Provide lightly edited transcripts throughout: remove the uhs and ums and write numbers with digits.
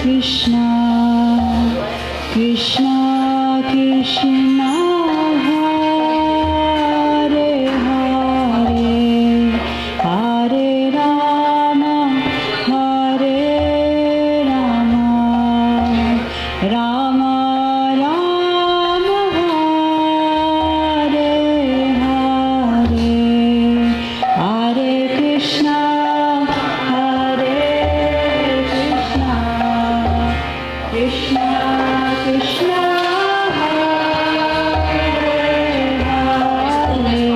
Krishna, Krishna Krishna, Hare Hare, Hare Rama, Hare Rama, Rama Rama, Hare Hare, Hare Krishna, Hare Krishna, Krishna Krishna, Hare Hare,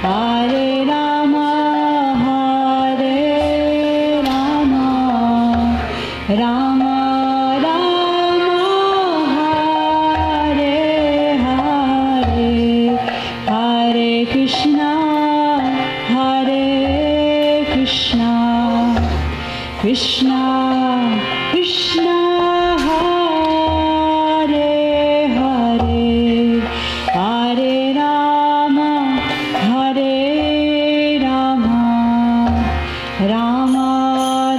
Hare Rama, Hare Rama, Rama Rama, Hare Hare, Hare Krishna, Hare Krishna, Krishna Krishna, Hare Hare, Hare Rama, Hare Rama, Rama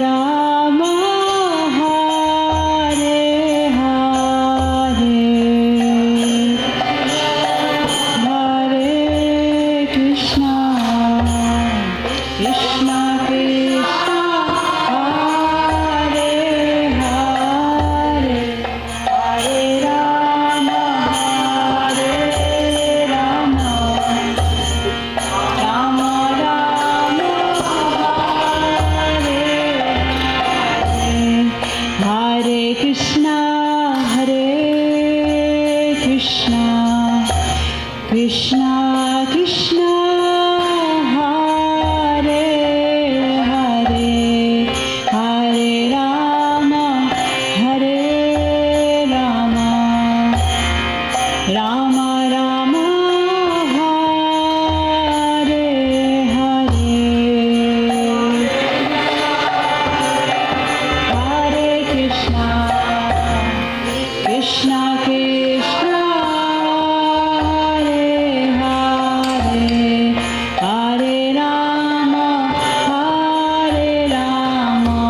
Rama, Hare Hare, Hare Krishna, Krishna Krishna, Hare Hare, Hare Rama, Hare Rama, Rama Rama, Hare Hare, Hare Krishna, Hare Krishna, Krishna Krishna, Hare Hare, Hare Rama, Hare Rama, Rama Rama, Hare Hare, Hare Krishna, Krishna Krishna, Hare Hare, Hare Rama, Hare Rama,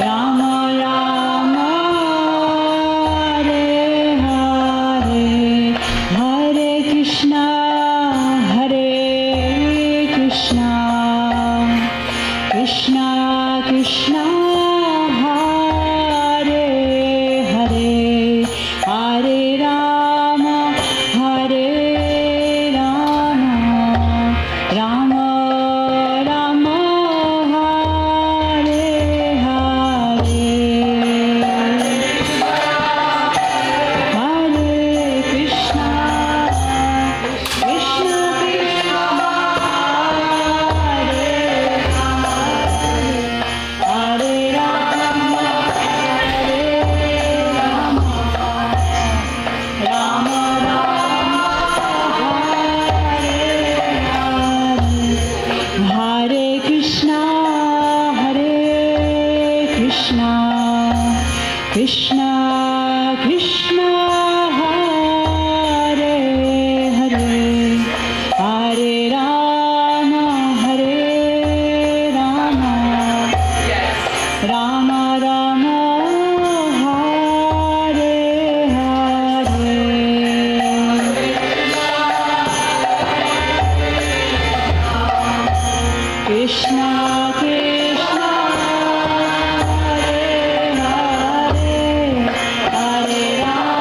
Rama Rama, Hare Hare, Hare Krishna, Hare Krishna, Krishna Krishna, Hare Hare, Hare Rama, Hare Rama, Rama Rama, Hare Hare, Hare Krishna, Krishna Krishna, Hare Hare, Hare Rama, Hare Rama, Rama Rama, Hare Hare, Hare Krishna, Hare Krishna, Krishna Krishna, Hare Hare, Hare Rama, Hare Rama, Rama Rama, Hare Hare, Krishna Krishna, Hare Hare, Hare Rama,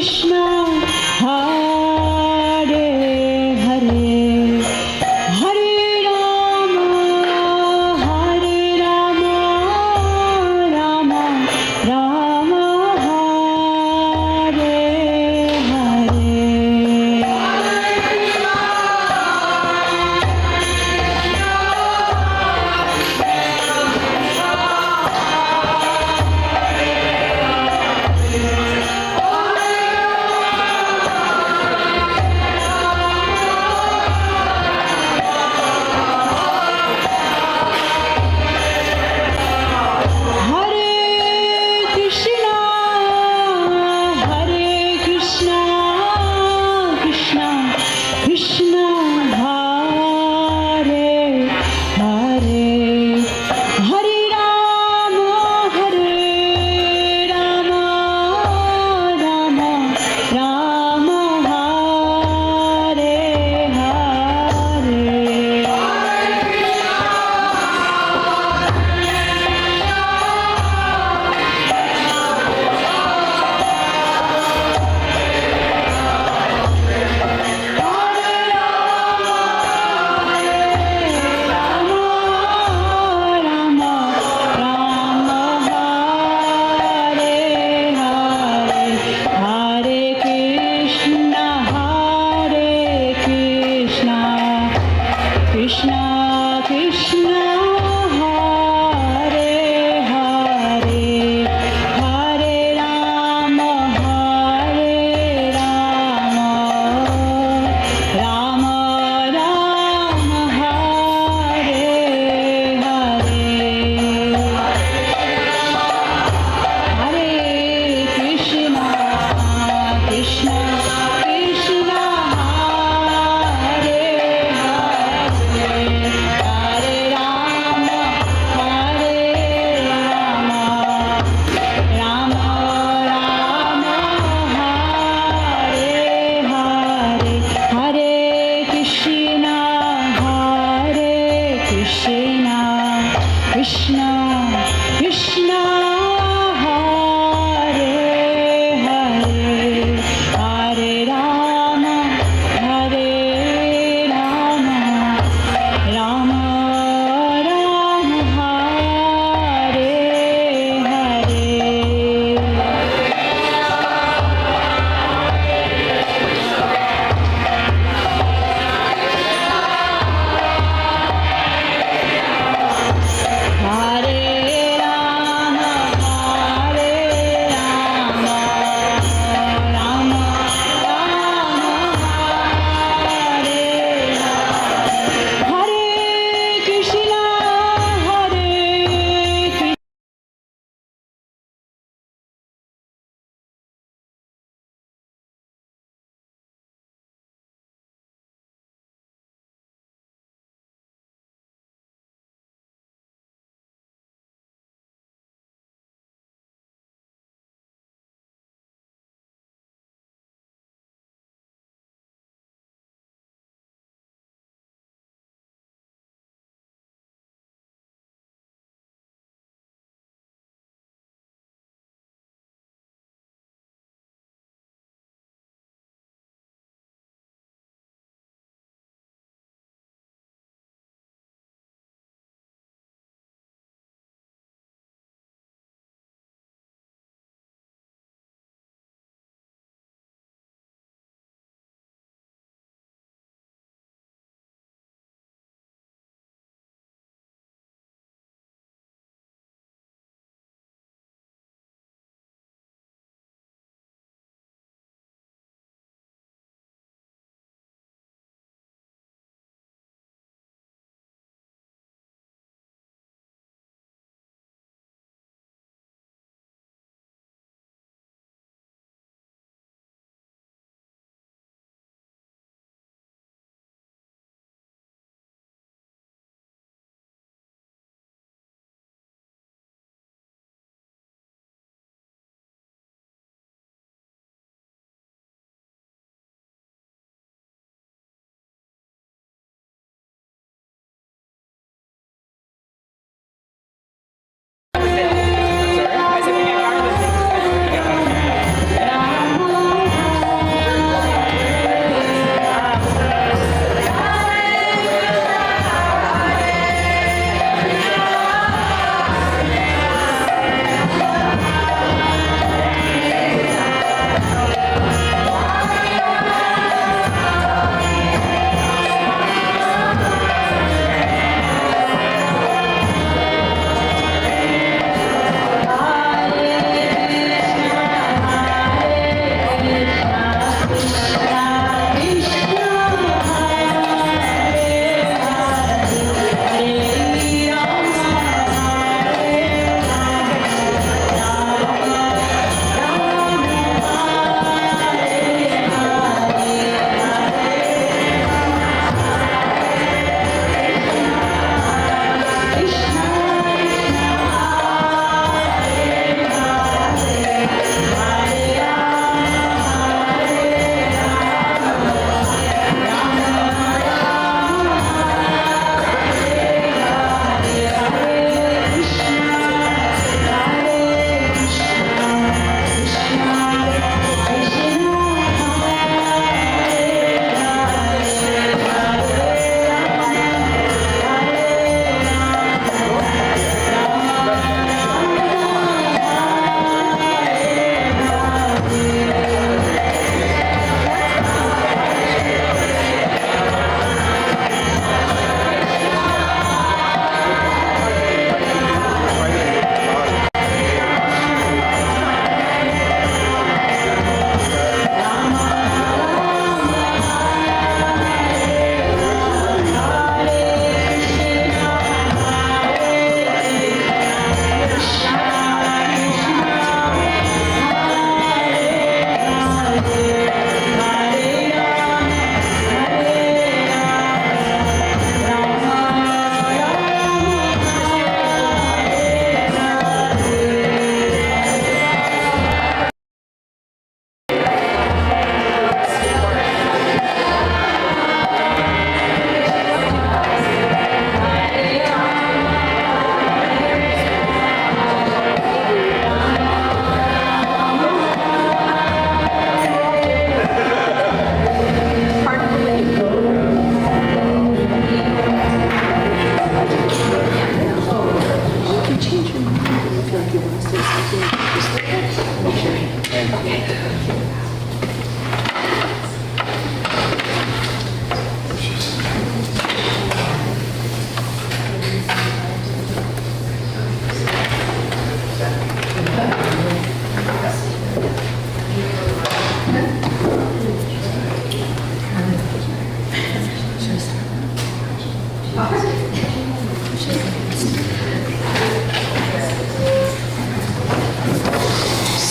Krishna, Hare Hare, Hare Rama, Hare Rama, Rama Rama, Hare Hare.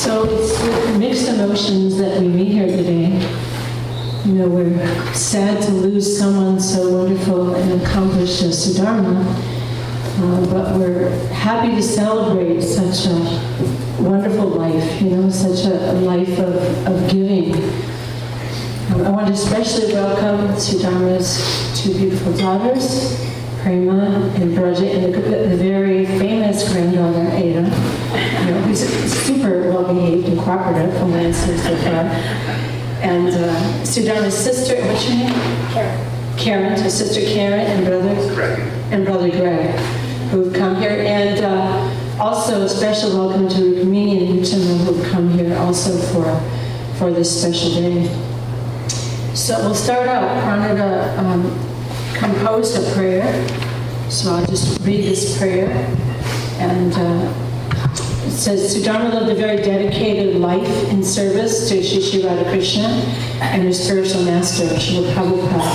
So it's with mixed emotions that we meet here today. You know, we're sad to lose someone so wonderful and accomplished as Sudharma, but we're happy to celebrate such a wonderful life, you know, such a life of giving. I want to especially welcome Sudharma's two beautiful daughters, Prema and Braja, and the very famous granddaughter, Ada, you know, who's super well-behaved and cooperative from what I've seen so far. And Sudharma's sister, what's your name? Karen. Karen, his sister Karen, and brother Greg, who've come here. And also a special welcome to Rukmini and Uchima, who've come here also for this special day. So we'll start out. Pranada composed a prayer, so I'll just read this prayer. And it says, Sudharma lived a very dedicated life in service to Shri Hare Krishna and her spiritual master, Srila Prabhupada.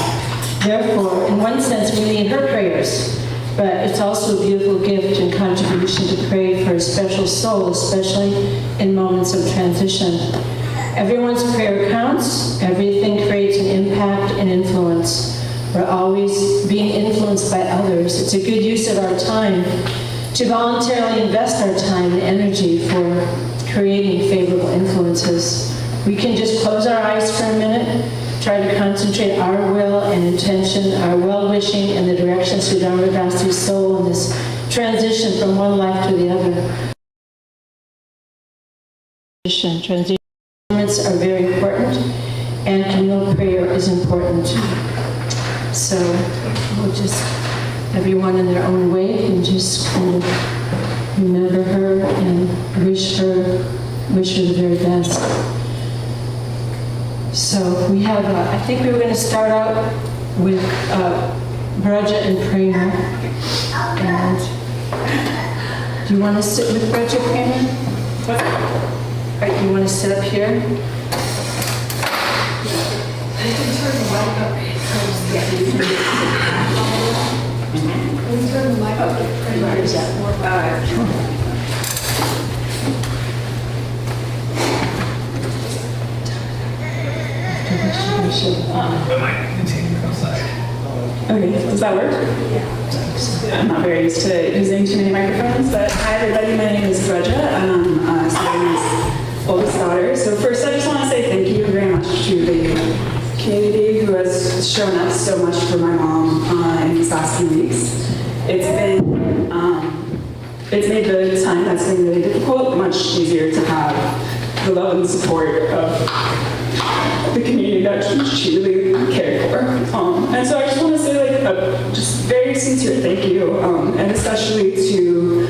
Therefore, in one sense, we need her prayers, but it's also a beautiful gift and contribution to pray for a special soul, especially in moments of transition. Everyone's prayer counts. Everything creates an impact and influence. We're always being influenced by others. It's a good use of our time to voluntarily invest our time and energy for creating favorable influences. We can just close our eyes for a minute, try to concentrate our will and intention, our well-wishing in the direction of Sudharma Dasi's soul in this transition from one life to the other. Transitions are very important, and communal prayer is important. So we'll just, everyone in their own way, and just kind of remember her and wish her the very best. So we have, I think we were going to start out with Braja and Prema. And do you want to sit with Braja, Prema? All right, you want to sit up here? You can turn the mic up. You can turn the mic up. Is that more? I might continue outside. Okay, does that work? Yeah. I'm not very used to using too many microphones, but hi everybody, my name is Braja. I'm Sudharma's oldest daughter. So first I just want to say thank you very much to the community who has shown up so much for my mom in these last few weeks. It's made the time that's been really difficult much easier to have the love and support of the community that she really cared for. And so I just want to say like just very sincere thank you, and especially to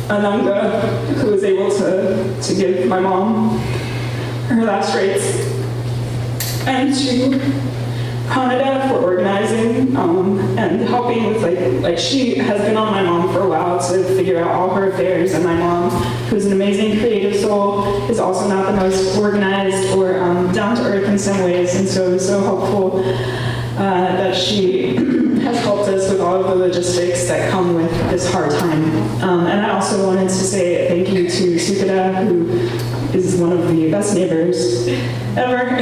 Ananga, who was able to give my mom her last rites, and to Pranada for organizing and helping with like she has been on my mom for a while to figure out all her affairs, and my mom, who's an amazing creative soul, is also not the most organized or down to earth in some ways, and so it was so helpful that she has helped us with all of the logistics that come with this hard time. And I also wanted to say thank you to Sukada, who is one of the best neighbors ever,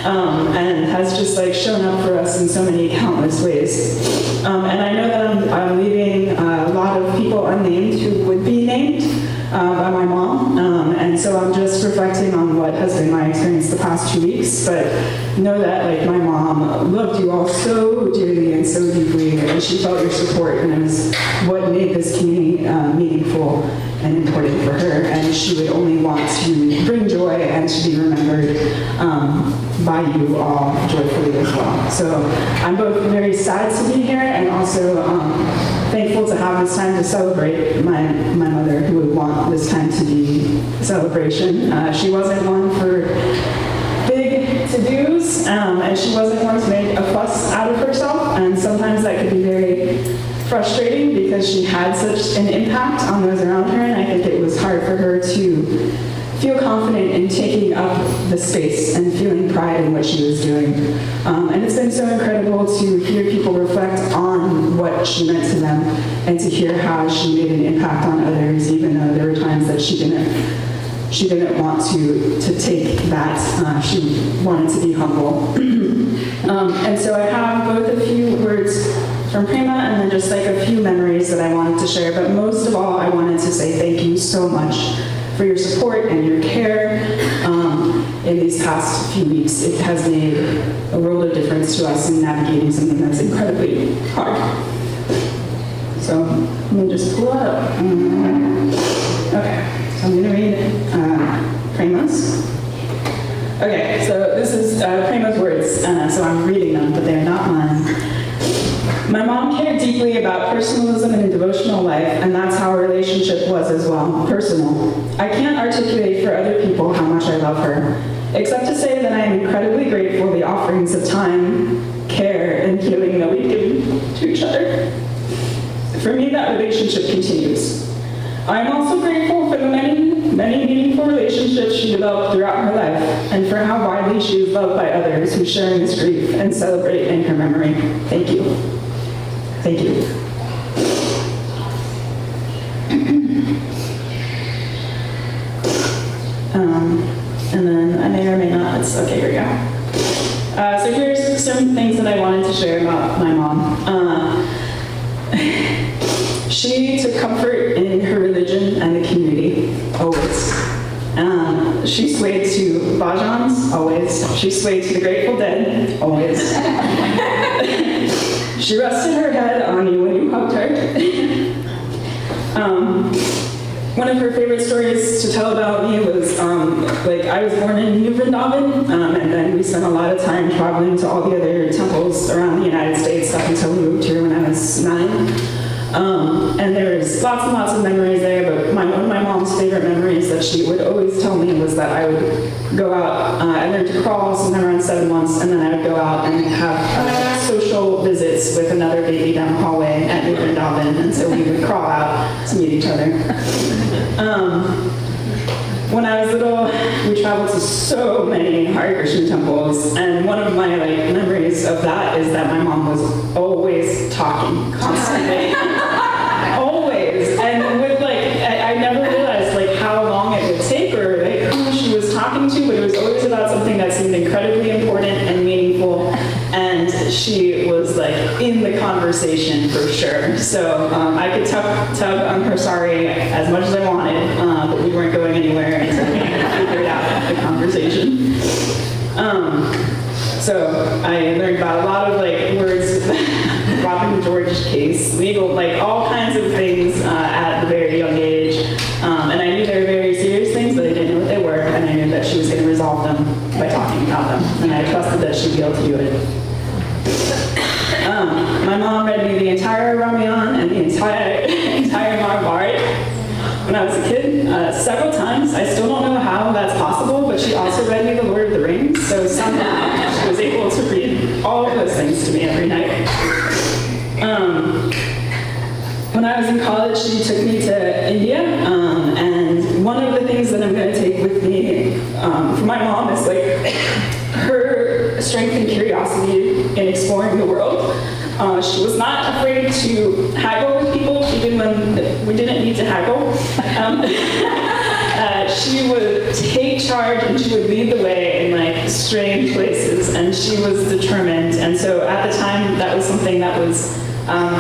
and has just like shown up for us in so many countless ways. And I know that I'm leaving a lot of people unnamed who would be named by my mom, and so I'm just reflecting on what has been my experience the past 2 weeks, but know that like my mom loved you all so dearly and so deeply, and she felt your support, and it was what made this community meaningful and important for her, and she would only want to bring joy and to be remembered by you all joyfully as well. So I'm both very sad to be here and also thankful to have this time to celebrate my mother, who would want this time to be celebration. She wasn't one for big to-dos, and she wasn't one to make a fuss out of herself, and sometimes that could be very frustrating because she had such an impact on those around her, and I think it was hard for her to feel confident in taking up the space and feeling pride in what she was doing. And it's been so incredible to hear people reflect on what she meant to them and to hear how she made an impact on others, even though there were times that she didn't want to take that. She wanted to be humble. And so I have both a few words from Prema and then just like a few memories that I wanted to share. But most of all, I wanted to say thank you so much for your support and your care in these past few weeks. It has made a world of difference to us in navigating something that's incredibly hard. So let me just pull it up. Okay, so I'm going to read Prema's. Okay, so this is Prema's words, so I'm reading them, but they're not mine. My mom cared deeply about personalism in a devotional life, and that's how our relationship was as well, personal. I can't articulate for other people how much I love her, except to say that I am incredibly grateful for the offerings of time, care, and healing that we give to each other. For me, that relationship continues. I am also grateful for the many meaningful relationships she developed throughout her life, and for how widely she is loved by others who share in this grief and celebrate in her memory. Thank you. Thank you. And then I may or may not, okay, here we go. So here's some things that I wanted to share about my mom. She took comfort in her religion and the community, always. She swayed to bhajans, always. She swayed to the Grateful Dead, always. She rested her head on you when you hugged her. One of her favorite stories to tell about me was, I was born in New Vrindavan, and then we spent a lot of time traveling to all the other temples around the United States up until we moved here when I was 9. And there's lots and lots of memories there, but one of my mom's favorite memories that she would always tell me was that I would go out, I learned to crawl sometime around 7 months, and then I would go out and have social visits with another baby down the hallway at New Vrindavan, and so we would crawl out to meet each other. When I was little, we traveled to so many Hare Krishna temples, and one of my memories of that is that my mom was always talking constantly. Always. And with I never realized how long it would take or who she was talking to, but it was always about something that seemed incredibly important and meaningful, and she was in the conversation for sure. So I could tug on her sorry as much as I wanted, but we weren't going anywhere until we figured out the conversation. So I learned about a lot of words, Robin George case, legal, all kinds of things at a very young age. And I knew they were very serious things, but I didn't know what they were, and I knew that she was going to resolve them by talking about them, and I trusted that she'd be able to do it. My mom read me the entire Ramayan and the entire Mahabharata when I was a kid, several times. I still don't know how that's possible, but she also read me The Lord of the Rings, so somehow she was able to read all of those things to me every night. When I was in college, she took me to India, and one of the things that I'm going to take with me from my mom is her strength and curiosity in exploring the world. She was not afraid to haggle with people, even when we didn't need to haggle. She would take charge and she would lead the way in strange places, and she was determined. And so at the time, that was something that was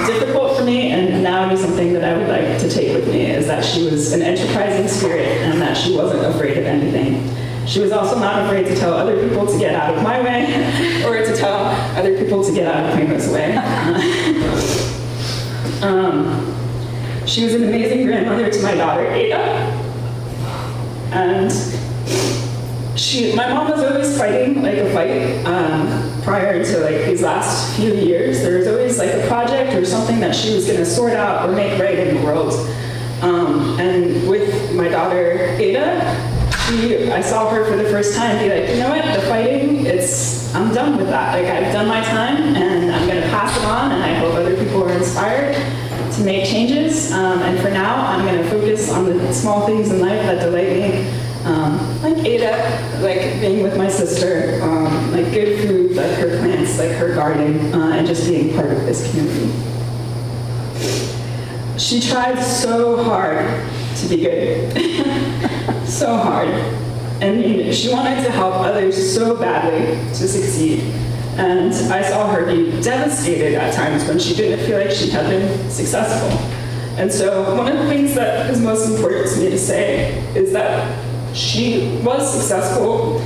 difficult for me, and now it is something that I would like to take with me, is that she was an enterprising spirit and that she wasn't afraid of anything. She was also not afraid to tell other people to get out of my way, or to tell other people to get out of Prema's way. She was an amazing grandmother to my daughter, Ada. And my mom was always fighting a fight prior to these last few years. There was always a project or something that she was going to sort out or make right in the world. And with my daughter, Ada, I saw her for the first time be like, you know what, the fighting, I'm done with that. Like, I've done my time, and I'm going to pass it on, and I hope other people are inspired to make changes. And for now, I'm going to focus on the small things in life that delight me. Like Ada, like being with my sister, like good food, like her plants, like her garden, and just being part of this community. She tried so hard to be good, so hard. And she wanted to help others so badly to succeed. And I saw her be devastated at times when she didn't feel like she had been successful. And so one of the things that is most important to me to say is that she was successful.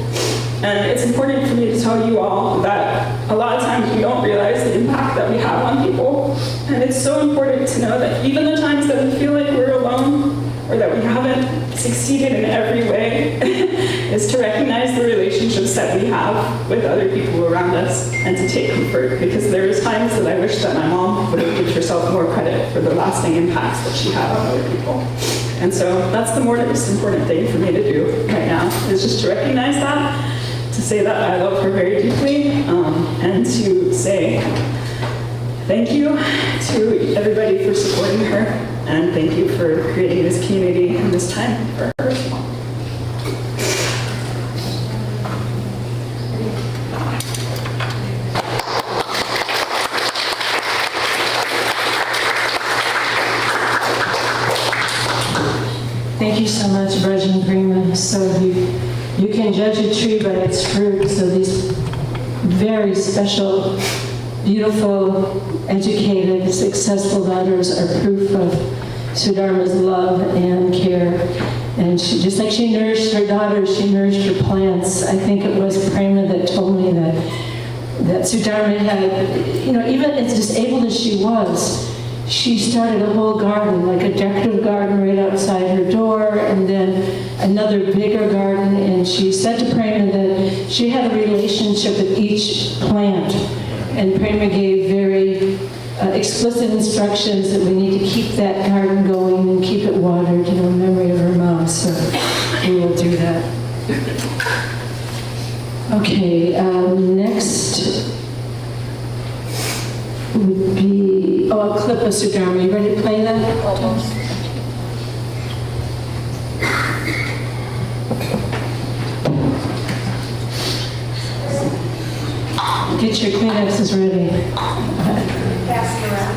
And it's important for me to tell you all that a lot of times we don't realize the impact that we have on people. And it's so important to know that even the times that we feel like we're alone or that we haven't succeeded in every way is to recognize the relationships that we have with other people around us and to take comfort, because there's times that I wish that my mom would have given herself more credit for the lasting impacts that she had on other people. And so that's the most important thing for me to do right now, is just to recognize that, to say that I love her very deeply, and to say thank you to everybody for supporting her, and thank you for creating this community and this time for her. Thank you so much, Virgin Prima. So you can judge a tree by its fruit. So these very special, beautiful, educated, successful daughters are proof of Sudharma's love and care. And she, just like she nourished her daughters, she nourished her plants. I think it was Prema that told me that Sudharma had, even as disabled as she was, she started a whole garden, like a decorative garden right outside her door, and then another bigger garden. And she said to Prema that she had a relationship with each plant. And Prema gave very explicit instructions that we need to keep that garden going and keep it watered, in memory of her mom. So we will do that. Okay, next would be, a clip of Sudharma. You ready to play that? Almost. Get your Kleenexes ready. Pass it around.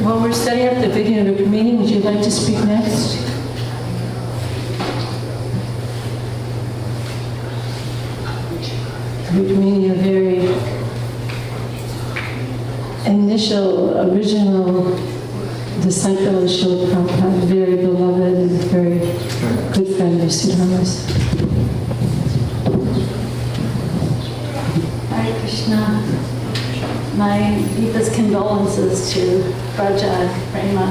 While we're setting up the video of the meeting, would you like to speak next? Rukmini, a very initial, original disciple of Srila Prabhupada, very beloved and very good friend of Sudharma's. Hare Krishna. My deepest condolences to Braja, Prema,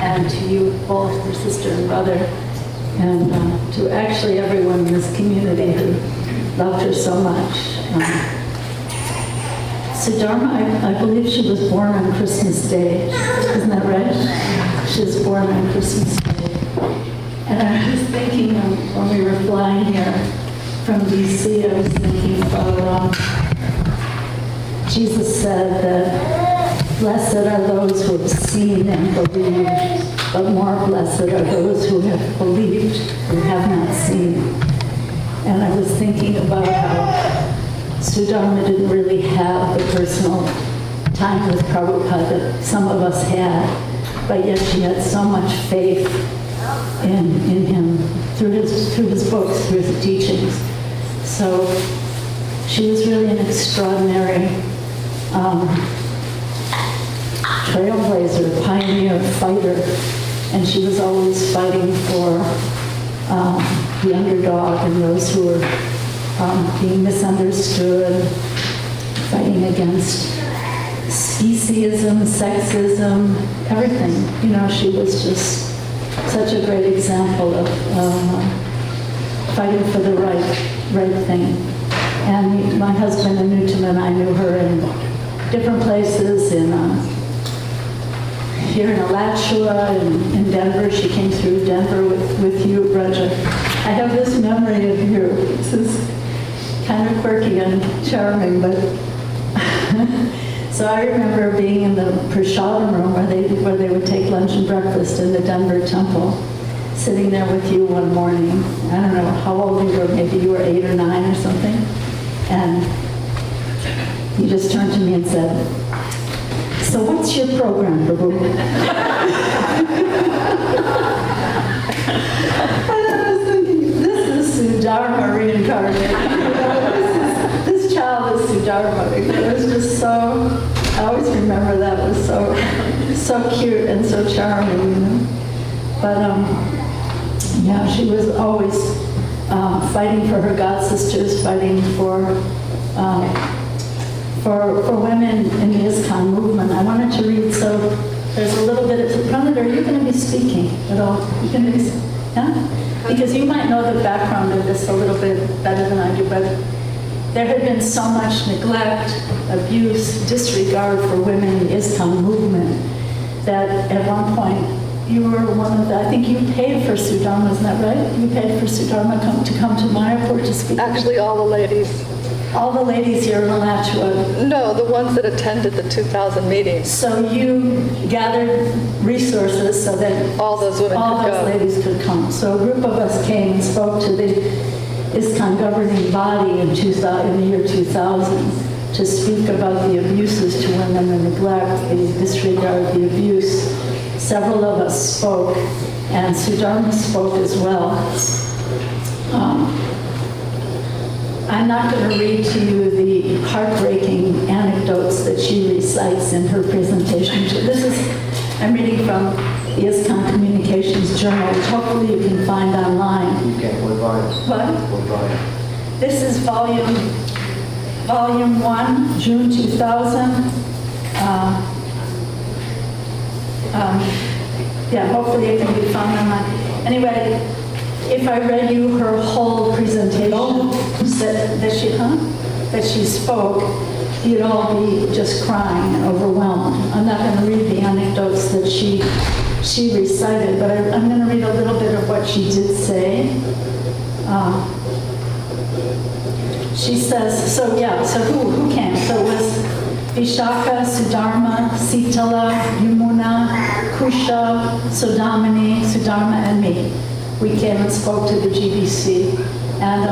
and to you both, her sister and brother, and to actually everyone in this community who loved her so much. Sudharma, I believe she was born on Christmas Day. Isn't that right? She was born on Christmas Day. And I was thinking when we were flying here from DC, I was thinking about Jesus said that blessed are those who have seen and believed, but more blessed are those who have believed who have not seen. And I was thinking about how Sudharma didn't really have the personal time with Prabhupada that some of us had, but yet she had so much faith in him through his books, through his teachings. So she was really an extraordinary trailblazer, pioneer, fighter, and she was always fighting for the underdog and those who were being misunderstood, fighting against speciesism, sexism, everything. You know, she was just such a great example of fighting for the right thing. And my husband Anutam and I knew her in different places, here in Alachua, in Denver. She came through Denver with you, Braja. I have this memory of you. This is kind of quirky and charming, but so I remember being in the prasadam room where they would take lunch and breakfast in the Denver temple, sitting there with you one morning. I don't know how old you were, maybe you were 8 or 9 or something, and you just turned to me and said, "So what's your program, Prabhu?" And I was thinking, this is Sudharma reincarnated. You know, this child is Sudharma. It was just so, I always remember that was so cute and so charming, you know. But yeah, she was always fighting for her god sisters, fighting for women in the ISKCON movement. I wanted to read, so there's a little bit of, Pranada, are you going to be speaking at all? You going to be, yeah? Because you might know the background of this a little bit better than I do, but there had been so much neglect, abuse, disregard for women in the ISKCON movement that at one point you were one of the, I think you paid for Sudharma, isn't that right? You paid for Sudharma to come to Mayapur to speak? Actually, all the ladies. All the ladies here in Alachua. No, the ones that attended the 2000 meetings. So you gathered resources so that All those women all could those go. ladies could come. So a group of us came and spoke to the ISKCON governing body in the year 2000 to speak about the abuses to women, the neglect, the disregard, the abuse. Several of us spoke, and Sudharma spoke as well. I'm not going to read to you the heartbreaking anecdotes that she recites in her presentation. I'm reading from the ISKCON Communications Journal, which hopefully you can find online. Okay, we'll buy it. What? We'll buy it. This is volume 1, June 2000. Yeah, hopefully it can be found online. Anyway, if I read you her whole presentation that she spoke, you'd all be just crying and overwhelmed. I'm not going to read the anecdotes that she recited, but I'm going to read a little bit of what she did say. She says, so who came? So it was Vishaka, Sudharma, Sitala, Yamuna, Kusha, Sudamani, Sudharma, and me. We came and spoke to the GBC, and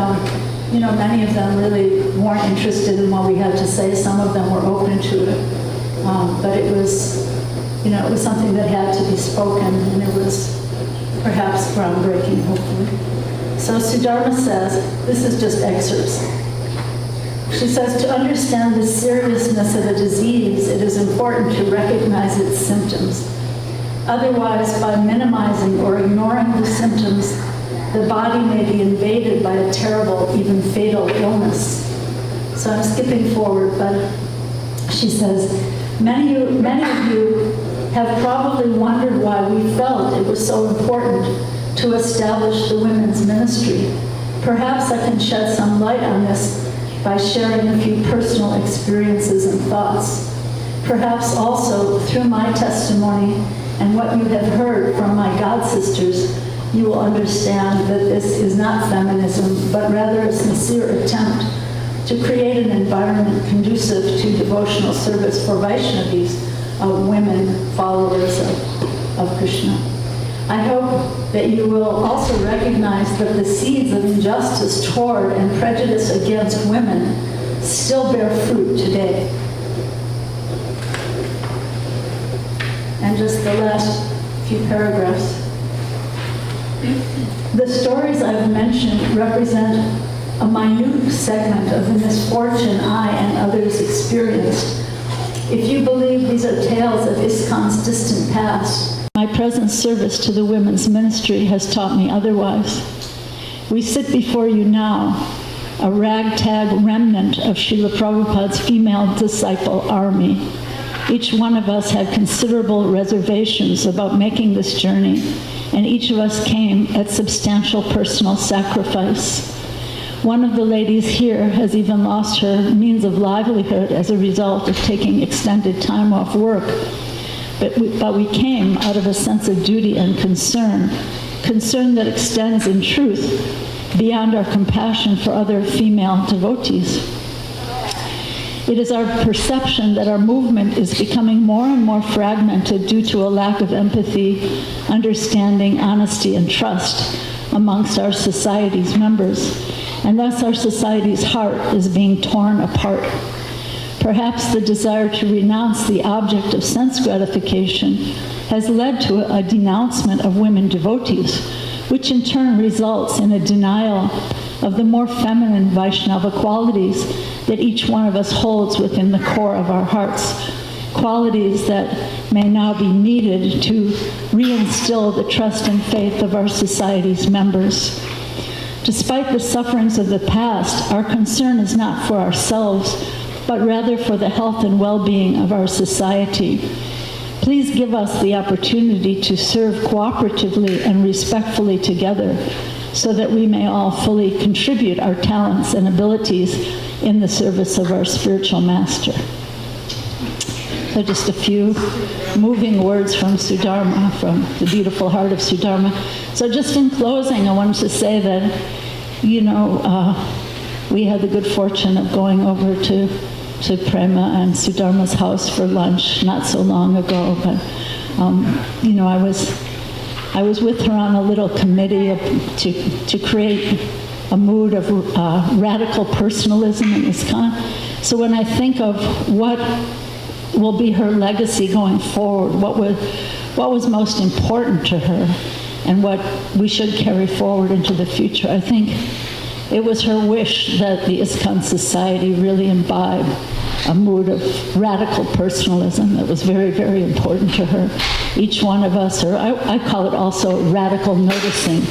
many of them really weren't interested in what we had to say. Some of them were open to it, but it was, it was something that had to be spoken, and it was perhaps groundbreaking, hopefully. So Sudharma says, this is just excerpts. She says, to understand the seriousness of a disease, it is important to recognize its symptoms. Otherwise, by minimizing or ignoring the symptoms, the body may be invaded by a terrible, even fatal illness. So I'm skipping forward, but she says, many of you have probably wondered why we felt it was so important to establish the women's ministry. Perhaps I can shed some light on this by sharing a few personal experiences and thoughts. Perhaps also through my testimony and what you have heard from my god sisters, you will understand that this is not feminism, but rather a sincere attempt to create an environment conducive to devotional service for Vaishnavis, women followers of Krishna. I hope that you will also recognize that the seeds of injustice toward and prejudice against women still bear fruit today. And just the last few paragraphs. The stories I've mentioned represent a minute segment of the misfortune I and others experienced. If you believe these are tales of ISKCON's distant past, my present service to the women's ministry has taught me otherwise. We sit before you now, a ragtag remnant of Srila Prabhupada's female disciple army. Each one of us had considerable reservations about making this journey, and each of us came at substantial personal sacrifice. One of the ladies here has even lost her means of livelihood as a result of taking extended time off work. But we came out of a sense of duty and concern that extends in truth beyond our compassion for other female devotees. It is our perception that our movement is becoming more and more fragmented due to a lack of empathy, understanding, honesty, and trust amongst our society's members, and thus our society's heart is being torn apart. Perhaps the desire to renounce the object of sense gratification has led to a denouncement of women devotees, which in turn results in a denial of the more feminine Vaishnava qualities that each one of us holds within the core of our hearts, qualities that may now be needed to reinstill the trust and faith of our society's members. Despite the sufferings of the past, our concern is not for ourselves, but rather for the health and well-being of our society. Please give us the opportunity to serve cooperatively and respectfully together so that we may all fully contribute our talents and abilities in the service of our spiritual master. So just a few moving words from Sudharma, from the beautiful heart of Sudharma. So just in closing, I wanted to say that, we had the good fortune of going over to Prema and Sudharma's house for lunch not so long ago, but I was with her on a little committee to create a mood of radical personalism in ISKCON. So when I think of what will be her legacy going forward, what was most important to her, and what we should carry forward into the future, I think it was her wish that the ISKCON society really imbibe a mood of radical personalism that was very, very important to her. Each one of us, or I call it also radical noticing,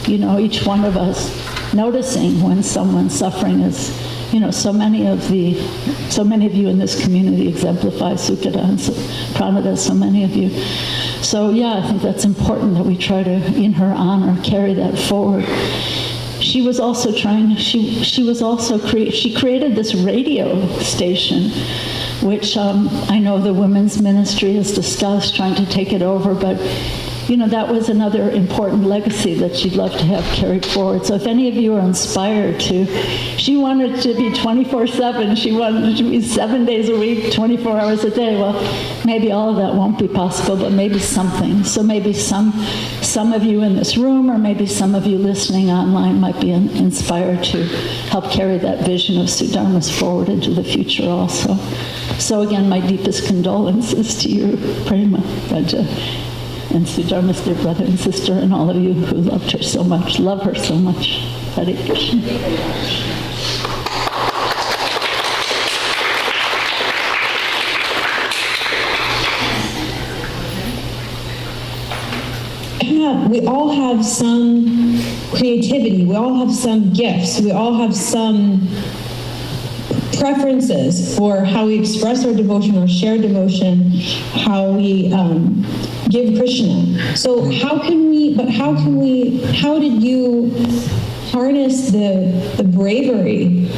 each one of us noticing when someone's suffering is, so many of you in this community exemplify Sukhada and Pranada, so many of you. So yeah, I think that's important that we try to, in her honor, carry that forward. She was also she created this radio station, which I know the women's ministry has discussed trying to take it over, but that was another important legacy that she'd love to have carried forward. So if any of you are inspired she wanted to be 24/7, she wanted to be 7 days a week, 24 hours a day. Well, maybe all of that won't be possible, but maybe something. So maybe some of you in this room, or maybe some of you listening online might be inspired to help carry that vision of Sudharma's forward into the future also. So again, my deepest condolences to you, Prema, Raja, and Sudharma's dear brother and sister, and all of you who loved her so much, love her so much. Hare Krishna. We all have some creativity, we all have some gifts, we all have some preferences for how we express our devotion or share devotion, how we give Krishna. So how did you harness the bravery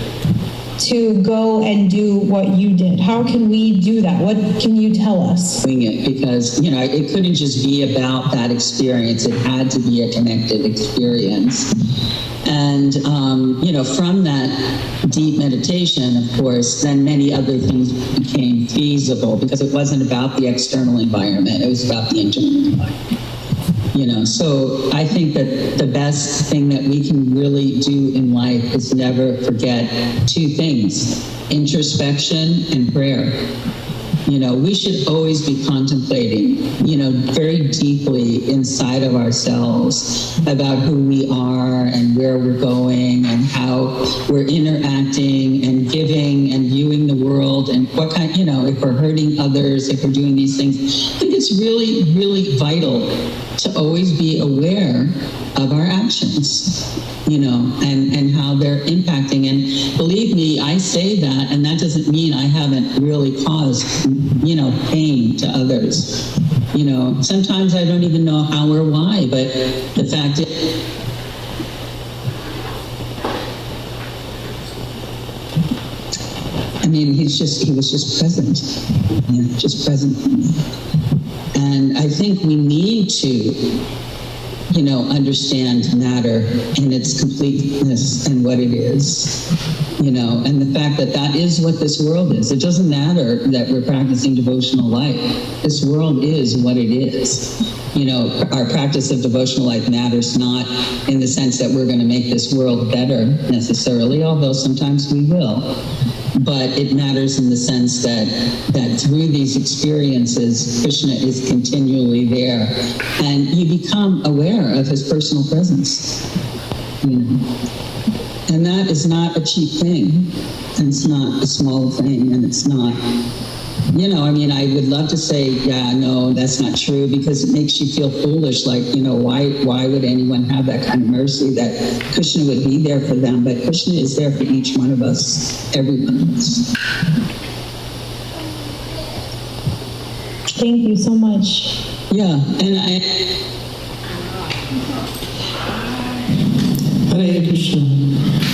to go and do what you did? How can we do that? What can you tell us? Doing it because, you know, it couldn't just be about that experience. It had to be a connected experience. And, you know, from that deep meditation, of course, then many other things became feasible because it wasn't about the external environment. It was about the internal environment. You know, so I think that the best thing that we can really do in life is never forget two things: introspection and prayer. You know, we should always be contemplating, you know, very deeply inside of ourselves about who we are and where we're going and how we're interacting and giving and viewing the world and what kind, you know, if we're hurting others, if we're doing these things. I think it's really, really vital to always be aware of our actions, you know, and how they're impacting. And believe me, I say that, and that doesn't mean I haven't really caused, you know, pain to others. You know, sometimes I don't even know how or why, but the fact is, I mean, he was just present, you know, just present. And I think we need to, you know, understand matter in its completeness and what it is, you know, and the fact that that is what this world is. It doesn't matter that we're practicing devotional life. This world is what it is. You know, our practice of devotional life matters not in the sense that we're going to make this world better necessarily, although sometimes we will. But it matters in the sense that through these experiences, Krishna is continually there, and you become aware of his personal presence. You know, and that is not a cheap thing, and it's not a small thing, and it's not. You know, I mean, I would love to say, yeah, no, that's not true, because it makes you feel foolish. Like, you know, why would anyone have that kind of mercy that Krishna would be there for them? But Krishna is there for each one of us, every one of us. Thank you so much. Yeah, and Hare Krishna.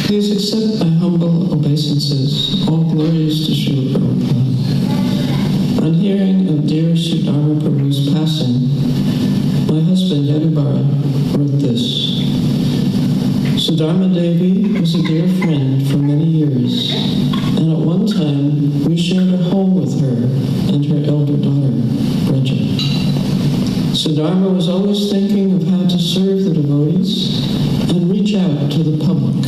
Please accept my humble obeisances. All glories to Srila Prabhupada. On hearing of dear Sudharma Prabhu's passing, my husband Yadubara wrote this. Sudharma Devi was a dear friend for many years, and at one time we shared a home with her and her elder daughter, Braja. Sudharma was always thinking of how to serve the devotees and reach out to the public.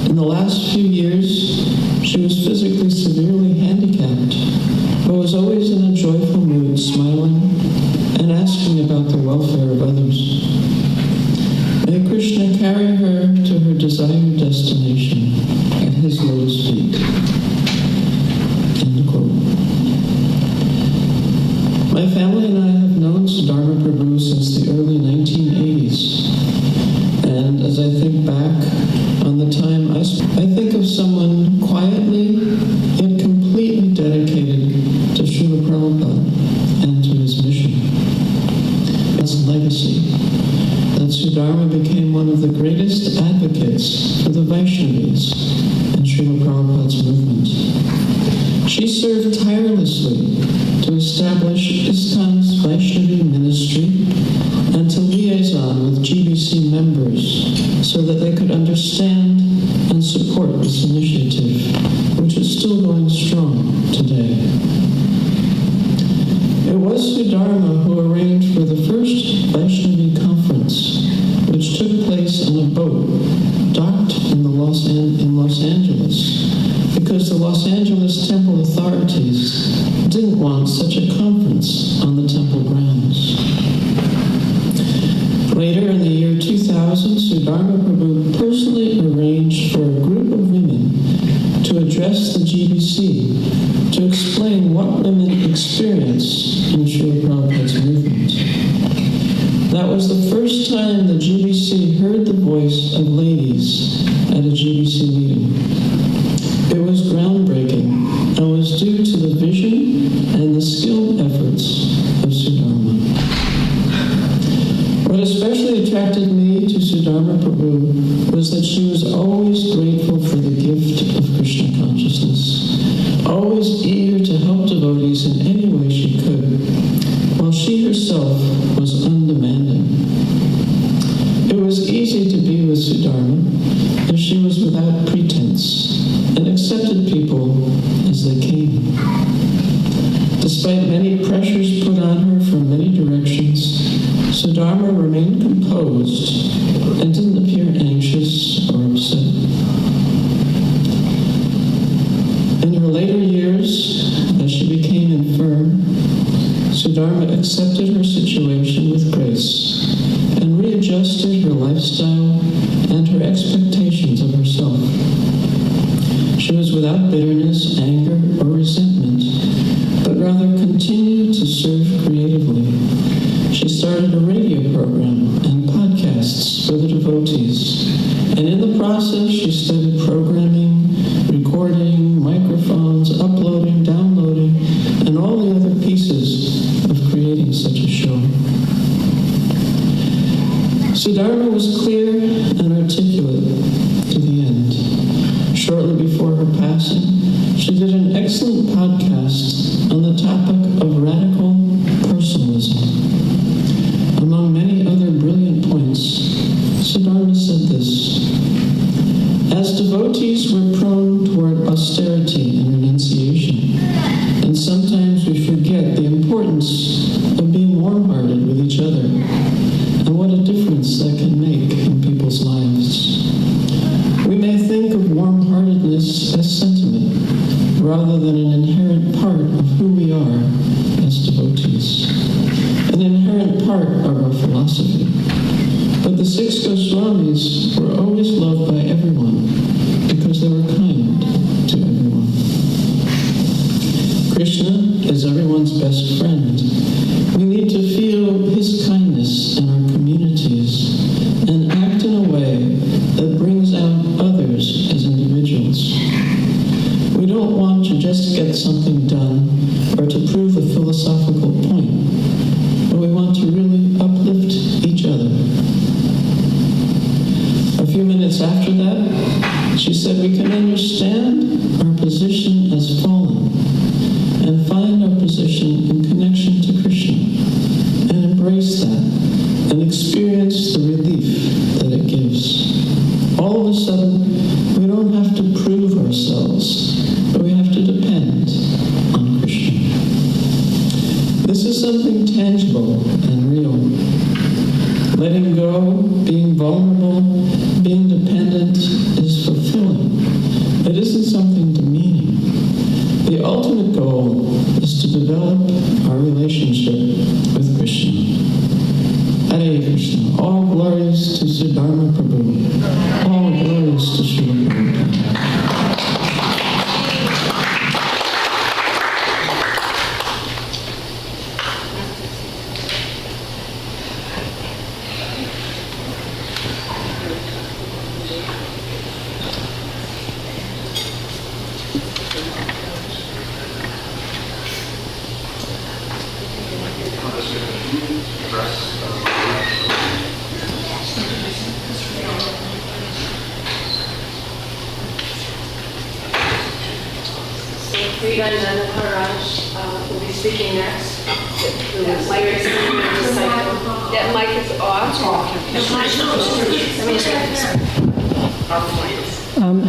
In the last few years, she was physically severely handicapped, but was always in a joyful mood, smiling and asking about the welfare of others. May Krishna carry her to her desired destination at his lotus feet. End quote. My family and I have known Sudharma Prabhu since the early 1980s. And as I think back on the time I think of someone quietly yet completely dedicated to Srila Prabhupada and to his mission. It's a legacy that Sudharma became one of the greatest advocates for the Vaishnavis in Srila Prabhupada's movement. She served tirelessly to establish ISKCON's Vaishnavi ministry and to liaison with GBC members so that they could understand and support this initiative, which is still going strong today. It was Sudharma who arranged for the first Vaishnavi conference, which took place on a boat docked in Los Angeles, because the Los Angeles temple authorities didn't want such a conference on the temple grounds. Later in the year 2000, Sudharma Prabhu personally arranged for a group of women to address the GBC to explain what women experience in Srila Prabhupada's movement. That was the first time the GBC heard the voice of ladies at a GBC meeting. It was groundbreaking and was due to the vision and the skilled efforts of Sudharma. What especially attracted me to Sudharma Prabhu was that she was always grateful for the gift of Krishna consciousness, always eager to help devotees in any way she could, composed and didn't appear anxious or upset. In her later years, as she became infirm, Sudharma accepted her situation with grace and readjusted her lifestyle and her expectations of herself. She was without bitterness, anger, or resentment, but rather continued to serve creatively. She started a radio program and podcasts for the devotees, and in the process she studied programming, recording, microphones, uploading, downloading, and all the other pieces of creating such a show. Sudharma was clear and articulate to the end. Shortly before her passing, she did an excellent podcast on the topic of radical personalism. Among many other brilliant points, Sudharma said this: as devotees, we're prone toward austerity and renunciation, and sometimes we forget the importance of being warm-hearted with each other and what a difference that can make in people's lives. We may think of warm-heartedness as sentiment rather than an inherent part of who we are as devotees, an inherent part of our philosophy. But the 6 Goswamis were always loved by everyone because they were kind to everyone. Krishna is everyone's best friend. We need to feel his kindness in our communities and act in a way that brings out others as individuals. We don't want to just get something done or to prove a philosophical point, but we want to really uplift each other. A few minutes after that, she said we can understand our position as fallen and find our position in connection to Krishna and embrace that and experience the relief that it gives. All of a sudden, we don't have to prove ourselves, but we have to depend on Krishna. This is something tangible and real. Letting go, being vulnerable, being dependent is fulfilling. It isn't something demeaning. The ultimate goal is to develop our relationship with Krishna. Hare Krishna. All glories to Sudharma Prabhu. All glories to Srila Prabhupada. Vrindavan Maharaj will be speaking next. That mic is off.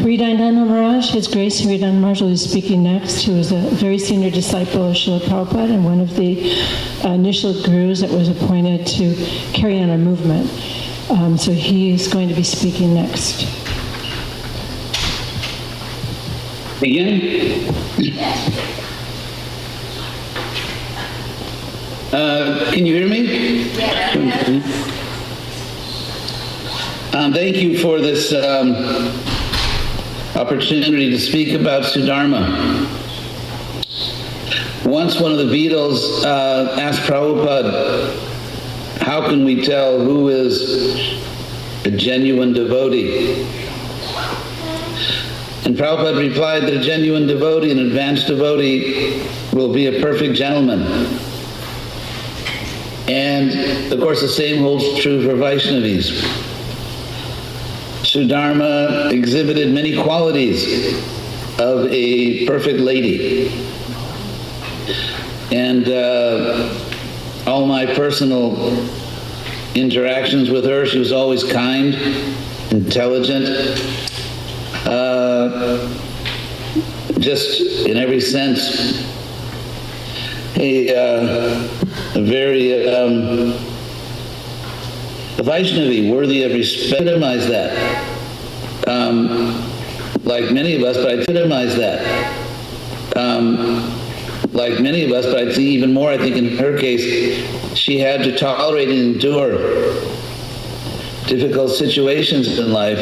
Vrindavan Maharaj, His Grace Vrindavan Maharaj will be speaking next, who is a very senior disciple of Srila Prabhupada and one of the initial gurus that was appointed to carry on our movement. So he is going to be speaking next. Begin? Can you hear me? Yeah. Thank you for this opportunity to speak about Sudharma. Once one of the Beatles asked Prabhupada, how can we tell who is a genuine devotee? And Prabhupada replied that a genuine devotee, an advanced devotee, will be a perfect gentleman. And of course the same holds true for Vaishnavis. Sudharma exhibited many qualities of a perfect lady. And all my personal interactions with her, she was always kind, intelligent, just in every sense, a very Vaishnavi, worthy of respect. Epitomize that. Like many of us, but I epitomize that. Like many of us, but I think even more, I think in her case, she had to tolerate and endure difficult situations in life,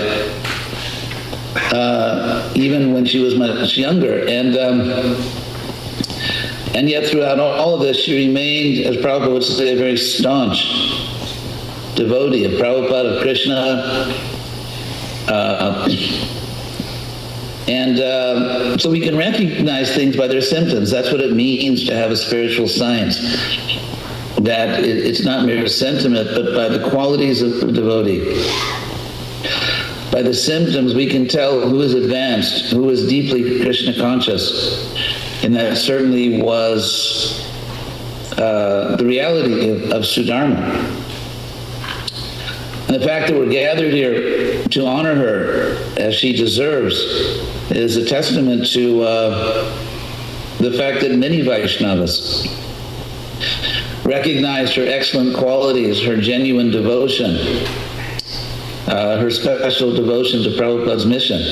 even when she was much younger. And yet throughout all of this, she remained, as Prabhupada would say, a very staunch devotee of Prabhupada, of Krishna. So we can recognize things by their symptoms. That's what it means to have a spiritual science. That it's not mere sentiment, but by the qualities of the devotee. By the symptoms, we can tell who is advanced, who is deeply Krishna conscious. And that certainly was the reality of Sudharma. And the fact that we're gathered here to honor her as she deserves is a testament to the fact that many Vaishnavas recognized her excellent qualities, her genuine devotion, her special devotion to Prabhupada's mission.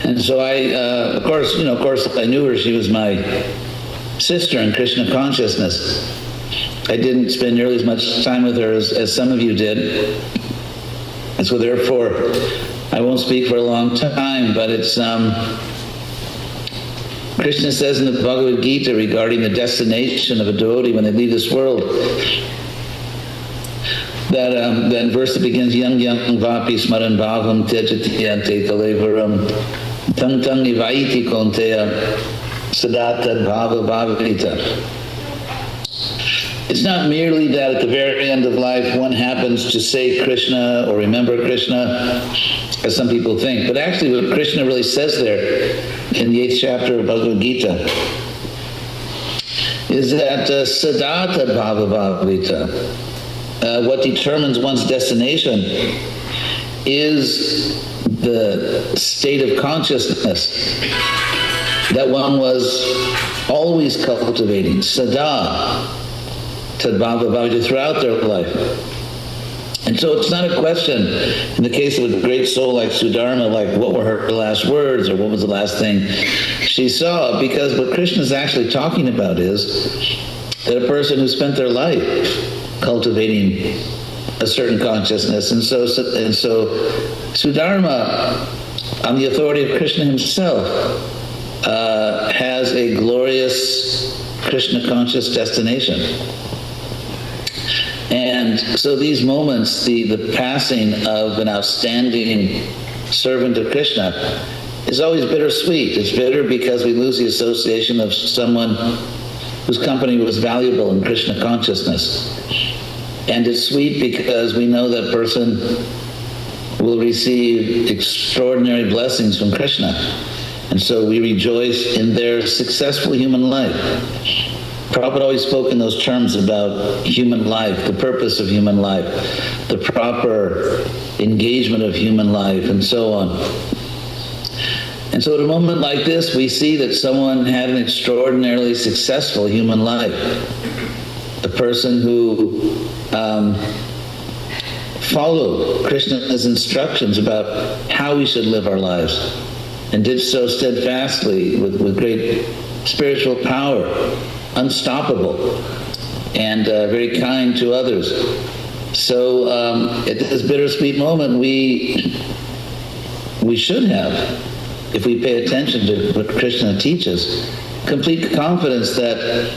And so of course, I knew her. She was my sister in Krishna consciousness. I didn't spend nearly as much time with her as some of you did. And so therefore, I won't speak for a long time, but it's, Krishna says in the Bhagavad Gita regarding the destination of a devotee when they leave this world, that verse that begins, Yang Yang Vapi Smaran Bhavam Tejati Ante Kalevaram Tang Tang Nivaiti Konteya Sadata Bhava Bhavavita. It's not merely that at the very end of life one happens to say Krishna or remember Krishna, as some people think, but actually what Krishna really says there in the 8th chapter of Bhagavad Gita is that Sadata Bhava Bhavavita, what determines one's destination is the state of consciousness that one was always cultivating, sada, tadbhava bhavita, throughout their life. And so it's not a question, in the case of a great soul like Sudharma, like what were her last words or what was the last thing she saw, because what Krishna is actually talking about is that a person who spent their life cultivating a certain consciousness. And so Sudharma, on the authority of Krishna himself, has a glorious Krishna conscious destination. And so these moments, the passing of an outstanding servant of Krishna is always bittersweet. It's bitter because we lose the association of someone whose company was valuable in Krishna consciousness. And it's sweet because we know that person will receive extraordinary blessings from Krishna. And so we rejoice in their successful human life. Prabhupada always spoke in those terms about human life, the purpose of human life, the proper engagement of human life, and so on. And so at a moment like this, we see that someone had an extraordinarily successful human life. A person who followed Krishna's instructions about how we should live our lives, and did so steadfastly with great spiritual power, unstoppable, and very kind to others. So at this bittersweet moment, we should have, if we pay attention to what Krishna teaches, complete confidence that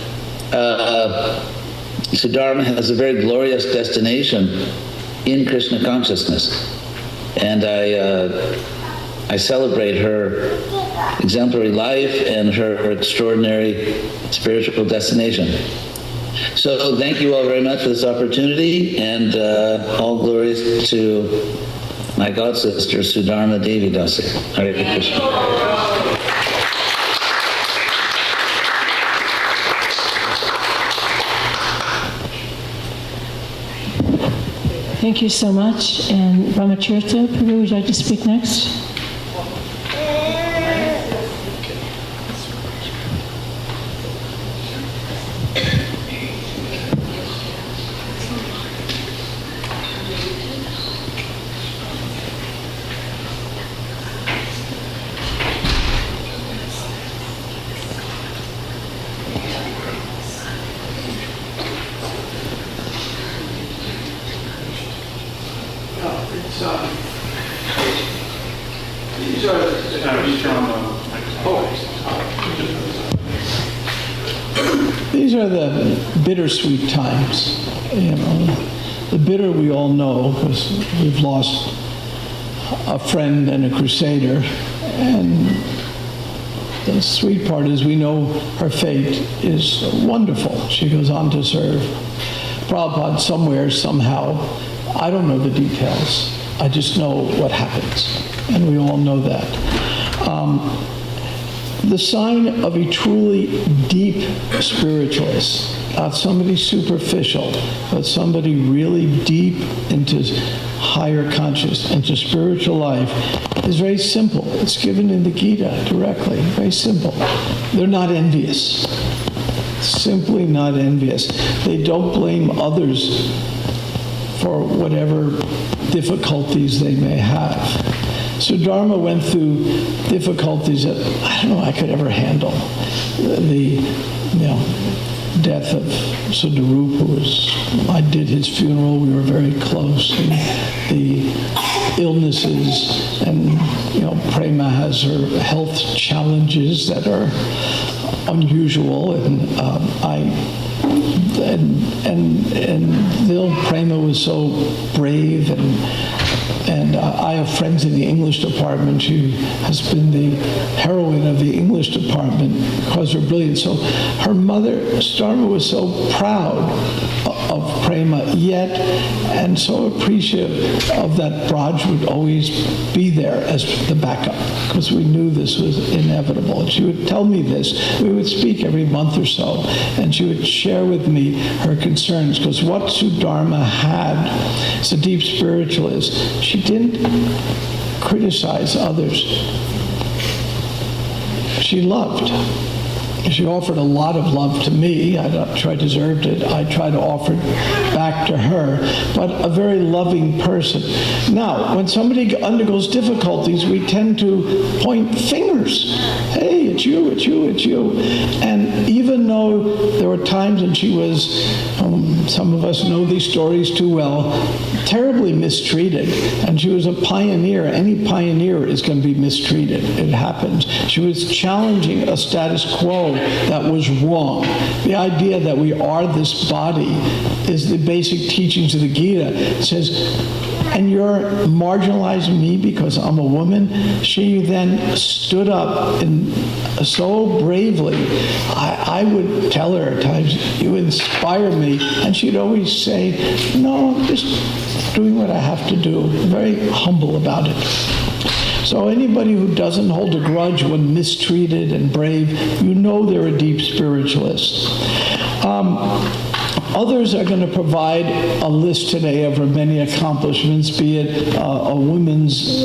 Sudharma has a very glorious destination in Krishna consciousness. And I celebrate her exemplary life and her extraordinary spiritual destination. So thank you all very much for this opportunity, and all glories to my god sister, Sudharma Devi Dasi. Hare Krishna. Thank you so much. And Ramacharita, Prabhu, would you like to speak next? These are These are the bittersweet times, you know. The bitter we all know because we've lost a friend and a crusader, and the sweet part is we know her fate is wonderful. She goes on to serve Prabhupada somewhere, somehow. I don't know the details. I just know what happens, and we all know that. The sign of a truly deep spiritualist, not somebody superficial, but somebody really deep into higher consciousness, into spiritual life, is very simple. It's given in the Gita directly, very simple. They're not envious, simply not envious. They don't blame others for whatever difficulties they may have. Sudharma went through difficulties that I don't know I could ever handle. The death of Sudarupa I did his funeral, we were very close. And the illnesses, and Prema has her health challenges that are unusual, and Lil Prema was so brave, and I have friends in the English department. She has been the heroine of the English department because of her brilliance. So her mother, Sudharma, was so proud of Prema, yet, and so appreciative of that Braj would always be there as the backup, because we knew this was inevitable. And she would tell me this. We would speak every month or so, and she would share with me her concerns, because what Sudharma had as a deep spiritualist, she didn't criticize others. She loved. She offered a lot of love to me. I'm not sure I deserved it. I tried to offer it back to her, but a very loving person. Now, when somebody undergoes difficulties, we tend to point fingers. Hey, it's you, it's you, it's you. And even though there were times when she was, some of us know these stories too well, terribly mistreated, and she was a pioneer. Any pioneer is going to be mistreated. It happens. She was challenging a status quo that was wrong. The idea that we are this body is the basic teachings of the Gita. It says, and you're marginalizing me because I'm a woman? She then stood up and so bravely. I would tell her at times, you inspire me. And she'd always say, no, I'm just doing what I have to do. Very humble about it. So anybody who doesn't hold a grudge when mistreated and brave, you know they're a deep spiritualist. Others are going to provide a list today of her many accomplishments, be it a women's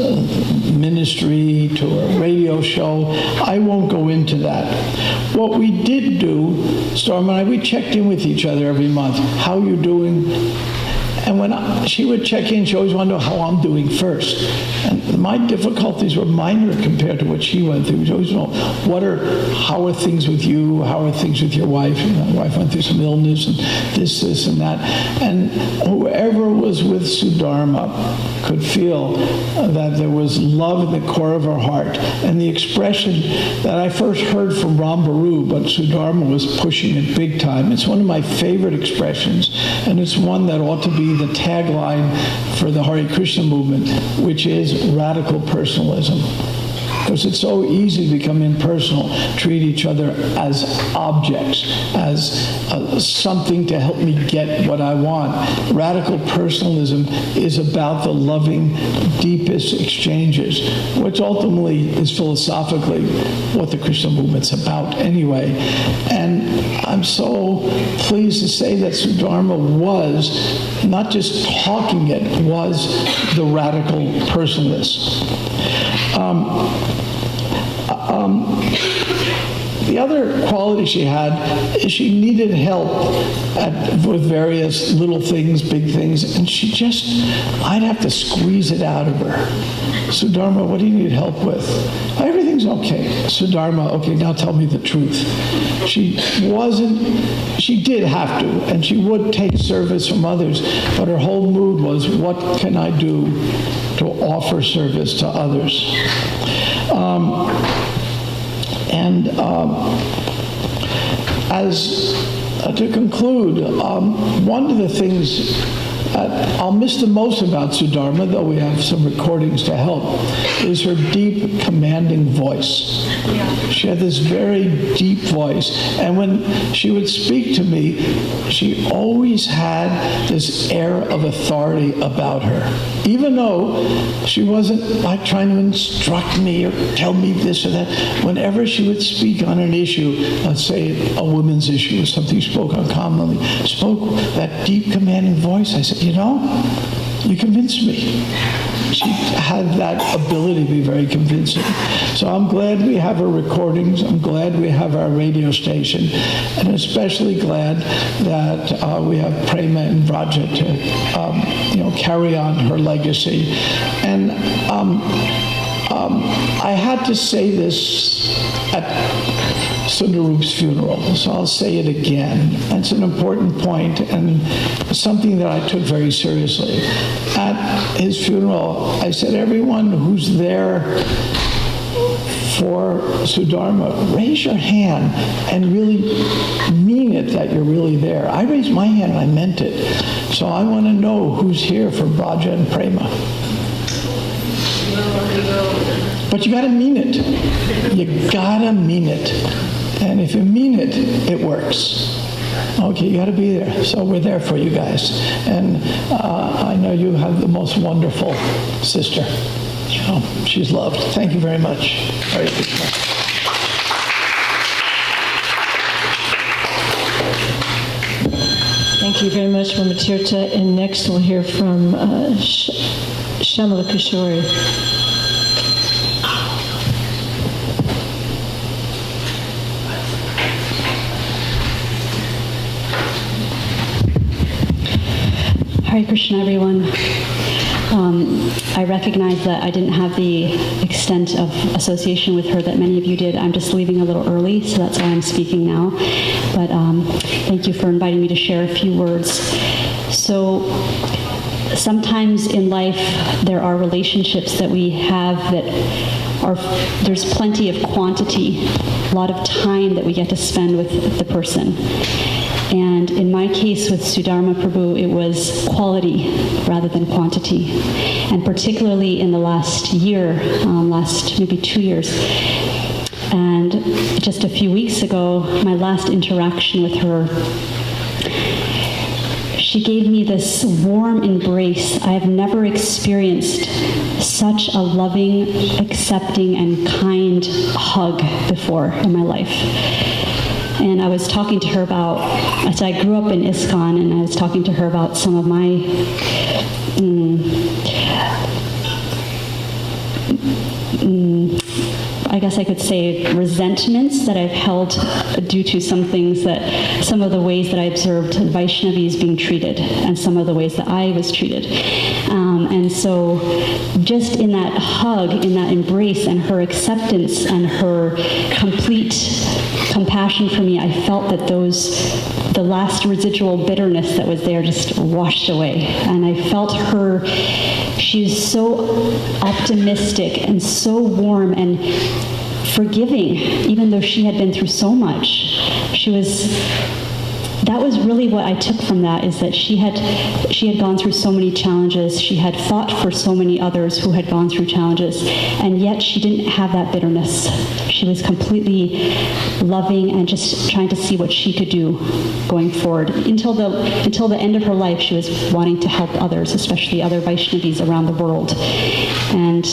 ministry to a radio show. I won't go into that. What we did do, Storm and I, we checked in with each other every month. How you doing? And when she would check in, she always wanted to know how I'm doing first. And my difficulties were minor compared to what she went through. She always know, how are things with you? How are things with your wife? My wife went through some illness and this, and that. And whoever was with Sudharma could feel that there was love in the core of her heart. And the expression that I first heard from Rambaru, but Sudharma was pushing it big time. It's one of my favorite expressions, and it's one that ought to be the tagline for the Hare Krishna movement, which is radical personalism. Because it's so easy to become impersonal, treat each other as objects, as something to help me get what I want. Radical personalism is about the loving, deepest exchanges, which ultimately is philosophically what the Krishna movement's about anyway. And I'm so pleased to say that Sudharma was not just talking it, was the radical personalist. The other quality she had is she needed help with various little things, big things, and I'd have to squeeze it out of her. Sudharma, what do you need help with? Everything's okay. Sudharma, okay, now tell me the truth. She did have to, and she would take service from others, but her whole mood was, what can I do to offer service to others. To conclude, one of the things I'll miss the most about Sudharma, though we have some recordings to help, is her deep, commanding voice. She had this very deep voice, and when she would speak to me, she always had this air of authority about her. Even though she wasn't like trying to instruct me or tell me this or that, whenever she would speak on an issue, let's say a women's issue or something she spoke on commonly, spoke that deep, commanding voice, I said, you know, you convinced me. She had that ability to be very convincing. So I'm glad we have her recordings. I'm glad we have our radio station. And especially glad that we have Prema and Vraja to carry on her legacy. And I had to say this at Sundarup's funeral, so I'll say it again. It's an important point and something that I took very seriously. At his funeral, I said, everyone who's there for Sudharma, raise your hand and really mean it that you're really there. I raised my hand and I meant it. So I want to know who's here for Vraja and Prema. But you got to mean it. You got to mean it. And if you mean it, it works. Okay, you got to be there. So we're there for you guys. And I know you have the most wonderful sister. So she's loved. Thank you very much. Hare Krishna. Thank you very much, Mama Tirtha. And next we'll hear from Shamala Kishore. Hare Krishna, everyone. I recognize that I didn't have the extent of association with her that many of you did. I'm just leaving a little early, so that's why I'm speaking now. But thank you for inviting me to share a few words. So sometimes in life, there are relationships that we have that there's plenty of quantity, a lot of time that we get to spend with the person. And in my case with Sudharma Prabhu, it was quality rather than quantity. And particularly in the last year, last maybe 2 years. And just a few weeks ago, my last interaction with her, she gave me this warm embrace. I have never experienced such a loving, accepting, and kind hug before in my life. And I was talking to her about, I grew up in ISKCON, and I was talking to her about some of my I guess I could say resentments that I've held due to some of the ways that I observed Vaishnavis being treated and some of the ways that I was treated. And so just in that hug, in that embrace and her acceptance and her complete compassion for me, I felt that the last residual bitterness that was there just washed away. And I felt her, she's so optimistic and so warm and forgiving, even though she had been through so much. That was really what I took from that, is that she had gone through so many challenges. She had fought for so many others who had gone through challenges, and yet she didn't have that bitterness. She was completely loving and just trying to see what she could do going forward. Until the end of her life, she was wanting to help others, especially other Vaishnavis around the world. And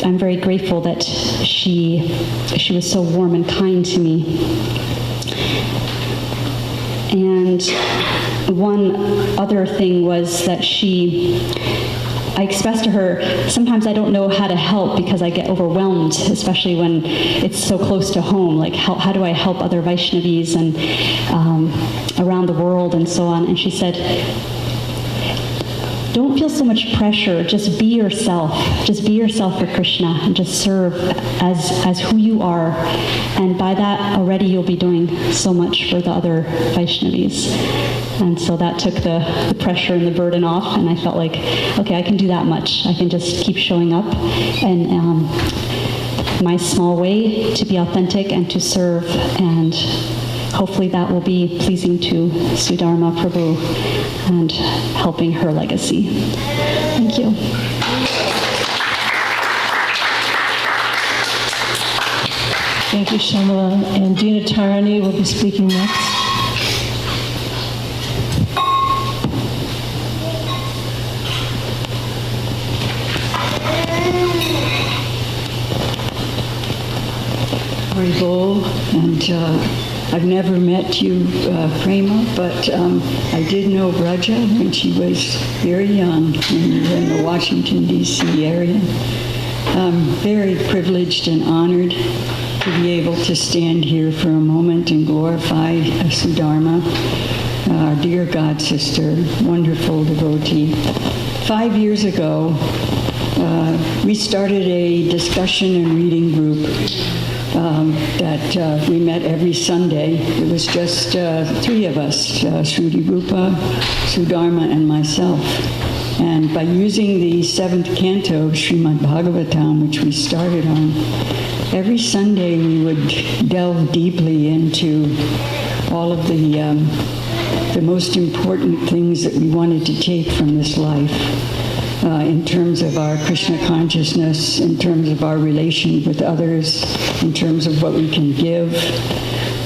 I'm very grateful that she was so warm and kind to me. And one other thing was that I expressed to her, sometimes I don't know how to help because I get overwhelmed, especially when it's so close to home. Like, how do I help other Vaishnavis and around the world and so on? And she said, don't feel so much pressure. Just be yourself. Just be yourself for Krishna and just serve as who you are. And by that, already you'll be doing so much for the other Vaishnavis. And so that took the pressure and the burden off, and I felt like, okay, I can do that much. I can just keep showing up and my small way to be authentic and to serve, and hopefully that will be pleasing to Sudharma Prabhu and helping her legacy. Thank you. Thank you, Shamala. And Dina Tarani will be speaking next. Haribol, and I've never met you, Prema, but I did know Braja when she was very young, when we were in the Washington, D.C. area. I'm very privileged and honored to be able to stand here for a moment and glorify Sudharma, our dear God sister, wonderful devotee. 5 years ago, we started a discussion and reading group that we met every Sunday. It was just 3 of us, Shruti Rupa, Sudharma, and myself. And by using the 7th canto of Srimad Bhagavatam, which we started on, every Sunday we would delve deeply into all of the most important things that we wanted to take from this life. In terms of our Krishna consciousness, in terms of our relation with others, in terms of what we can give.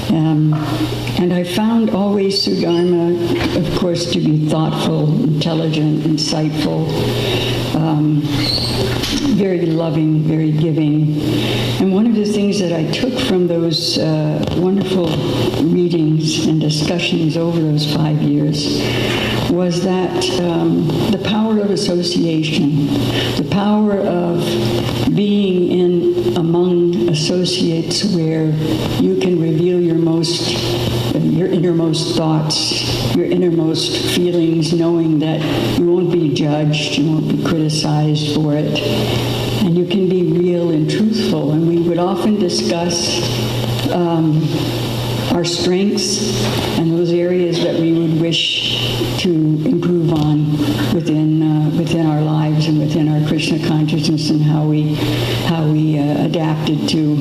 And I found always Sudharma, of course, to be thoughtful, intelligent, insightful, very loving, very giving. And one of the things that I took from those wonderful readings and discussions over those 5 years was that the power of association, the power of being in among associates where you can reveal your innermost thoughts, your innermost feelings, knowing that you won't be judged, you won't be criticized for it, and you can be real and truthful. And we would often discuss our strengths and those areas that we would wish to improve on within our lives and within our Krishna consciousness, and how we adapted to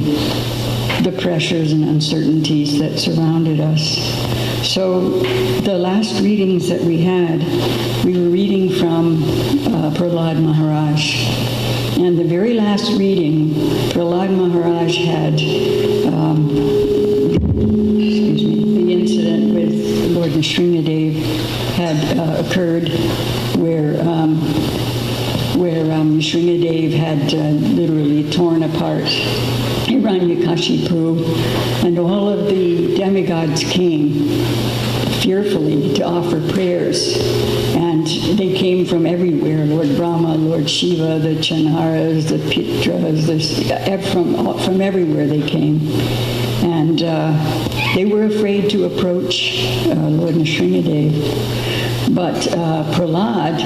the pressures and uncertainties that surrounded us. So the last readings that we had, we were reading from Prahlad Maharaj. And the very last reading, Prahlad Maharaj had the incident with Lord Nrsimhadev had occurred where Nrsimhadev had literally torn apart Hiranyakashipu, and all of the demigods came fearfully to offer prayers. And they came from everywhere, Lord Brahma, Lord Shiva, the Chanaras, the Pitras, from everywhere they came. And they were afraid to approach Lord Nrsimhadev. But Prahlad,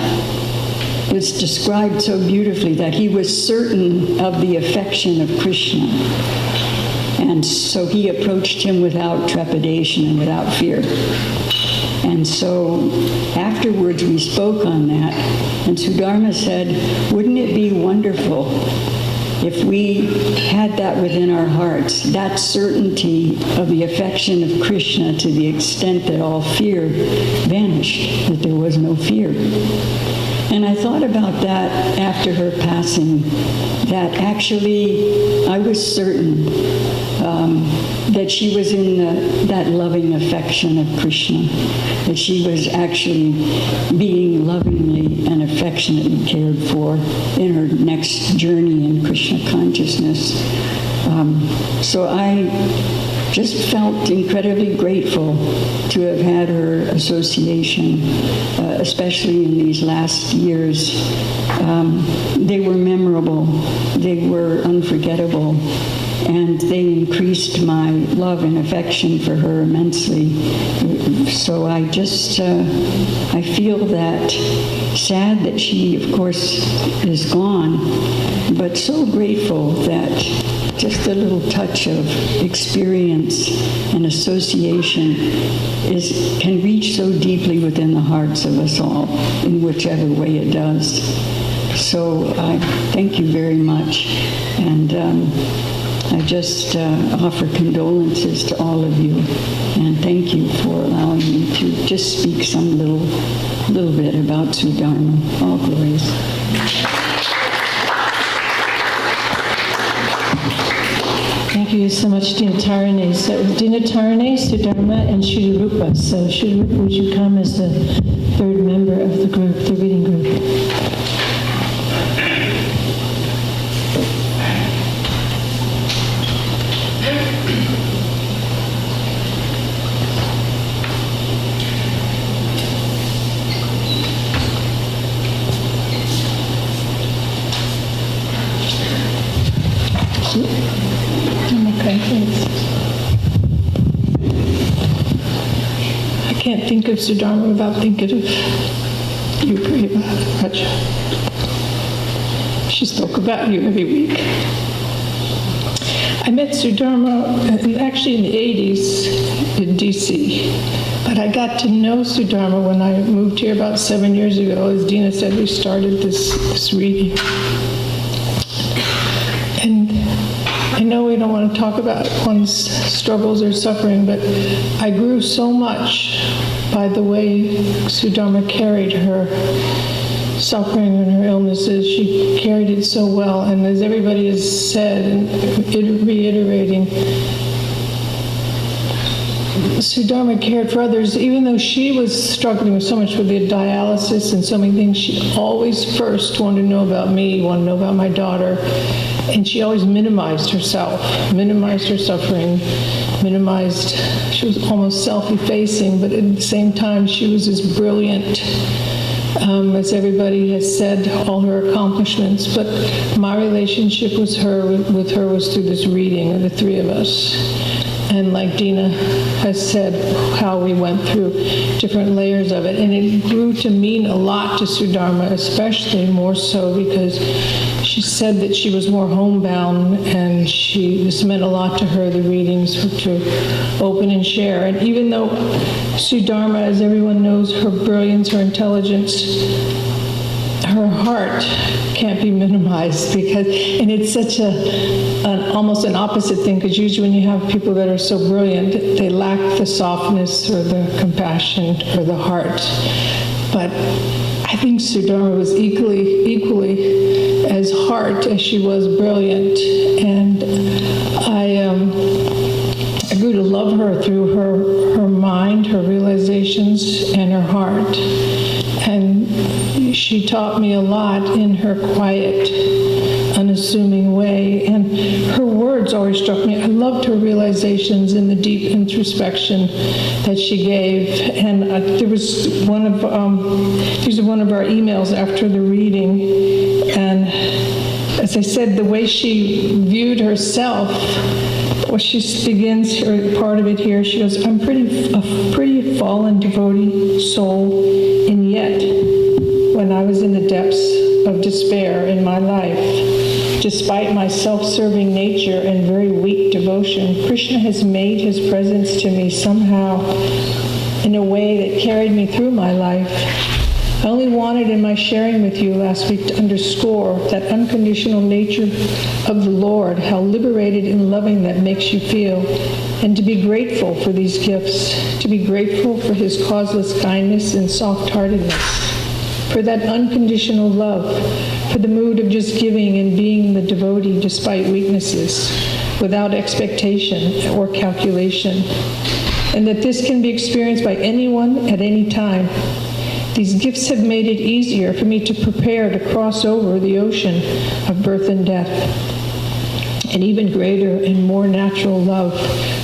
it's described so beautifully that he was certain of the affection of Krishna. And so he approached him without trepidation and without fear. And so afterwards we spoke on that, and Sudharma said, wouldn't it be wonderful if we had that within our hearts, that certainty of the affection of Krishna to the extent that all fear vanished, that there was no fear. And I thought about that after her passing, that actually I was certain that she was in that loving affection of Krishna, that she was actually being lovingly and affectionately cared for in her next journey in Krishna consciousness. So I just felt incredibly grateful to have had her association, especially in these last years. They were memorable, they were unforgettable, and they increased my love and affection for her immensely. So I just, I feel that sad that she, of course, is gone, but so grateful that just a little touch of experience and association can reach so deeply within the hearts of us all, in whichever way it does. So I thank you very much, and I just offer condolences to all of you, and thank you for allowing me to just speak some little bit about Sudharma. All glories. Thank you so much, Dina Tarane. So it was Dina Tarane, Sudharma, and Shri Rupa. So Shri Rupa, would you come as the third member of the group, the reading group? I can't think of Sudharma without thinking of you, Prema. She spoke about you every week. I met Sudharma actually in the 80s in D.C., but I got to know Sudharma when I moved here about 7 years ago. As Dina said, we started this reading. And I know we don't want to talk about one's struggles or suffering, but I grew so much by the way Sudharma carried her suffering and her illnesses. She carried it so well, and as everybody has said, and reiterating, Sudharma cared for others. Even though she was struggling with so much with the dialysis and so many things, she always first wanted to know about me, wanted to know about my daughter. And she always minimized herself, minimized her suffering, she was almost self-effacing, but at the same time, she was as brilliant, as everybody has said, all her accomplishments. But my relationship with her was through this reading of the three of us. And like Dina has said, how we went through different layers of it. And it grew to mean a lot to Sudharma, especially more so because she said that she was more homebound, and this meant a lot to her, the readings, to open and share. And even though Sudharma, as everyone knows, her brilliance, her intelligence, her heart can't be minimized, and it's such almost an opposite thing, because usually when you have people that are so brilliant, they lack the softness or the compassion or the heart. But I think Sudharma was equally as heart as she was brilliant, and I grew to love her through her mind, her realizations, and her heart. And she taught me a lot in her quiet, unassuming way, and her words always struck me. I loved her realizations in the deep introspection that she gave. And there was these are one of our emails after the reading, and as I said, the way she viewed herself, well, she begins, or part of it here, she goes, I'm a pretty fallen devotee soul, and yet, when I was in the depths of despair in my life, despite my self-serving nature and very weak devotion, Krishna has made his presence to me somehow in a way that carried me through my life. I only wanted in my sharing with you last week to underscore that unconditional nature of the Lord, how liberated and loving that makes you feel, and to be grateful for these gifts, to be grateful for his causeless kindness and soft-heartedness, for that unconditional love, for the mood of just giving and being the devotee despite weaknesses, without expectation or calculation, and that this can be experienced by anyone at any time. These gifts have made it easier for me to prepare to cross over the ocean of birth and death. An even greater and more natural love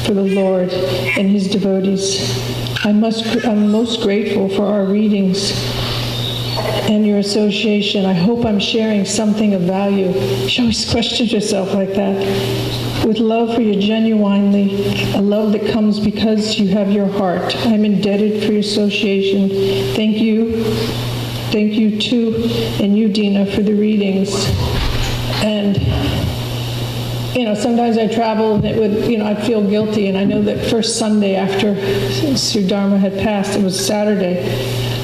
for the Lord and his devotees. I'm most grateful for our readings and your association. I hope I'm sharing something of value. She always questions herself like that. With love for you genuinely, a love that comes because you have your heart. I'm indebted for your association. Thank you. Thank you too, and you, Dina, for the readings. And sometimes I travel and it would, I'd feel guilty. And I know that first Sunday after Sudharma had passed, it was Saturday,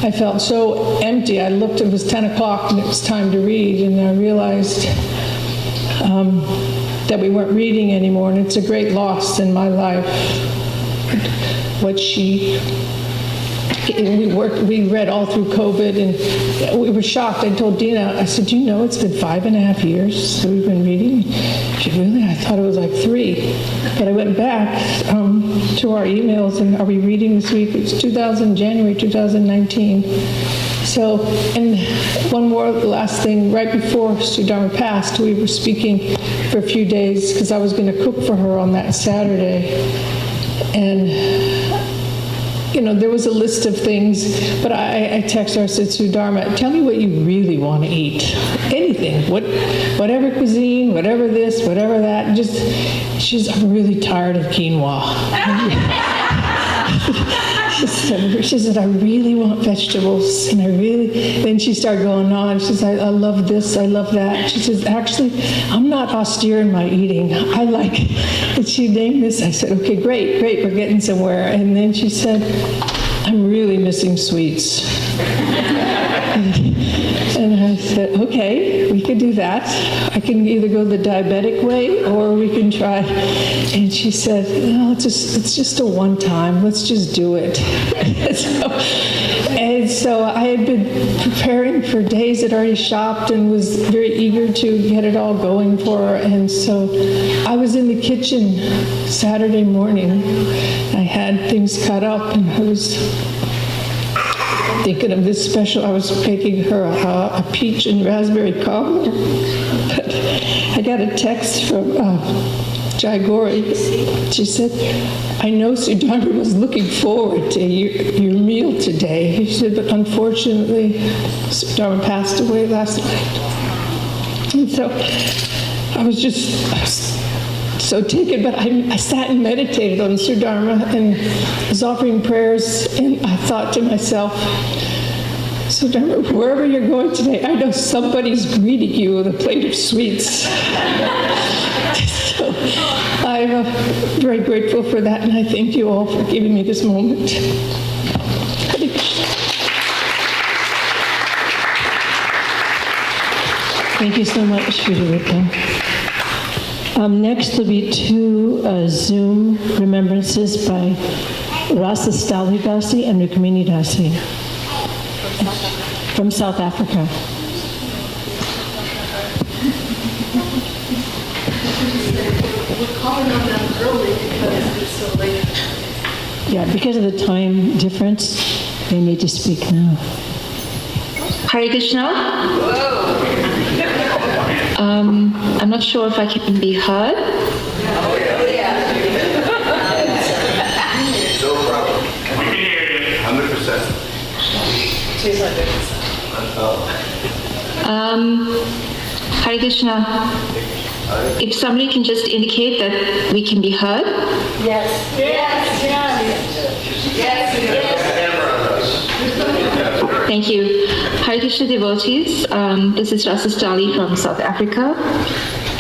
I felt so empty. I looked, it was 10 o'clock and it was time to read. And I realized that we weren't reading anymore. And it's a great loss in my life. We read all through COVID, and we were shocked. I told Dina, I said, it's been 5.5 years that we've been reading? She said, really? I thought it was like 3. But I went back to our emails, and are we reading this week? It's January 2019. So, and one more last thing. Right before Sudharma passed, we were speaking for a few days because I was going to cook for her on that Saturday. And there was a list of things, but I texted her, I said, Sudharma, tell me what you really want to eat. Anything, whatever cuisine, whatever this, whatever that. I'm really tired of quinoa. She said, I really want vegetables, and then she started going on. She said, I love this, I love that. She says, actually, I'm not austere in my eating. I like, and she named this. I said, okay, great, we're getting somewhere. And then she said, I'm really missing sweets. And I said, okay, we could do that. I can either go the diabetic way or we can try. And she said, it's just a one time. Let's just do it. So I had been preparing for days. I'd already shopped and was very eager to get it all going for her. And so I was in the kitchen Saturday morning. I had things cut up, and I was thinking of this special. I was making her a peach and raspberry cobbler. But I got a text from Jai Gauri. She said, I know Sudharma was looking forward to your meal today. She said, but unfortunately, Sudharma passed away last night. And so I was so taken, but I sat and meditated on Sudharma and was offering prayers, and I thought to myself, Sudharma, wherever you're going today, I know somebody's greeting you with a plate of sweets. So I'm very grateful for that, and I thank you all for giving me this moment. Hare Krishna. Thank you so much, Sridharita. Next will be 2 Zoom remembrances by Srila Dasi and Rukmini Dasi from South Africa. We're calling on them early because it's so late. Yeah, because of the time difference, they need to speak now. Hare Krishna. I'm not sure if I can be heard. No problem. We can hear you. 100%. 200%. Hare Krishna. If somebody can just indicate that we can be heard. Yes. Thank you. Hare Krishna devotees. This is Srila Dasi from South Africa.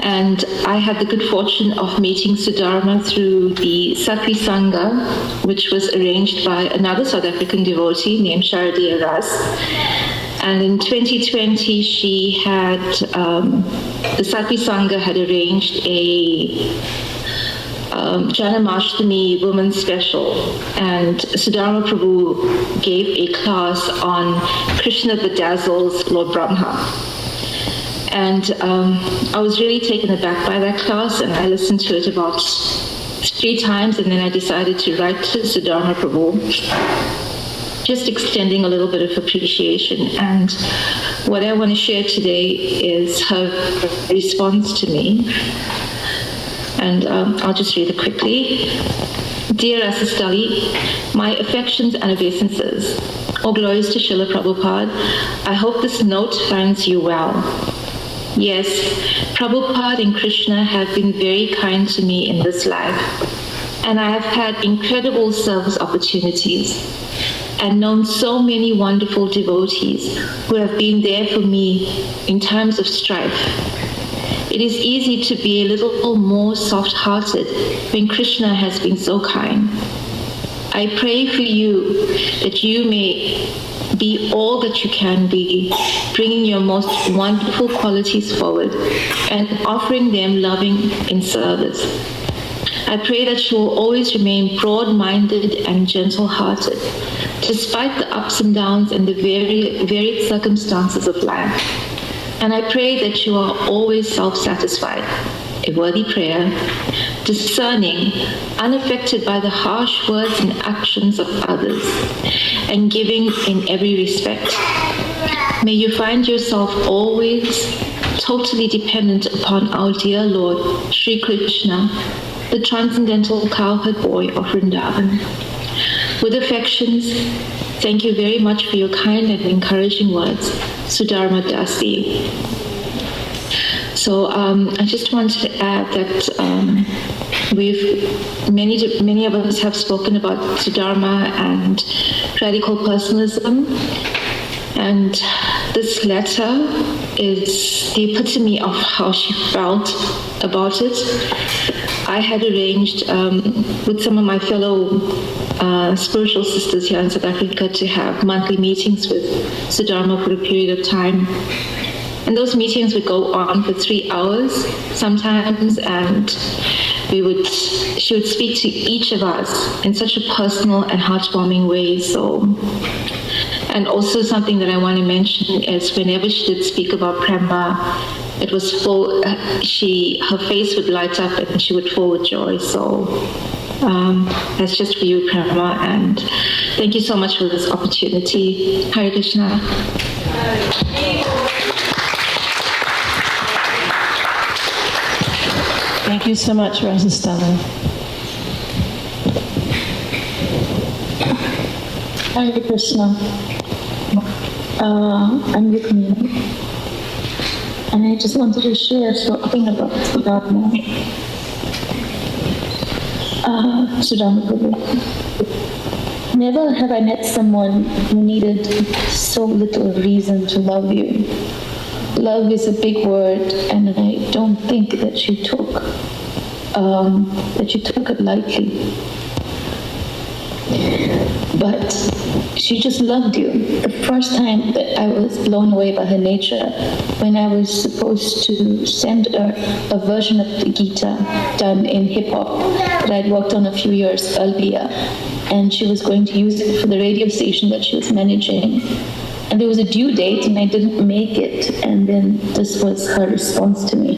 And I had the good fortune of meeting Sudharma through the Satvi Sangha, which was arranged by another South African devotee named Sharadiya Ras. And in 2020, she had, the Satvi Sangha had arranged a Janamashtami Women's Special, and Sudharma Prabhu gave a class on Krishna Bedazzles Lord Brahma. And I was really taken aback by that class, and I listened to it about 3 times, and then I decided to write to Sudharma Prabhu, just extending a little bit of appreciation. And what I want to share today is her response to me. And I'll just read it quickly. Dear Asistali, my affections and obeisances. All glories to Srila Prabhupada. I hope this note finds you well. Yes, Prabhupada and Krishna have been very kind to me in this life, and I have had incredible service opportunities and known so many wonderful devotees who have been there for me in times of strife. It is easy to be a little more soft-hearted when Krishna has been so kind. I pray for you that you may be all that you can be, bringing your most wonderful qualities forward and offering them loving in service. I pray that you will always remain broad-minded and gentle-hearted, despite the ups and downs and the varied circumstances of life. And I pray that you are always self-satisfied, a worthy prayer, discerning, unaffected by the harsh words and actions of others, and giving in every respect. May you find yourself always totally dependent upon our dear Lord, Sri Krishna, the transcendental cowherd boy of Vrindavan. With affections, thank you very much for your kind and encouraging words, Sudharma Dasi. So I just wanted to add that many of us have spoken about Sudharma and radical personalism, and this letter is the epitome of how she felt about it. I had arranged with some of my fellow spiritual sisters here in South Africa to have monthly meetings with Sudharma for a period of time. And those meetings would go on for 3 hours sometimes, and she would speak to each of us in such a personal and heartwarming way. So, and also something that I want to mention is whenever she did speak about Prema, it was full. Her face would light up and she would fall with joy. So that's just for you, Prema, and thank you so much for this opportunity. Hare Krishna. Thank you so much, Rasastala. Hare Krishna. I'm Rukmini, and I just wanted to share something about Sudharma. Sudharma Prabhu. Never have I met someone who needed so little reason to love you. Love is a big word, and I don't think that you took it lightly. But she just loved you. The first time that I was blown away by her nature, when I was supposed to send her a version of the Gita done in hip-hop that I'd worked on a few years earlier, and she was going to use it for the radio station that she was managing. And there was a due date and I didn't make it, and then this was her response to me.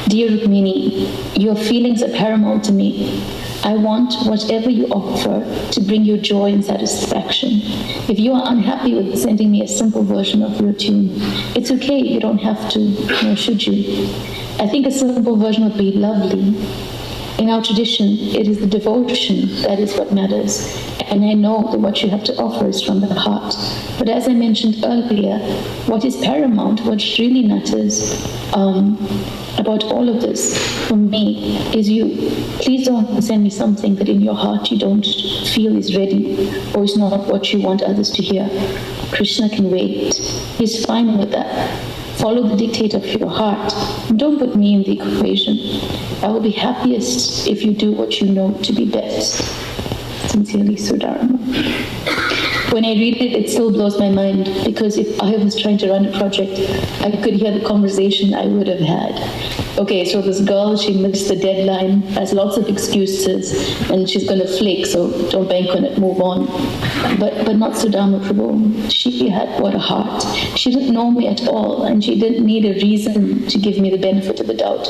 Dear Rukmini, your feelings are paramount to me. I want whatever you offer to bring you joy and satisfaction. If you are unhappy with sending me a simple version of your tune, it's okay, you don't have to, nor should you. I think a simple version would be lovely. In our tradition, it is the devotion that is what matters, and I know that what you have to offer is from the heart. But as I mentioned earlier, what is paramount, what really matters about all of this for me is you. Please don't send me something that in your heart you don't feel is ready or is not what you want others to hear. Krishna can wait. He's fine with that. Follow the dictate of your heart. Don't put me in the equation. I will be happiest if you do what you know to be best. Sincerely, Sudharma. When I read it, it still blows my mind, because if I was trying to run a project, I could hear the conversation I would have had. Okay, so this girl, she missed the deadline, has lots of excuses, and she's going to flake, so don't bank on it, move on. But not Sudharma Prabhu. She had what a heart. She didn't know me at all, and she didn't need a reason to give me the benefit of the doubt,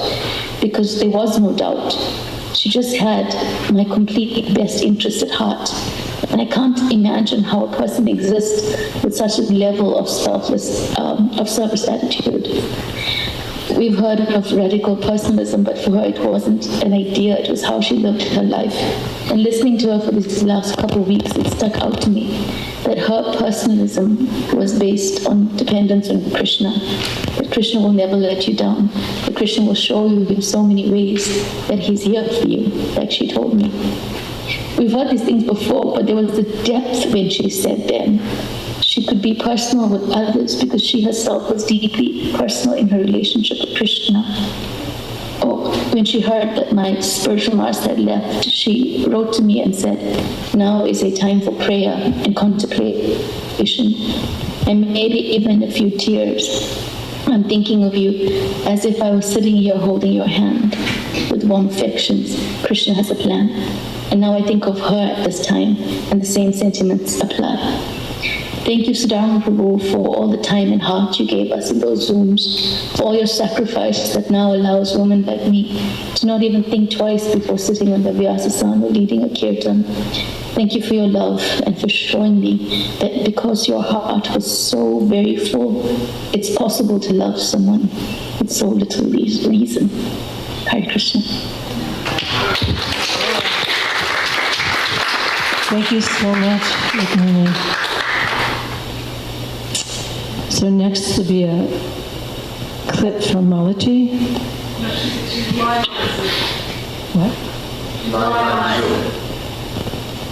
because there was no doubt. She just had my complete best interest at heart. And I can't imagine how a person exists with such a level of service attitude. we've heard of radical personalism, but for her it wasn't an idea, it was how she lived her life. And listening to her for these last couple of weeks, it stuck out to me that her personalism was based on dependence on Krishna. That Krishna will never let you down. That Krishna will show you in so many ways that he's here for you, like she told me. We've heard these things before, but there was a depth when she said them. She could be personal with others because she herself was deeply personal in her relationship with Krishna. Or when she heard that my spiritual master had left, she wrote to me and said, now is a time for prayer and contemplation, and maybe even a few tears. I'm thinking of you as if I was sitting here holding your hand with warm affections. Krishna has a plan. And now I think of her at this time, and the same sentiments apply. Thank you, Sudharma Prabhu, for all the time and heart you gave us in those Zooms, for all your sacrifice that now allows women like me to not even think twice before sitting on the Vyasasana or leading a kirtan. Thank you for your love and for showing me that because your heart was so very full, it's possible to love someone with so little reason. Hare Krishna. Thank you so much, Rukmini. So next will be a clip from Malachi. What?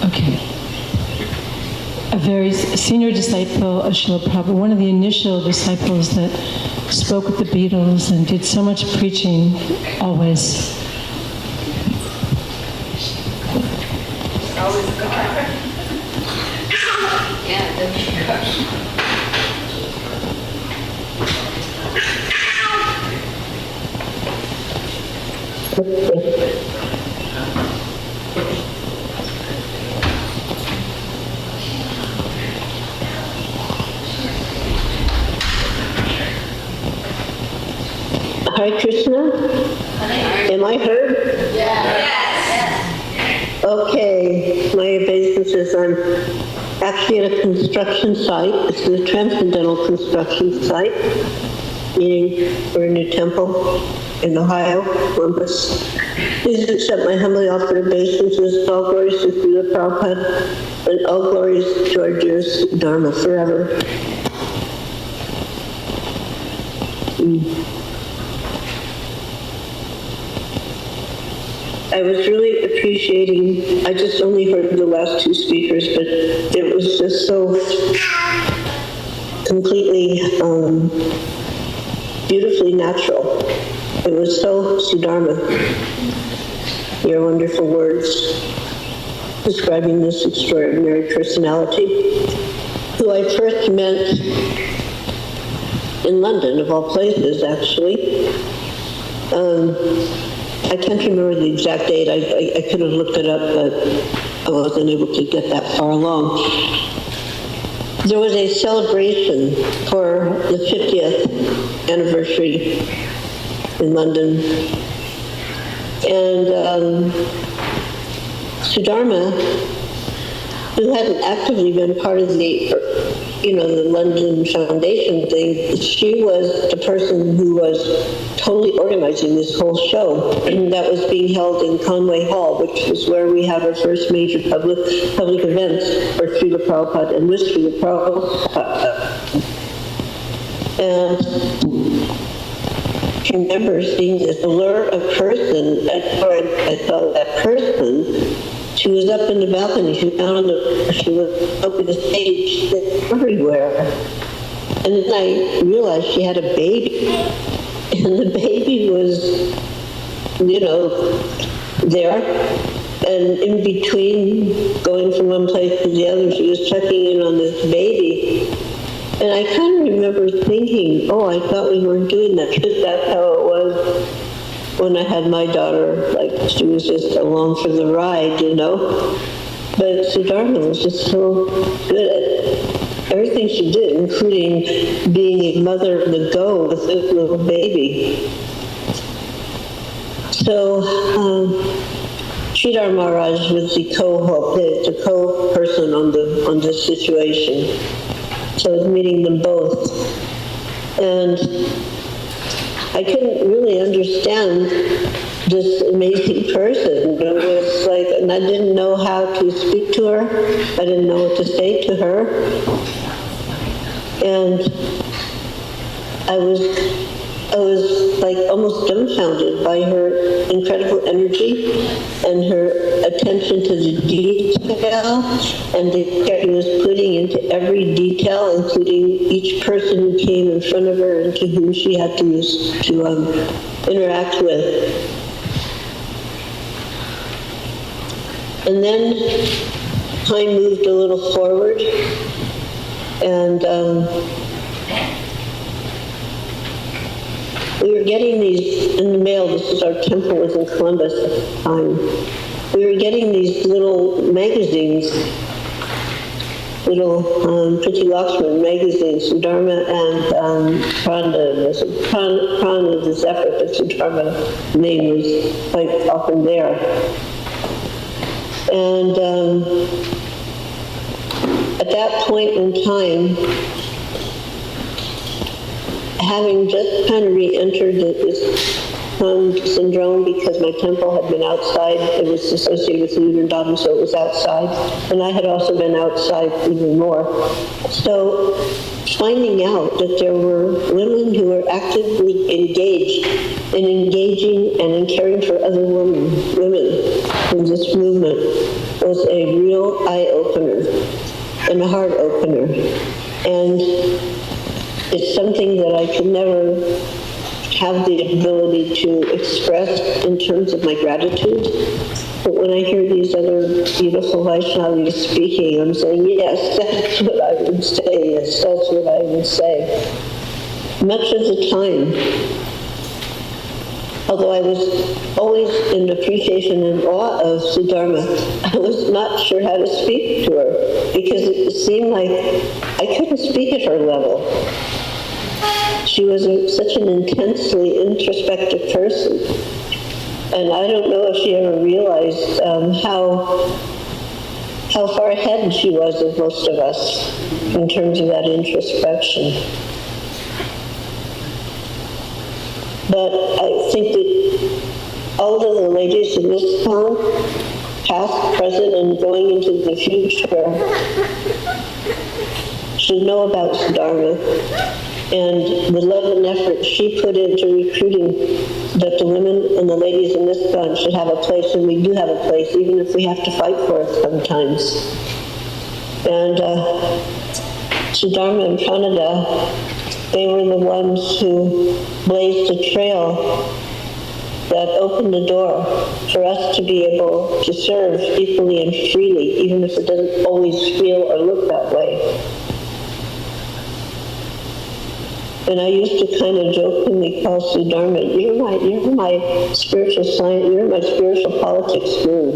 Okay. A very senior disciple of Srila Prabhupada, one of the initial disciples that spoke with the Beatles and did so much preaching always. Hare Krishna? Am I heard? Yes. Okay, my obeisances. I'm actually at a construction site. It's a transcendental construction site, meaning for a new temple in Ohio, Columbus. Please accept my humbly offered obeisances. All glories to Srila Prabhupada, and all glories to our dearest Dharma forever. I was really appreciating, I just only heard the last two speakers, but it was just so completely beautifully natural. It was so Sudharma, your wonderful words describing this extraordinary personality, who I first met in London, of all places, actually. I can't remember the exact date. I could have looked it up, but I wasn't able to get that far along. There was a celebration for the 50th anniversary in London. And Sudharma, who hadn't actively been part of the the London Foundation thing, she was the person who was totally organizing this whole show. And that was being held in Conway Hall, which was where we had our first major public events for Srila Prabhupada and with Srila Prabhupada. And I remember seeing this allure of person, and I saw that person. She was up in the balcony. She was up on the stage everywhere. And then I realized she had a baby. And the baby was, there. And in between going from one place to the other, she was checking in on this baby. And I kind of remember thinking, oh, I thought we weren't doing that, because that's how it was when I had my daughter. Like, she was just along for the ride, But Sudharma was just so good at everything she did, including being a mother on the go with this little baby. So, Sridhar Maharaj was the co-person on this situation. So I was meeting them both. And I couldn't really understand this amazing person. It was like, and I didn't know how to speak to her. I didn't know what to say to her. And I was like almost dumbfounded by her incredible energy and her attention to the detail and the care she was putting into every detail, including each person who came in front of her and to whom she had to interact with. And then time moved a little forward, and we were getting these in the mail. This is our temple was in Columbus at the time. We were getting these little magazines, little Pretty Lakshman magazines, Sudharma and Pranada. Pranada, the Zephyr, but Sudharma name was quite often there. And at that point in time, having just kind of re-entered this syndrome because my temple had been outside, it was associated with Vrindavan, so it was outside, and I had also been outside even more. So finding out that there were women who were actively engaged in engaging and in caring for other women in this movement was a real eye-opener and a heart-opener. And it's something that I could never have the ability to express in terms of my gratitude. But when I hear these other beautiful Vaishnavis speaking, I'm saying, yes, that's what I would say. Yes, that's what I would say. Much of the time, although I was always in appreciation and awe of Sudharma, I was not sure how to speak to her because it seemed like I couldn't speak at her level. She was such an intensely introspective person. And I don't know if she ever realized how far ahead she was of most of us in terms of that introspection. But I think that all of the ladies in this town, past, present, and going into the future, should know about Sudharma and the love and effort she put into recruiting that the women and the ladies in this town should have a place, and we do have a place, even if we have to fight for it sometimes. And Sudharma and Pranada, they were the ones who blazed the trail that opened the door for us to be able to serve equally and freely, even if it doesn't always feel or look that way. And I used to kind of jokingly call Sudharma, you're my spiritual science, you're my spiritual politics guru.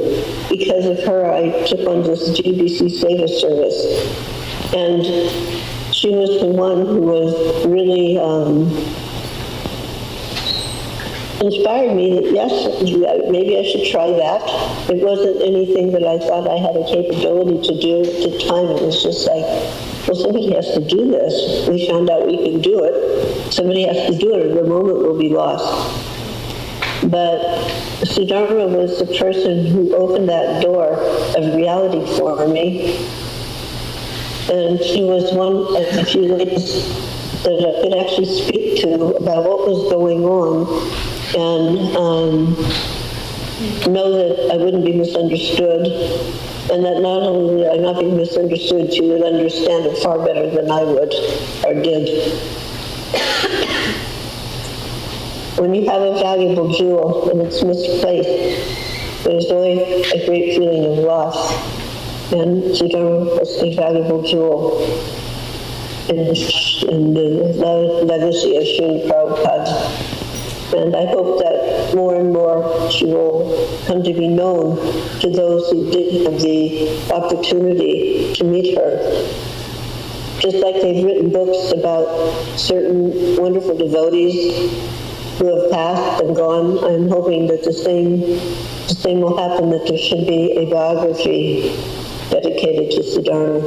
Because of her, I took on this GBC Seva service. And she was the one who was really inspired me that, yes, maybe I should try that. It wasn't anything that I thought I had a capability to do at the time. It was just like, well, somebody has to do this. We found out we can do it. Somebody has to do it, or the moment will be lost. But Sudharma was the person who opened that door of reality for me. And she was one of the few ladies that I could actually speak to about what was going on and know that I wouldn't be misunderstood, and that not only would I not be misunderstood, she would understand it far better than I would or did. When you have a valuable jewel and it's misplaced, there's always a great feeling of loss. And Sudharma was a valuable jewel in the legacy of Srila Prabhupada. And I hope that more and more she will come to be known to those who did have the opportunity to meet her. Just like they've written books about certain wonderful devotees who have passed and gone, I'm hoping that the same will happen, that there should be a biography dedicated to Sudharma.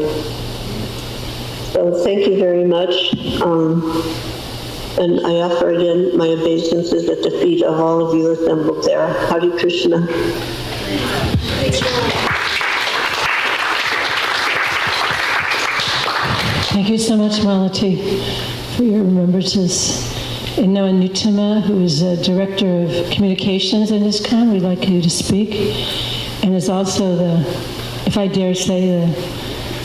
So thank you very much. And I offer again my obeisances at the feet of all of you assembled there. Hare Krishna. Thank you so much, Malati, for your remembrances. And now Nutama, who is Director of Communications in ISKCON, we'd like you to speak. And is also the, if I dare say, the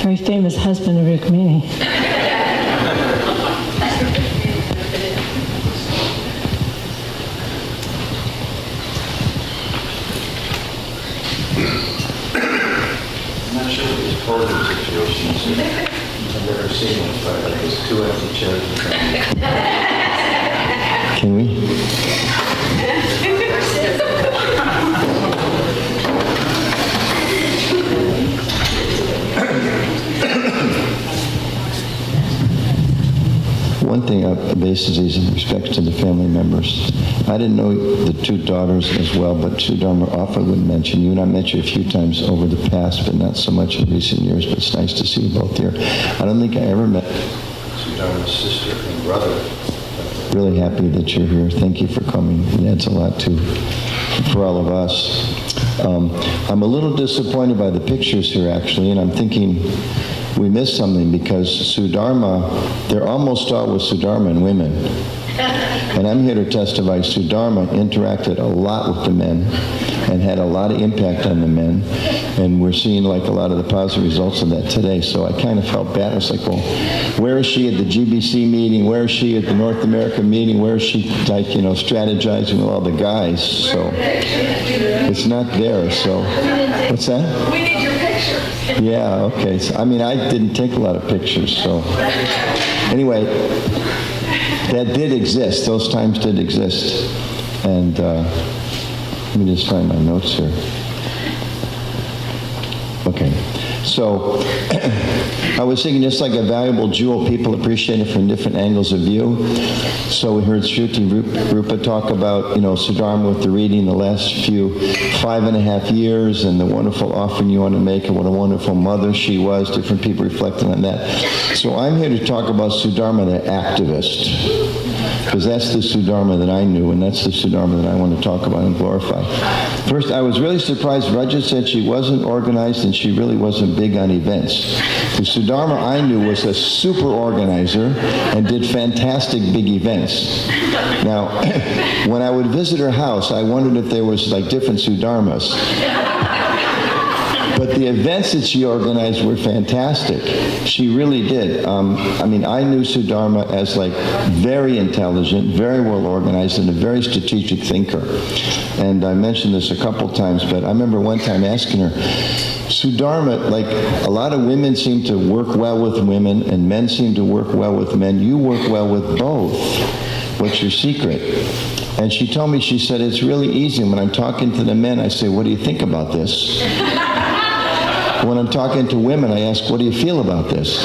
very famous husband of Rukmini. I'm not sure what these podium situations are. I've never seen one, but like there's 2 empty chairs in front of me. Can we? One thing, basically, is in respect to the family members. I didn't know the 2 daughters as well, but Sudharma often would mention you, and I met you a few times over the past, but not so much in recent years, but it's nice to see you both here. I don't think I ever met Sudharma's sister and brother. Really happy that you're here. Thank you for coming. It adds a lot for all of us. I'm a little disappointed by the pictures here, actually, and I'm thinking we missed something because Sudharma, they're almost all with Sudharma and women. And I'm here to testify Sudharma interacted a lot with the men and had a lot of impact on the men. And we're seeing like a lot of the positive results of that today. So I kind of felt bad. I was like, well, where is she at the GBC meeting? Where is she at the North America meeting? Where is she, like, you know, strategizing with all the guys? So it's not there. So what's that? We need your picture. Yeah, okay. So, I mean, I didn't take a lot of pictures, so. Anyway, that did exist. Those times did exist. And let me just find my notes here. Okay. So I was thinking just like a valuable jewel, people appreciate it from different angles of view. So we heard Shruti Rupa talk about, you know, Sudharma with the reading the last 5.5 years and the wonderful offering you want to make and what a wonderful mother she was, different people reflecting on that. So I'm here to talk about Sudharma the activist, because that's the Sudharma that I knew, and that's the Sudharma that I want to talk about and glorify. First, I was really surprised. Raja said she wasn't organized and she really wasn't big on events. The Sudharma I knew was a super organizer and did fantastic big events. Now, when I would visit her house, I wondered if there was like different Sudharmas. But the events that she organized were fantastic. She really did. I mean, I knew Sudharma as like very intelligent, very well organized, and a very strategic thinker. And I mentioned this a couple times, but I remember one time asking her, Sudharma, like a lot of women seem to work well with women and men seem to work well with men. You work well with both. What's your secret? And she told me, she said, it's really easy. When I'm talking to the men, I say, what do you think about this? When I'm talking to women, I ask, what do you feel about this?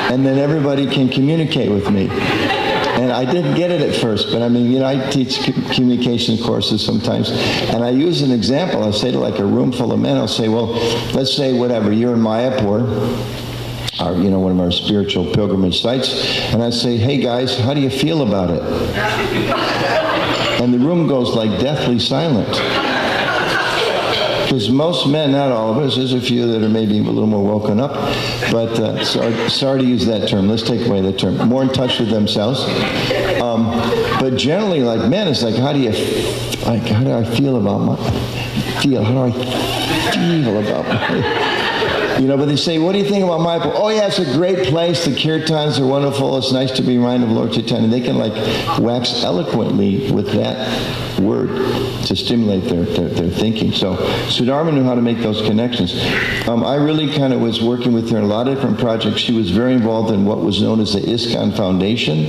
And then everybody can communicate with me. And I didn't get it at first, but I mean, you know, I teach communication courses sometimes, and I use an example. I'll say to like a room full of men, I'll say, well, let's say whatever, you're in Mayapur, our, you know, one of our spiritual pilgrimage sites, and I say, hey guys, how do you feel about it? And the room goes like deathly silent. Because most men, not all of us, there's a few that are maybe a little more woken up, but sorry to use that term. Let's take away that term. More in touch with themselves. But generally, like men, it's like, how do I feel about you know, but they say, what do you think about Mayapur? Oh yeah, it's a great place. The kirtans are wonderful. It's nice to be reminded of Lord Chaitanya. They can like wax eloquently with that word to stimulate their thinking. So Sudharma knew how to make those connections. I really kind of was working with her in a lot of different projects. She was very involved in what was known as the ISKCON Foundation.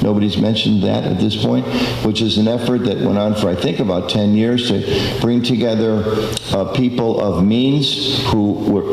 Nobody's mentioned that at this point, which is an effort that went on for, I think, about 10 years to bring together people of means who were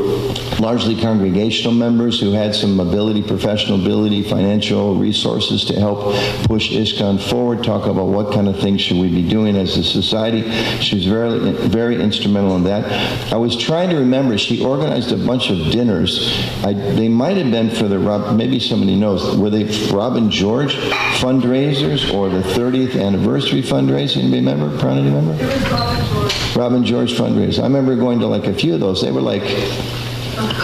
largely congregational members who had some ability, professional ability, financial resources to help push ISKCON forward, talk about what kind of things should we be doing doing as a society. She was very, very instrumental in that. I was trying to remember, she organized a bunch of dinners. They might have been for the, maybe somebody knows, were they Robin George fundraisers or the 30th anniversary fundraising? Remember? Pranada, remember? It was Robin George. Robin George fundraisers. I remember going to like a few of those. They were like,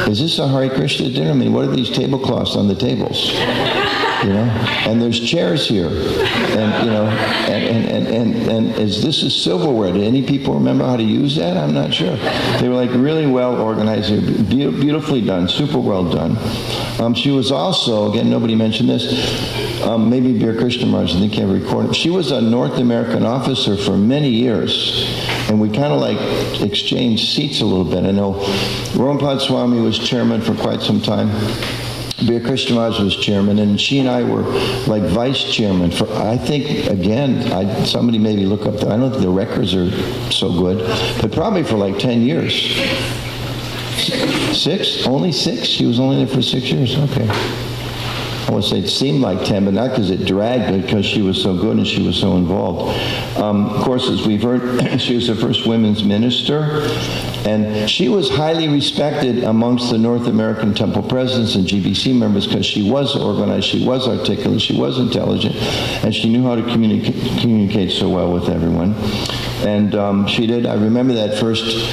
is this a Hare Krishna dinner? I mean, what are these tablecloths on the tables? You know, and there's chairs here, and you know, and is this a silverware? Do any people remember how to use that? I'm not sure. They were like really well organized, beautifully done, super well done. She was also, again, nobody mentioned this, maybe Bir Krishna Maharaj, I think I recorded. She was a North American officer for many years, and we kind of like exchanged seats a little bit. I know Ramapad Swami was chairman for quite some time. Bir Krishna Maharaj was chairman, and she and I were like vice chairman for, I think, again, somebody maybe look up there. I don't think the records are so good, but probably for like 10 years. 6? Only 6? She was only there for 6 years? Okay. I would say it seemed like 10, but not because it dragged, but because she was so good and she was so involved. Of course, as we've heard, she was the first women's minister, and she was highly respected amongst the North American temple presidents and GBC members because she was organized, she was articulate, she was intelligent, and she knew how to communicate so well with everyone. And she did, I remember that first,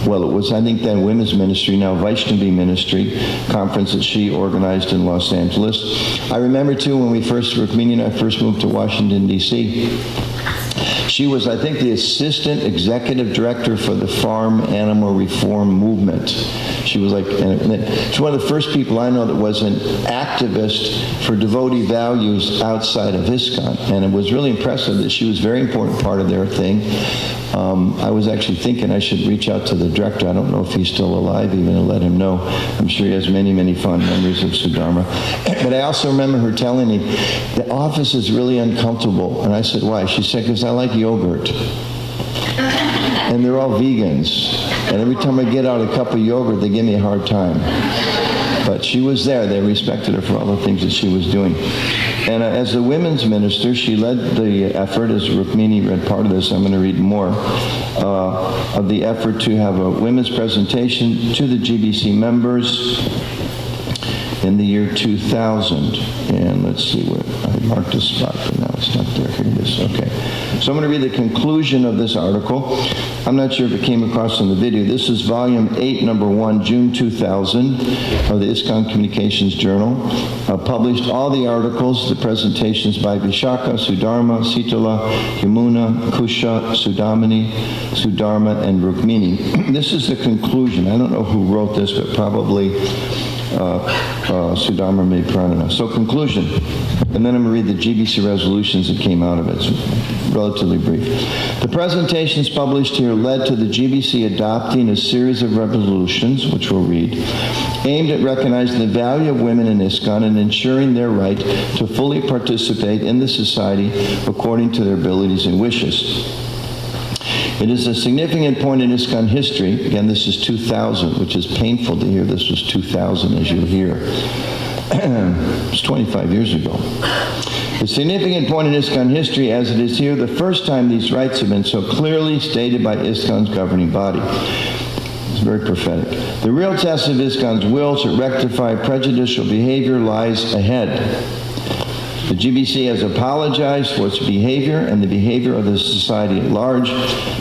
well, it was, I think, then Women's Ministry, now Vaishnavi Ministry conference that she organized in Los Angeles. I remember, too, when we first, Rukmini and I first moved to Washington, D.C., she was, I think, the assistant executive director for the farm animal reform movement. She was like, she's one of the first people I know that was an activist for devotee values outside of ISKCON. And it was really impressive that she was a very important part of their thing. I was actually thinking I should reach out to the director. I don't know if he's still alive, even to let him know. I'm sure he has many, many fond memories of Sudharma. But I also remember her telling me, the office is really uncomfortable. And I said, why? She said, because I like yogurt. And they're all vegans. And every time I get out a cup of yogurt, they give me a hard time. But she was there. They respected her for all the things that she was doing. And as a women's minister, she led the effort, as Rukmini read part of this, I'm going to read more, of the effort to have a women's presentation to the GBC members in the year 2000. And let's see, what I marked a spot, but now it's not there. Here it is. Okay. So I'm going to read the conclusion of this article. I'm not sure if it came across in the video. This is volume 8, number 1, June 2000 of the ISKCON Communications Journal. Published all the articles, the presentations by Vishaka, Sudharma, Sitala, Yamuna, Kusha, Sudamani, Sudharma, and Rukmini. This is the conclusion. I don't know who wrote this, but probably Sudharma made Pranada. So conclusion, and then I'm going to read the GBC resolutions that came out of it. It's relatively brief. The presentations published here led to the GBC adopting a series of resolutions, which we'll read, aimed at recognizing the value of women in ISKCON and ensuring their right to fully participate in the society according to their abilities and wishes. It is a significant point in ISKCON history. Again, this is 2000, which is painful to hear this was 2000, as you'll hear. It's 25 years ago. A significant point in ISKCON history, as it is here the first time these rights have been so clearly stated by ISKCON's governing body. It's very prophetic. The real test of ISKCON's will to rectify prejudicial behavior lies ahead. The GBC has apologized for its behavior and the behavior of the society at large,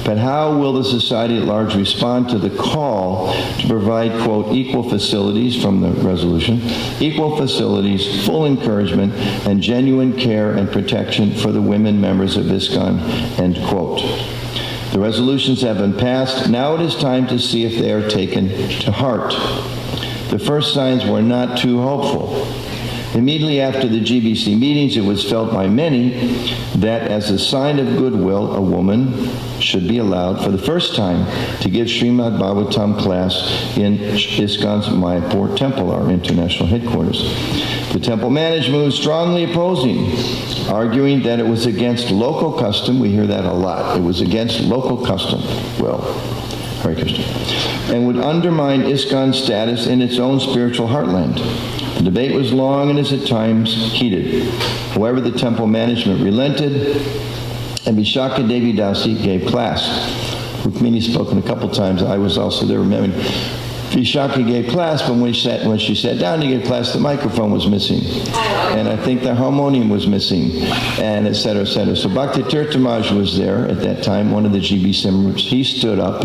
but how will the society at large respond to the call to provide, quote, equal facilities from the resolution, equal facilities, full encouragement, and genuine care and protection for the women members of ISKCON, end quote. The resolutions have been passed. Now it is time to see if they are taken to heart. The first signs were not too hopeful. Immediately after the GBC meetings, it was felt by many that as a sign of goodwill, a woman should be allowed for the first time to give Srimad Bhagavatam class in ISKCON's Mayapur temple, our international headquarters. The temple management was strongly opposing, arguing that it was against local custom. We hear that a lot. It was against local custom. Well, Hare Krishna. And would undermine ISKCON's status in its own spiritual heartland. The debate was long and is at times heated. However, the temple management relented and Vishaka Devi Dasi gave class. Rukmini's spoken a couple times. I was also there. Remember, Vishaka gave class, but when she sat down to give class, the microphone was missing. And I think the harmonium was missing, and et cetera, et cetera. So Bhakti Tirthamaj was there at that time, one of the GBC members. He stood up,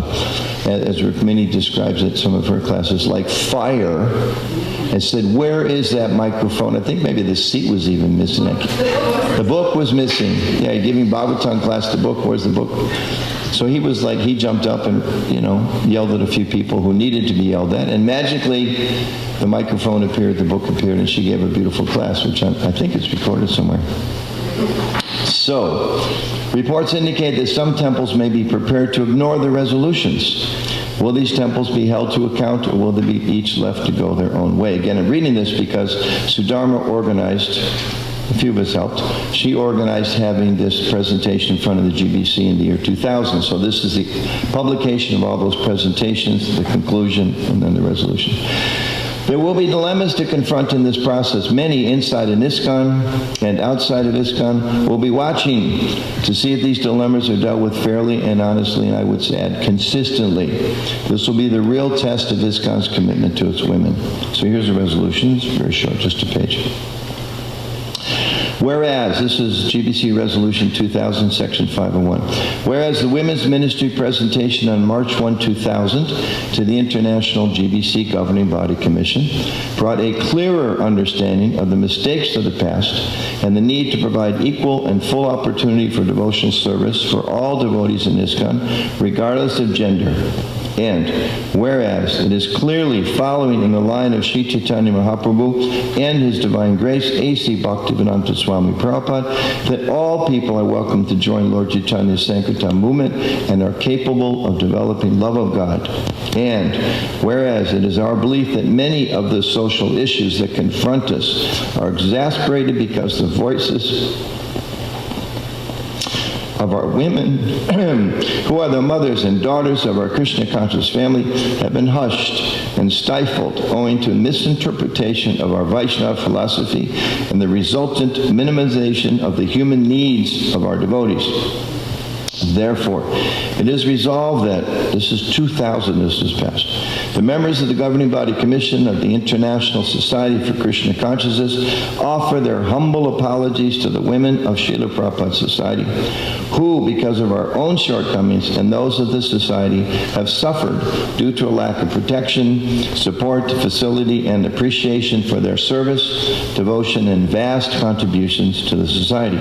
as Rukmini describes it, some of her classes, like fire, and said, where is that microphone? I think maybe the seat was even missing. The book was missing. Yeah, giving Bhagavatam class, the book, where's the book? So he was like, he jumped up and, yelled at a few people who needed to be yelled at. And magically, the microphone appeared, the book appeared, and she gave a beautiful class, which I think it's recorded somewhere. So, reports indicate that some temples may be prepared to ignore the resolutions. Will these temples be held to account, or will they be each left to go their own way? Again, I'm reading this because Sudharma organized, a few of us helped. She organized having this presentation in front of the GBC in the year 2000. So this is the publication of all those presentations, the conclusion, and then the resolution. There will be dilemmas to confront in this process. Many inside an ISKCON and outside of ISKCON will be watching to see if these dilemmas are dealt with fairly and honestly, and I would add consistently. This will be the real test of ISKCON's commitment to its women. So here's the resolution. It's very short, just a page. Whereas, this is GBC Resolution 2000, Section 501. Whereas the Women's Ministry presentation on March 1, 2000 to the International GBC Governing Body Commission brought a clearer understanding of the mistakes of the past and the need to provide equal and full opportunity for devotional service for all devotees in ISKCON, regardless of gender. And whereas it is clearly following in the line of Sri Chaitanya Mahaprabhu and His Divine Grace, A.C. Bhaktivedanta Swami Prabhupada, that all people are welcome to join Lord Chaitanya's Sankirtan movement and are capable of developing love of God. And whereas it is our belief that many of the social issues that confront us are exasperated because the voices of our women, who are the mothers and daughters of our Krishna conscious family, have been hushed and stifled owing to misinterpretation of our Vaishnava philosophy and the resultant minimization of the human needs of our devotees. Therefore, it is resolved that, this is 2000, this is passed, the members of the Governing Body Commission of the International Society for Krishna Consciousness offer their humble apologies to the women of Srila Prabhupada's Society, who, because of our own shortcomings and those of the Society, have suffered due to a lack of protection, support, facility, and appreciation for their service, devotion, and vast contributions to the Society.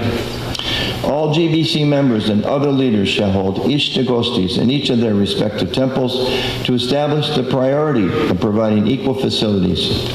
All GBC members and other leaders shall hold Ishtagostis in each of their respective temples to establish the priority of providing equal facilities,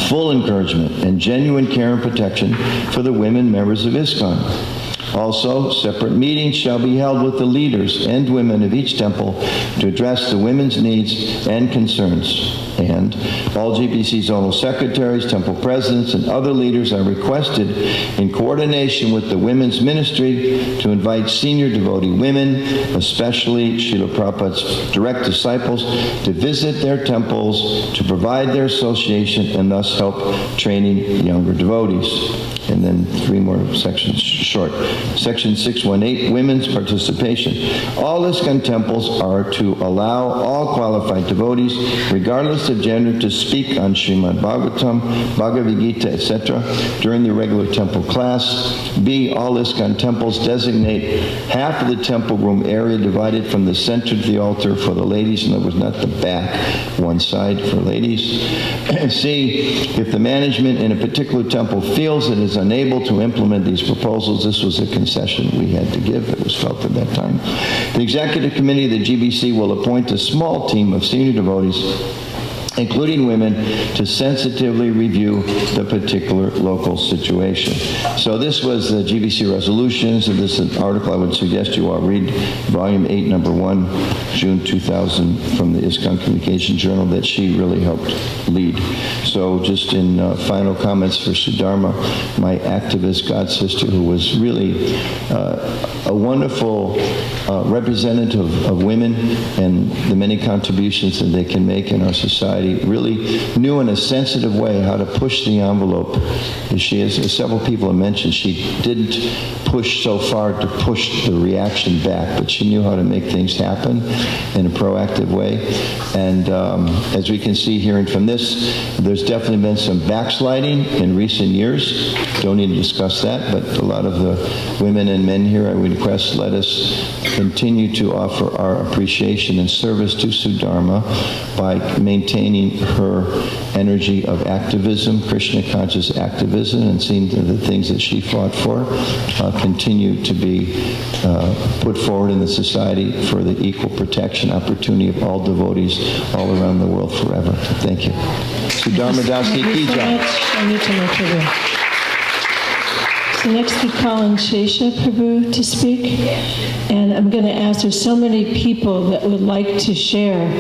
full encouragement, and genuine care and protection for the women members of ISKCON. Also, separate meetings shall be held with the leaders and women of each temple to address the women's needs and concerns. And all GBC zonal secretaries, temple presidents, and other leaders are requested, in coordination with the women's ministry, to invite senior devotee women, especially Srila Prabhupada's direct disciples, to visit their temples to provide their association and thus help training younger devotees. And then three more sections short. Section 618, women's participation. All ISKCON temples are to allow all qualified devotees, regardless of gender, to speak on Srimad Bhagavatam, Bhagavad Gita, etc. during the regular temple class. B, all ISKCON temples designate half of the temple room area divided from the center to the altar for the ladies, in other words, not the back, one side for ladies. C, if the management in a particular temple feels it is unable to implement these proposals, this was a concession we had to give. It was felt at that time. The Executive Committee of the GBC will appoint a small team of senior devotees, including women, to sensitively review the particular local situation. So this was the GBC resolutions, and this is an article I would suggest you all read, volume 8, number 1, June 2000, from the ISKCON Communication Journal, that she really helped lead. So just in final comments for Sudharma, my activist god sister, who was really a wonderful representative of women and the many contributions that they can make in our society, really knew in a sensitive way how to push the envelope. She, as several people have mentioned, she didn't push so far to push the reaction back, but she knew how to make things happen in a proactive way. And as we can see hearing from this, there's definitely been some backsliding in recent years. Don't need to discuss that, but a lot of the women and men here, I would request, let us continue to offer our appreciation and service to Sudharma by maintaining her energy of activism, Krishna conscious activism, and seeing that the things that she fought for continue to be put forward in the society for the equal protection opportunity of all devotees all around the world forever. Thank you. Sudharma Dasi ki jai. So next we call on Shesha Prabhu to speak. And I'm going to ask, there's so many people that would like to share.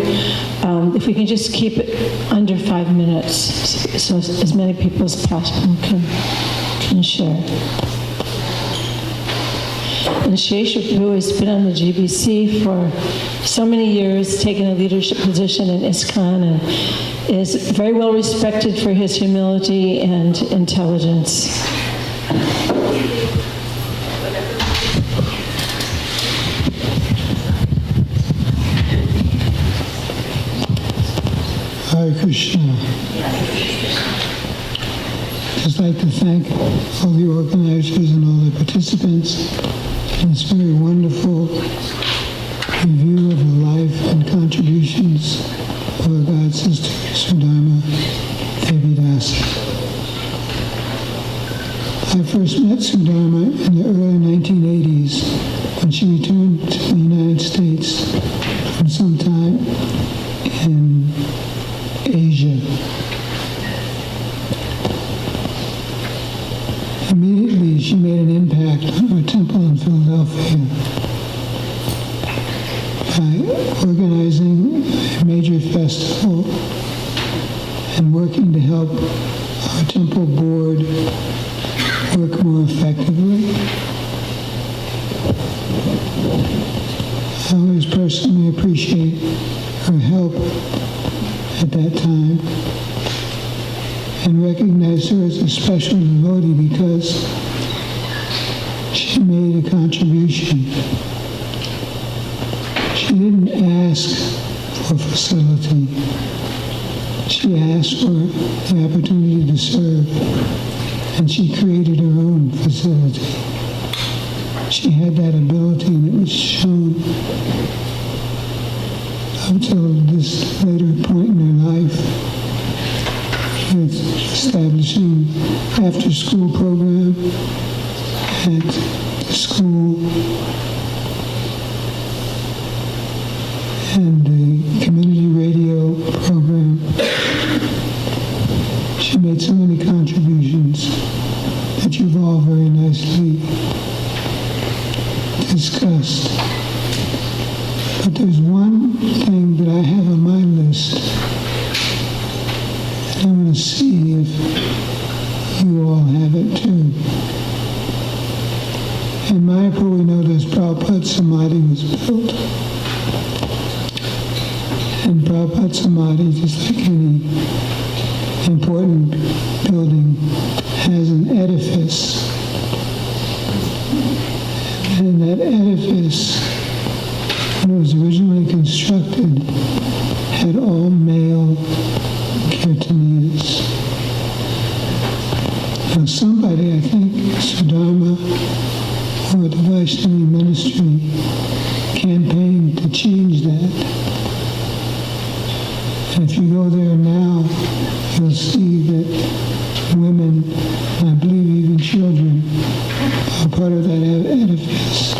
If we can just keep it under 5 minutes, so as many people as possible can share. And Shesha Prabhu has been on the GBC for so many years, taking a leadership position in ISKCON, and is very well respected for his humility and intelligence. Hare Krishna. Just like to thank all the organizers and all the participants in this very wonderful review of the life and contributions of our God Sister Sudharma Devi Dasi. I first met Sudharma in the early 1980s when she returned to the United States from some time in Asia. Immediately, she made an impact on our temple in Philadelphia by organizing a major festival and working to help our temple board work more effectively. I always personally appreciate her help at that time and recognize her as a special devotee because she made a contribution. She didn't ask for facility. She asked for the opportunity to serve, and she created her own facility. She had that ability, and it was shown up till this later point in her life, with establishing after-school program at the school and the community radio program. She made so many contributions that you've all very nicely discussed. But there's one thing that I have on my list. I'm going to see if you all have it too. In Mayapur, we know that Prabhupada Samadhi was built. And Prabhupada Samadhi, just like any important building, has an edifice. And that edifice, when it was originally constructed, had all male kirtanias. Now somebody, I think Sudharma or the Vaishnava ministry, campaigned to change that. And if you go there now, you'll see that women, and I believe even children, are part of that edifice,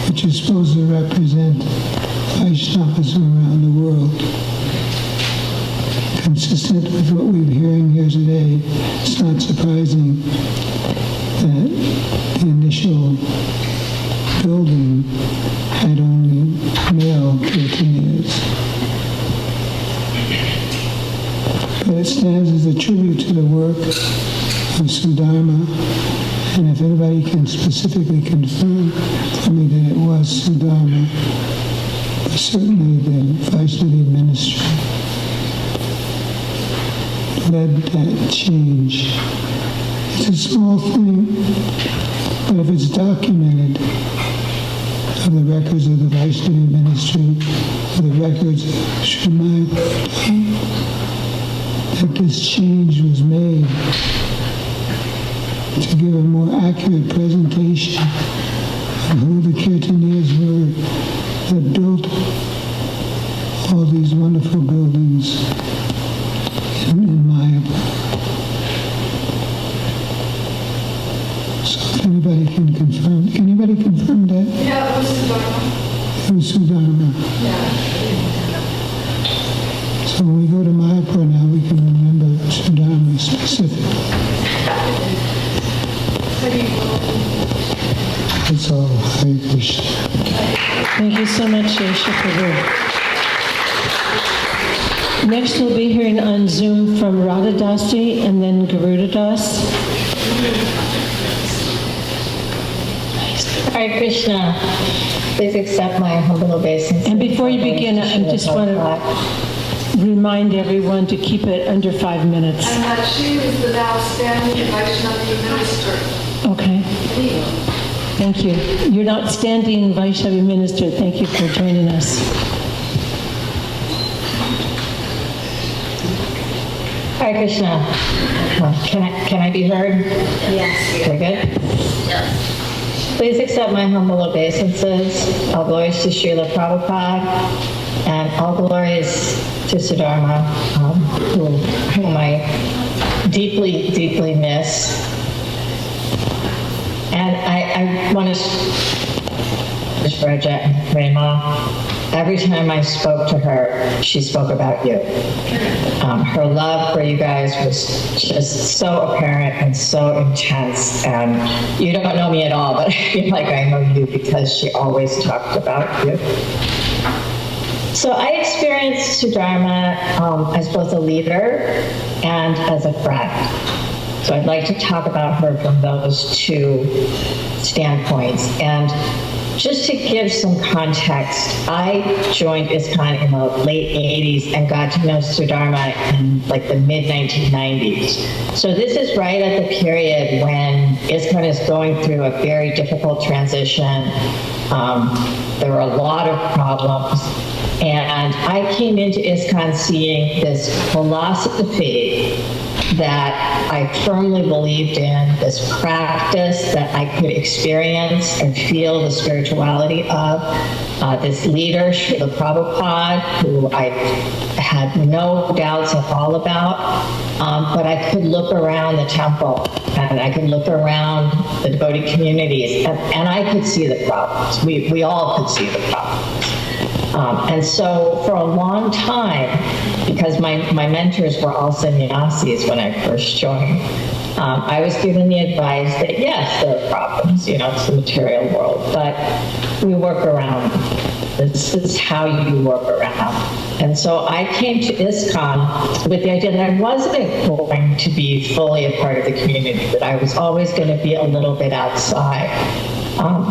which is supposed to represent Vaishnavas around the world. Consistent with what we're hearing here today, it's not surprising that the initial building had only male kirtanias. but it stands as a tribute to the work of Sudharma. And if anybody can specifically confirm for me that it was Sudharma, but certainly the Vaishnavi ministry led that change. It's a small thing, but if it's documented of the records of the Vaishnavi ministry, or the records of Srimad, that this change was made to give a more accurate presentation of who the Kirtanias were that built all these wonderful buildings in Mayapur. So if anybody can confirm that? Yeah, it was Sudharma. It was Sudharma. Yeah. So when we go to Mayapur now, we can remember Sudharma specifically. That's all. Hare Krishna. Thank you so much, Yesha Prabhu. Next, we'll be hearing on Zoom from Radha Dasi and then Garuda Das. Hare Krishna. Please accept my humble obeisance. And before you begin, I just want to remind everyone to keep it under 5 minutes. And that she is the now standing Vaishnavi minister. Okay. Thank you. You're an outstanding Vaishnavi minister. Thank you for joining us. Hare Krishna. Can I be heard? Yes. Very good. Yes. Please accept my humble obeisances. All glories to Srila Prabhupada, and all glories to Sudharma, whom I deeply, deeply miss. And I want to Vraja and Prema. Every time I spoke to her, she spoke about you. Her love for you guys was just so apparent and so intense. And you don't know me at all, but I feel like I know you because she always talked about you. So I experienced Sudharma as both a leader and as a friend. So I'd like to talk about her from those two standpoints. And just to give some context, I joined ISKCON in the late 80s and got to know Sudharma in like the mid-1990s. So this is right at the period when ISKCON is going through a very difficult transition. There were a lot of problems. And I came into ISKCON seeing this philosophy that I firmly believed in, this practice that I could experience and feel the spirituality of, this leader, Srila Prabhupada, who I had no doubts at all about, but I could look around the temple and I could look around the devotee communities and I could see the problems. We all could see the problems. And so for a long time, because my mentors were all sannyasis when I first joined, I was given the advice that yes, there are problems, it's the material world, but we work around them. This is how you work around. And so I came to ISKCON with the idea that I wasn't going to be fully a part of the community, that I was always going to be a little bit outside.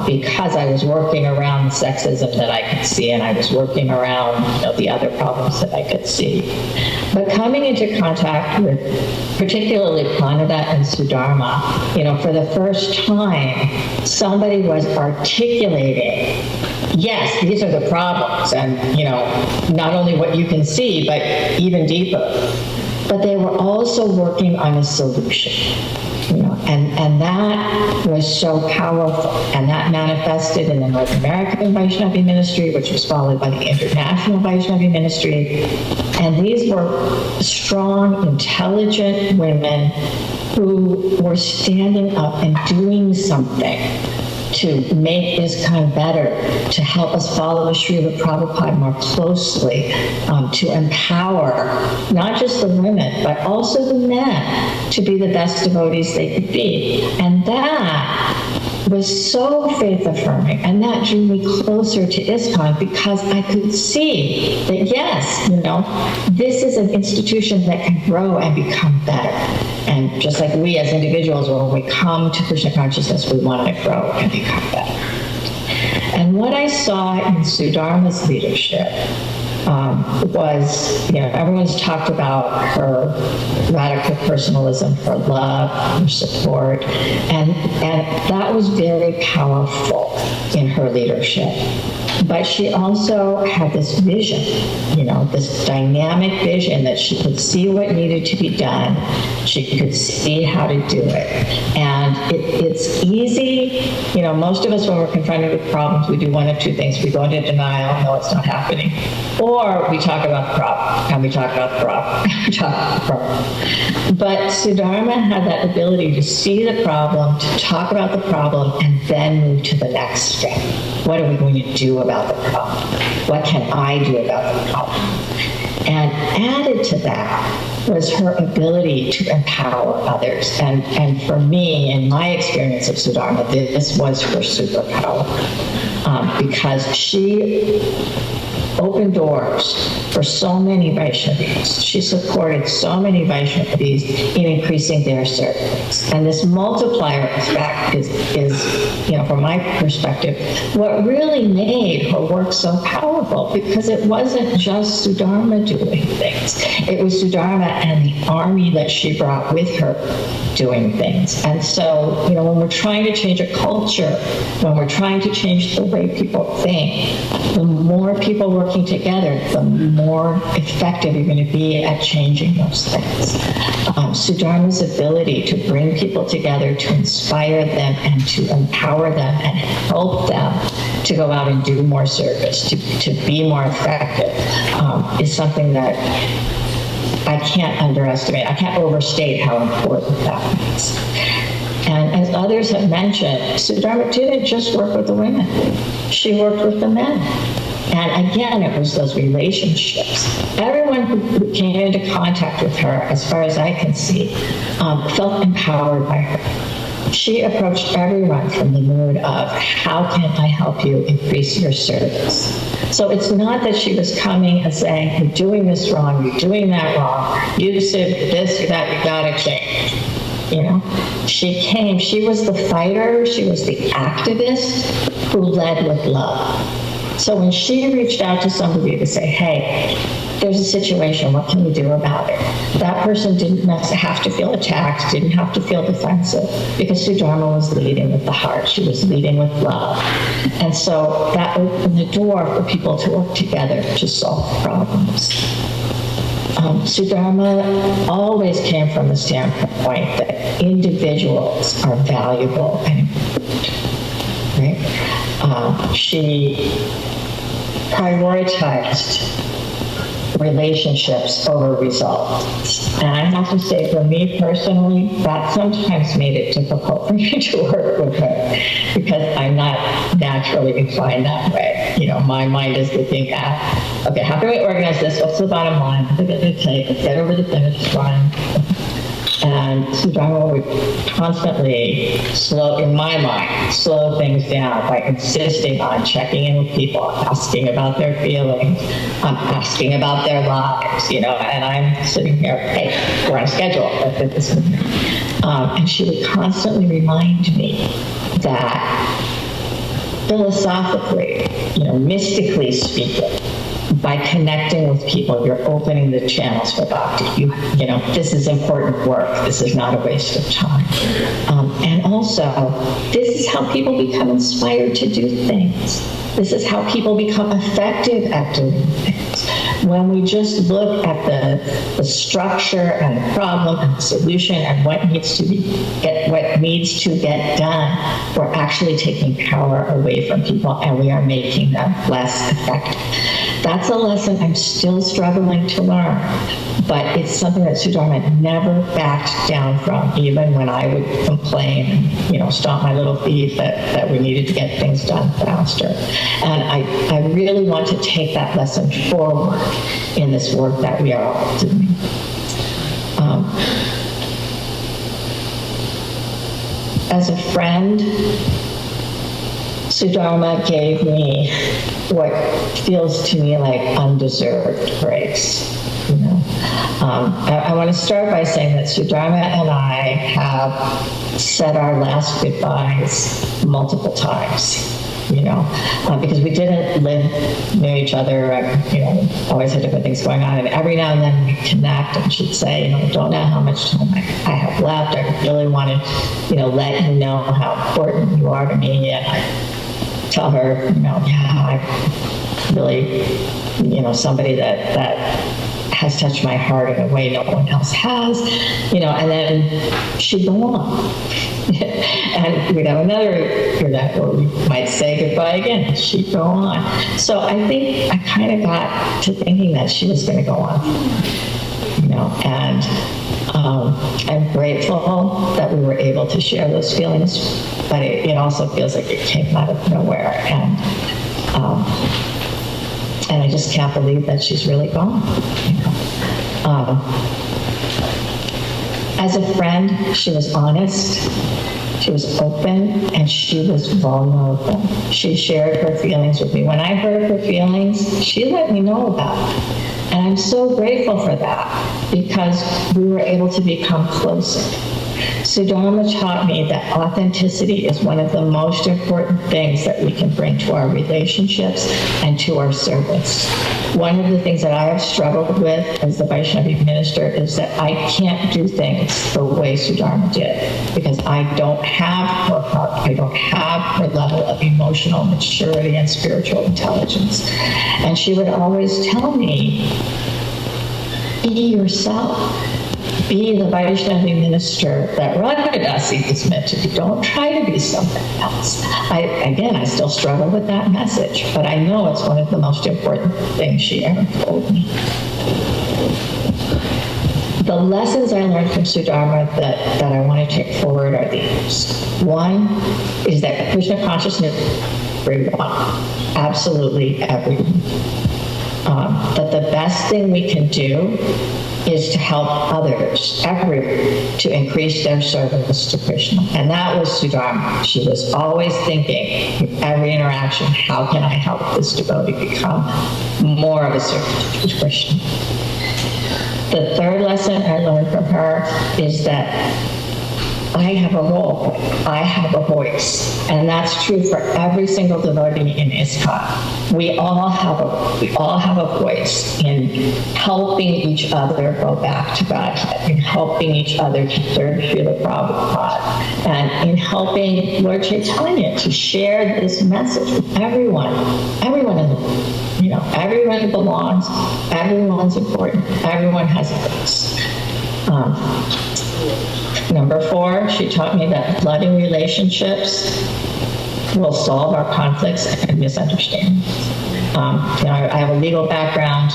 Because I was working around the sexism that I could see, and I was working around the other problems that I could see. But coming into contact with particularly Pranada and Sudharma, for the first time, somebody was articulating, yes, these are the problems, and not only what you can see, but even deeper. But they were also working on a solution. And that was so powerful. And that manifested in the North American Vaishnavi ministry, which was followed by the international Vaishnavi ministry. And these were strong, intelligent women who were standing up and doing something to make ISKCON better, to help us follow Srila Prabhupada more closely, to empower not just the women, but also the men to be the best devotees they could be. And that was so faith affirming, and that drew me closer to ISKCON because I could see that yes, this is an institution that can grow and become better. And just like we as individuals, when we come to Krishna consciousness, we want to grow and become better. And what I saw in Sudharma's leadership was, everyone's talked about her radical personalism, her love, her support, and that was very powerful in her leadership. But she also had this vision, this dynamic vision that she could see what needed to be done. She could see how to do it. And it's easy, most of us when we're confronted with problems, we do one of two things. We go into denial, no, it's not happening. Or we talk about the problem, and we talk about the problem, and we talk about the problem. But Sudharma had that ability to see the problem, to talk about the problem, and then move to the next step. What are we going to do about the problem? What can I do about the problem? And added to that was her ability to empower others. And for me, in my experience of Sudharma, this was her superpower. Because she opened doors for so many Vaishnavis. She supported so many Vaishnavis in increasing their service. And this multiplier effect is, from my perspective, what really made her work so powerful, because it wasn't just Sudharma doing things. It was Sudharma and the army that she brought with her doing things. And so, when we're trying to change a culture, when we're trying to change the way people think, the more people working together, the more effective you're going to be at changing those things. Sudharma's ability to bring people together, to inspire them and to empower them and help them to go out and do more service, to be more effective, is something that I can't underestimate. I can't overstate how important that is. And as others have mentioned, Sudharma didn't just work with the women. She worked with the men. And again, it was those relationships. Everyone who came into contact with her, as far as I can see, felt empowered by her. She approached everyone from the mood of, how can I help you increase your service? So it's not that she was coming and saying, you're doing this wrong, you're doing that wrong, you said this or that, you gotta change. She came, she was the fighter, she was the activist who led with love. So when she reached out to somebody to say, hey, there's a situation, what can we do about it? That person didn't have to feel attacked, didn't have to feel defensive, because Sudharma was leading with the heart. She was leading with love. And so that opened the door for people to work together to solve problems. Sudharma always came from the standpoint that individuals are valuable and important, right? She prioritized relationships over results. And I have to say, for me personally, that sometimes made it difficult for me to work with her, because I'm not naturally inclined that way. My mind is to think, okay, how can we organize this? What's the bottom line? What's it going to take? Let's get over the finish line. And Sudharma would constantly slow things down by insisting on checking in with people, asking about their feelings, asking about their lives, and I'm sitting here, hey, we're on a schedule. And she would constantly remind me that philosophically, mystically speaking, by connecting with people, you're opening the channels for bhakti. This is important work. This is not a waste of time. And also, this is how people become inspired to do things. This is how people become effective at doing things. When we just look at the structure and the problem and the solution and what needs to get done, we're actually taking power away from people, and we are making them less effective. That's a lesson I'm still struggling to learn, but it's something that Sudharma never backed down from, even when I would complain and stomp my little feet that we needed to get things done faster. And I really want to take that lesson forward in this work that we are all doing. As a friend, Sudharma gave me what feels to me like undeserved grace. I want to start by saying that Sudharma and I have said our last goodbyes multiple times. Because we didn't live near each other, always had different things going on, and every now and then we connect, and she'd say, I don't know how much time I have left. I really want to, let you know how important you are to me, and I tell her, I really, somebody that has touched my heart in a way no one else has, and then she'd go on. And we'd have another event where we might say goodbye again, and she'd go on. So I think I kind of got to thinking that she was going to go on, and I'm grateful that we were able to share those feelings, but it also feels like it came out of nowhere, and I just can't believe that she's really gone. As a friend, she was honest, she was open, and she was vulnerable. She shared her feelings with me. When I heard her feelings, she let me know about it. And I'm so grateful for that, because we were able to become closer. Sudharma taught me that authenticity is one of the most important things that we can bring to our relationships and to our service. One of the things that I have struggled with as the Vaishnavi minister is that I can't do things the way Sudharma did, because I don't have her heart, I don't have her level of emotional maturity and spiritual intelligence. And she would always tell me, be yourself. Be the Vaishnavi minister that Srila Dasi is meant to be. Don't try to be something else. I still struggle with that message, but I know it's one of the most important things she ever told me. The lessons I learned from Sudharma that I want to take forward are these. One is that Krishna consciousness is everyone, absolutely everyone. That the best thing we can do is to help others, everyone, to increase their service to Krishna. And that was Sudharma. She was always thinking, with every interaction, how can I help this devotee become more of a servant to Krishna? The third lesson I learned from her is that I have a role, I have a voice, and that's true for every single devotee in ISKCON. We all have a voice in helping each other go back to Godhead, in helping each other to serve Srila Prabhupada, and in helping Lord Chaitanya to share this message with everyone in the world. Everyone belongs, everyone's important, everyone has a voice. Number 4, she taught me that loving relationships will solve our conflicts and misunderstandings. I have a legal background.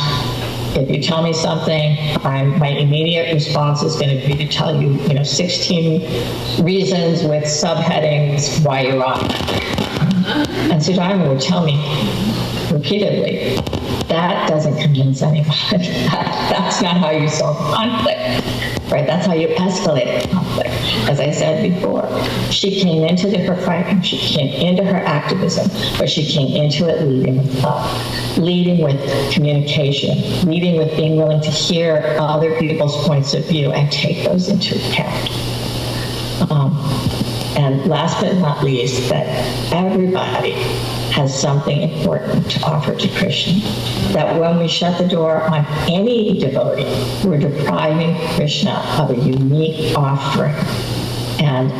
If you tell me something, my immediate response is going to be to tell you, 16 reasons with subheadings why you're wrong. And Sudharma would tell me repeatedly, that doesn't convince anybody. That's not how you solve conflict. Right? That's how you escalate conflict. As I said before, she came into her fighting, she came into her activism, but she came into it leading with love, leading with communication, leading with being willing to hear other people's points of view and take those into account. And last but not least, that everybody has something important to offer to Krishna. That when we shut the door on any devotee, we're depriving Krishna of a unique offering. And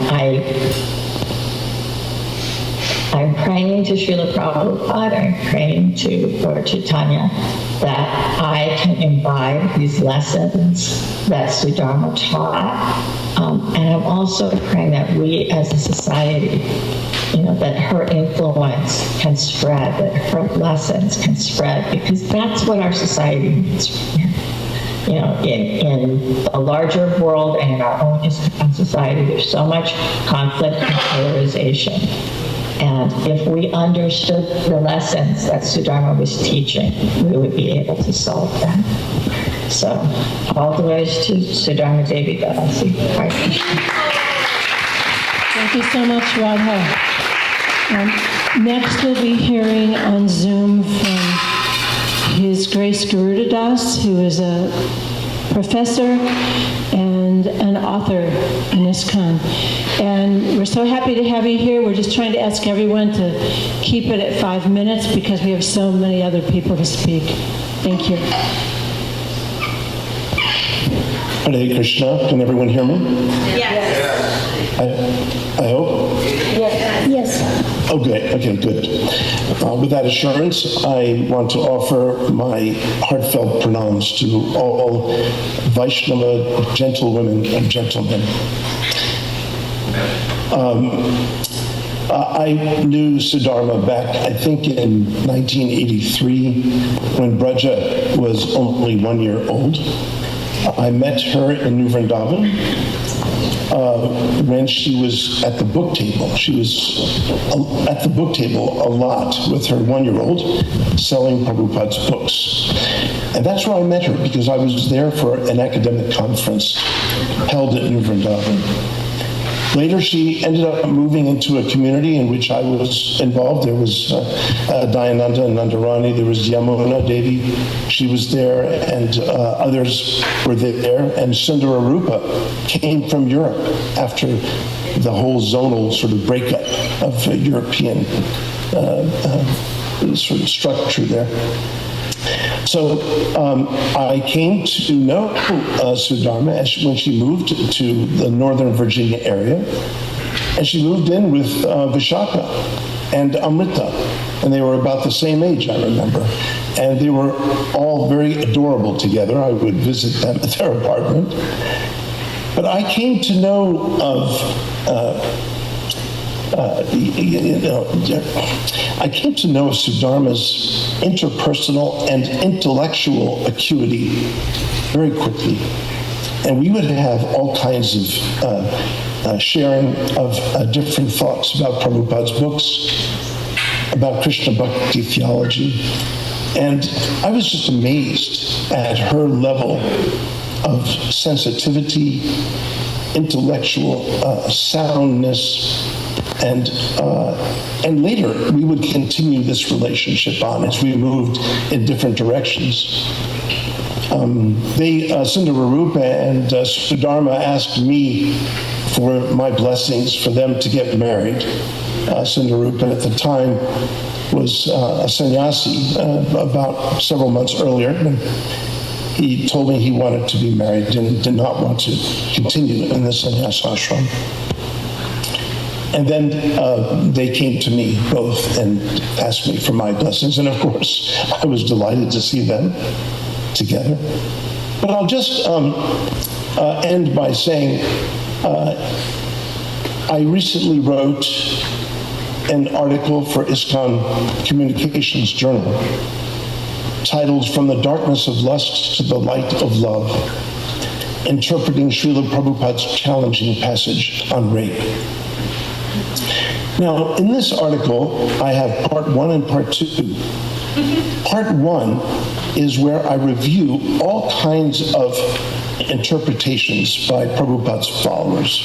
I'm praying to Srila Prabhupada, I'm praying to Lord Chaitanya that I can imbibe these lessons that Sudharma taught. And I'm also praying that we as a society, that her influence can spread, that her lessons can spread, because that's what our society needs right now. In the larger world and in our own society, there's so much conflict and polarization. And if we understood the lessons that Sudharma was teaching, we would be able to solve that. So, all the ways to Sudharma Devi Dasi. Hare Krishna. Thank you so much, Radha. Next, we'll be hearing on Zoom from His Grace Garuda Das, who is a professor and an author in ISKCON. And we're so happy to have you here. We're just trying to ask everyone to keep it at 5 minutes because we have so many other people to speak. Thank you. Hare Krishna. Can everyone hear me? Yes. I hope? Yes. Oh, good. Okay, good. With that assurance, I want to offer my heartfelt pranams to all Vaishnava gentlewomen and gentlemen. I knew Sudharma back, I think, in 1983, when Braja was only 1 year old. I met her in New Vrindavan when she was at the book table. She was at the book table a lot with her 1 year old selling Prabhupada's books. And that's where I met her because I was there for an academic conference held at New Vrindavan. Later, she ended up moving into a community in which I was involved. There was Dayananda and Nandarani. There was Yamuna Devi. She was there, and others were there. And Sundararupa came from Europe after the whole zonal sort of breakup of European sort of structure there. So I came to know Sudharma when she moved to the Northern Virginia area, and she moved in with Vishaka and Amrita, and they were about the same age, I remember. And they were all very adorable together. I would visit them at their apartment. But I came to know of I came to know Sudharma's interpersonal and intellectual acuity very quickly. And we would have all kinds of sharing of different thoughts about Prabhupada's books, about Krishna Bhakti theology. And I was just amazed at her level of sensitivity, intellectual soundness, and later we would continue this relationship on as we moved in different directions. Sundararupa and Sudharma asked me for my blessings for them to get married. Sundararupa at the time was a sannyasi about several months earlier. And he told me he wanted to be married and did not want to continue in the sannyasa ashram. And then they came to me both and asked me for my blessings. And of course, I was delighted to see them together. But I'll just end by saying I recently wrote an article for ISKCON Communications Journal titled From the Darkness of Lust to the Light of Love, interpreting Srila Prabhupada's challenging passage on rape. Now, in this article, I have part 1 and part 2. Part 1 is where I review all kinds of interpretations by Prabhupada's followers.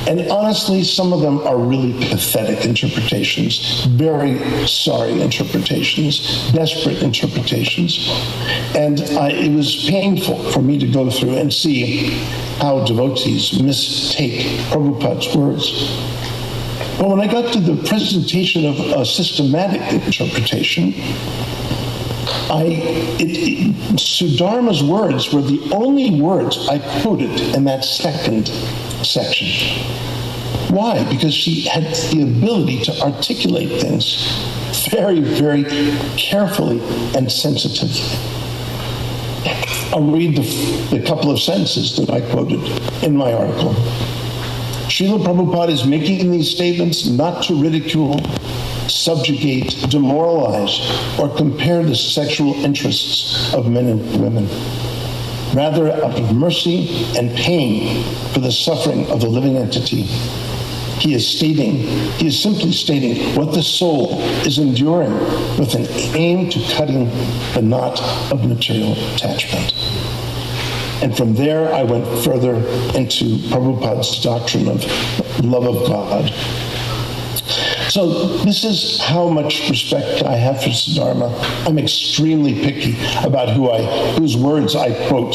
And honestly, some of them are really pathetic interpretations, very sorry interpretations, desperate interpretations. And it was painful for me to go through and see how devotees mistake Prabhupada's words. But when I got to the presentation of a systematic interpretation, Sudharma's words were the only words I quoted in that second section. Why? Because she had the ability to articulate things very, very carefully and sensitively. I'll read the couple of sentences that I quoted in my article. Srila Prabhupada is making these statements not to ridicule, subjugate, demoralize, or compare the sexual interests of men and women. Rather, out of mercy and pain for the suffering of the living entity, he is simply stating what the soul is enduring with an aim to cutting the knot of material attachment. And from there, I went further into Prabhupada's doctrine of love of God. So this is how much respect I have for Sudharma. I'm extremely picky about whose words I quote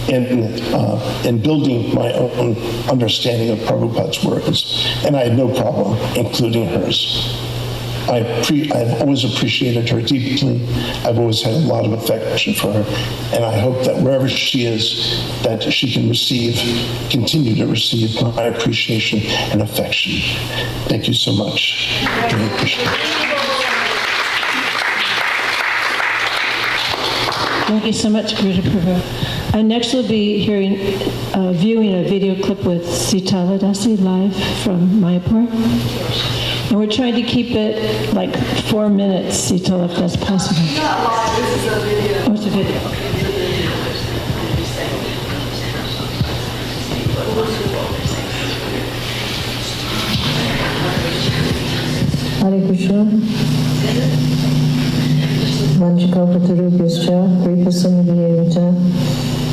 in building my own understanding of Prabhupada's words. And I had no problem including hers. I've always appreciated her deeply. I've always had a lot of affection for her. And I hope that wherever she is, that she can continue to receive my appreciation and affection. Thank you so much. Hare Krishna. Thank you so much, Guru Prabhu. Next we'll be viewing a video clip with Srila Dasi live from Mayapur. And we're trying to keep it like 4 minutes, Srila, if that's possible. Not live, this is a video. Oh, it's a video. Hare Krishna. Vanchakapatarubhyascha, kripasamidhyevacha,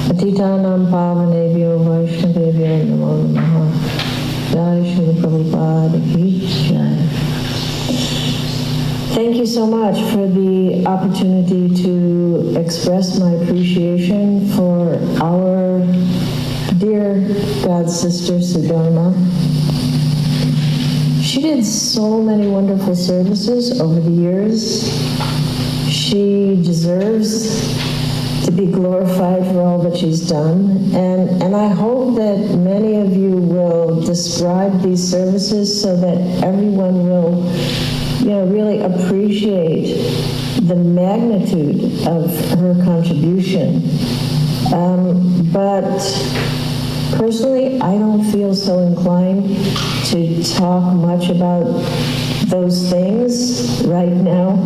atitanam pavanebhyo vaishnavebhyo namo namaha. Jai Srila Prabhupada ki jai. Thank you so much for the opportunity to express my appreciation for our dear God sister Sudharma. She did so many wonderful services over the years. She deserves to be glorified for all that she's done. And I hope that many of you will describe these services so that everyone will, really appreciate the magnitude of her contribution. But personally, I don't feel so inclined to talk much about those things right now.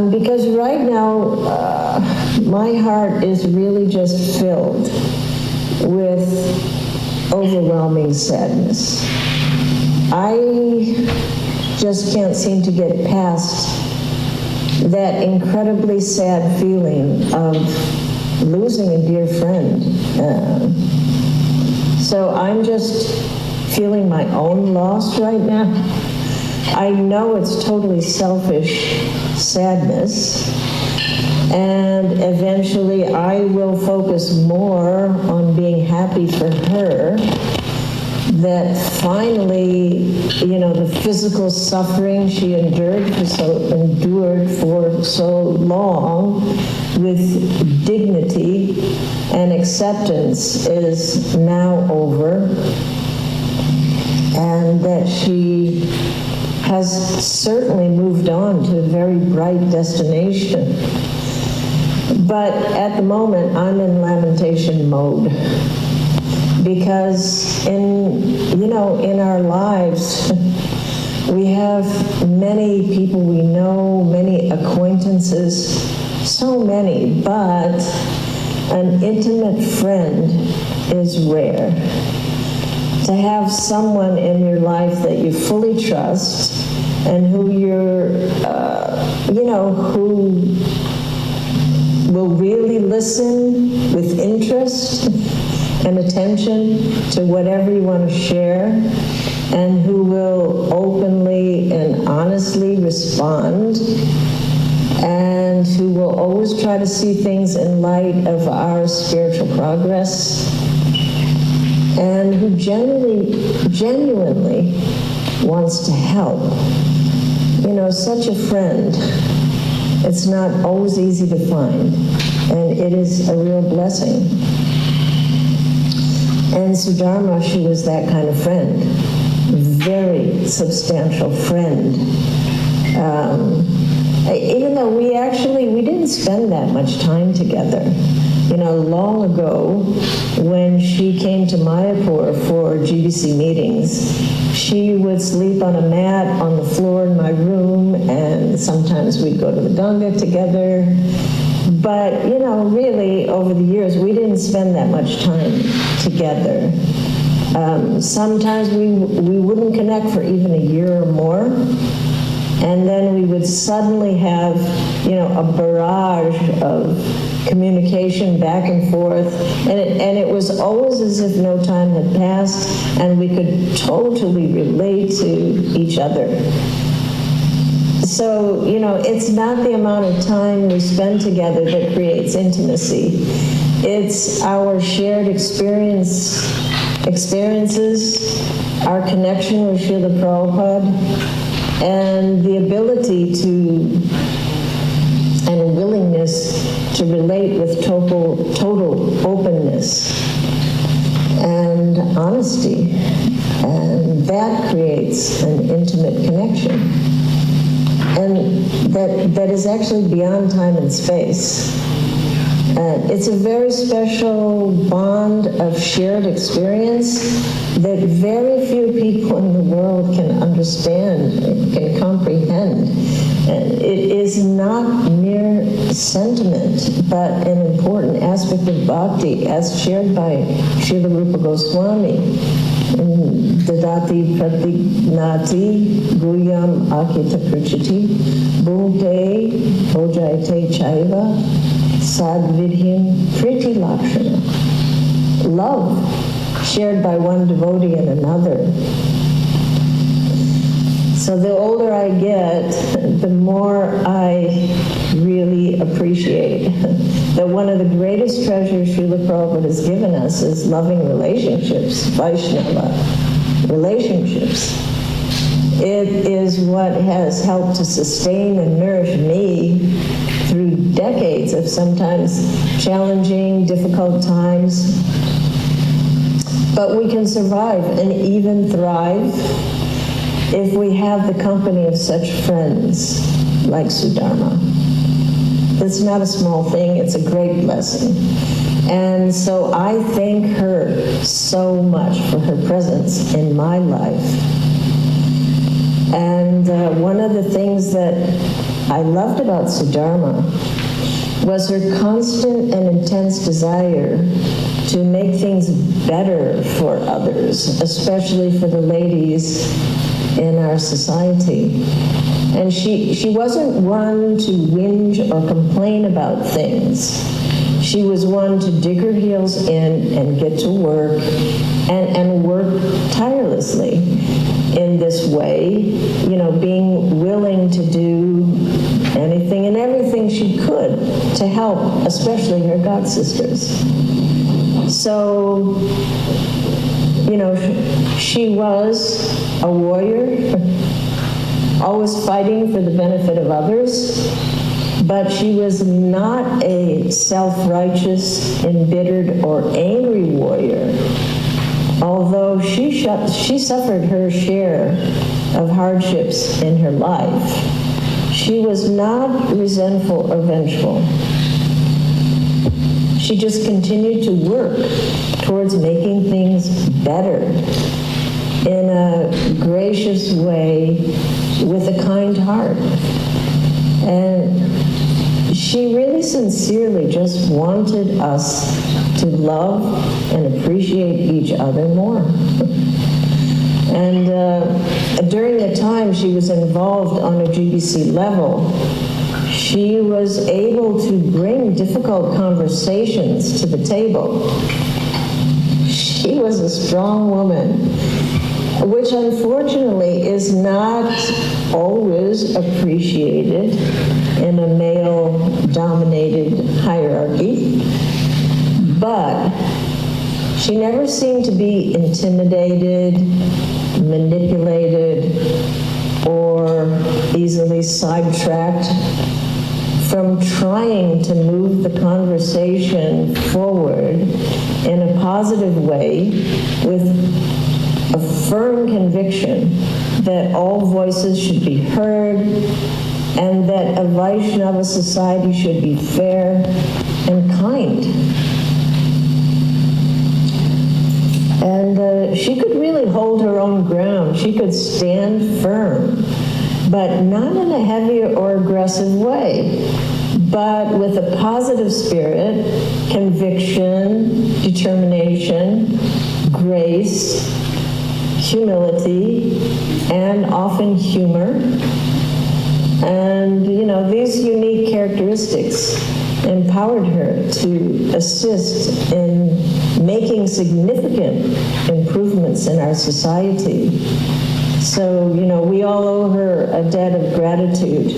Because right now, my heart is really just filled with overwhelming sadness. I just can't seem to get past that incredibly sad feeling of losing a dear friend. So I'm just feeling my own loss right now. I know it's totally selfish sadness, and eventually I will focus more on being happy for her, that finally, the physical suffering she endured for so long with dignity and acceptance is now over, and that she has certainly moved on to a very bright destination. But at the moment, I'm in lamentation mode, because in our lives, we have many people we know, many acquaintances, so many, but an intimate friend is rare. To have someone in your life that you fully trust and who who will really listen with interest and attention to whatever you want to share, and who will openly and honestly respond, and who will always try to see things in light of our spiritual progress, and who genuinely wants to help. Such a friend, it's not always easy to find, and it is a real blessing. And Sudharma, she was that kind of friend, very substantial friend. Even though we didn't spend that much time together. Long ago, when she came to Mayapur for GBC meetings, she would sleep on a mat on the floor in my room, and sometimes we'd go to the Ganga together. But, really, over the years, we didn't spend that much time together. Sometimes we wouldn't connect for even a year or more. And then we would suddenly have, a barrage of communication back and forth. And it was always as if no time had passed, and we could totally relate to each other. So, it's not the amount of time we spend together that creates intimacy. It's our shared experiences, our connection with Srila Prabhupada, and the ability and willingness to relate with total openness and honesty. And that creates an intimate connection. And that is actually beyond time and space. It's a very special bond of shared experience that very few people in the world can understand, can comprehend. And it is not mere sentiment, but an important aspect of bhakti, as shared by Srila Rupa Goswami. Dadati pratignati guyam akita pruchati bhunte bhojayate chaiva sadvidhim priti lakshana. Love shared by one devotee and another. So the older I get, the more I really appreciate that one of the greatest treasures Srila Prabhupada has given us is loving relationships, Vaishnava relationships. It is what has helped to sustain and nourish me through decades of sometimes challenging, difficult times. But we can survive and even thrive if we have the company of such friends like Sudharma. It's not a small thing, it's a great blessing. And so I thank her so much for her presence in my life. And one of the things that I loved about Sudharma was her constant and intense desire to make things better for others, especially for the ladies in our society. And she wasn't one to whinge or complain about things. She was one to dig her heels in and get to work and work tirelessly in this way, being willing to do anything and everything she could to help, especially her god sisters. So, she was a warrior, always fighting for the benefit of others, but she was not a self-righteous, embittered, or angry warrior. Although she suffered her share of hardships in her life, she was not resentful or vengeful. She just continued to work towards making things better in a gracious way with a kind heart. And she really sincerely just wanted us to love and appreciate each other more. And during the time she was involved on a GBC level, she was able to bring difficult conversations to the table. She was a strong woman, which unfortunately is not always appreciated in a male-dominated hierarchy. But she never seemed to be intimidated, manipulated, or easily sidetracked from trying to move the conversation forward in a positive way with a firm conviction that all voices should be heard and that a Vaishnava society should be fair and kind. And she could really hold her own ground. She could stand firm, but not in a heavy or aggressive way, but with a positive spirit, conviction, determination, grace, humility, and often humor. And, these unique characteristics empowered her to assist in making significant improvements in our society. So, we all owe her a debt of gratitude.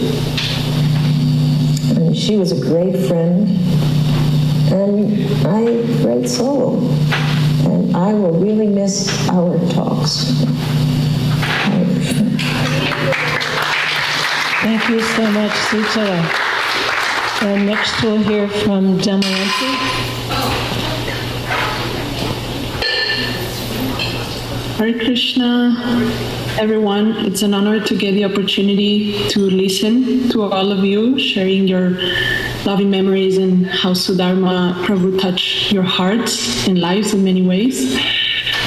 And she was a great friend and a great soul. And I will really miss our talks. Hare Krishna. Thank you so much, Sujata. And next we'll hear from Damayanti. Hare Krishna, everyone. It's an honor to get the opportunity to listen to all of you, sharing your loving memories and how Sudharma Prabhu touched your hearts and lives in many ways.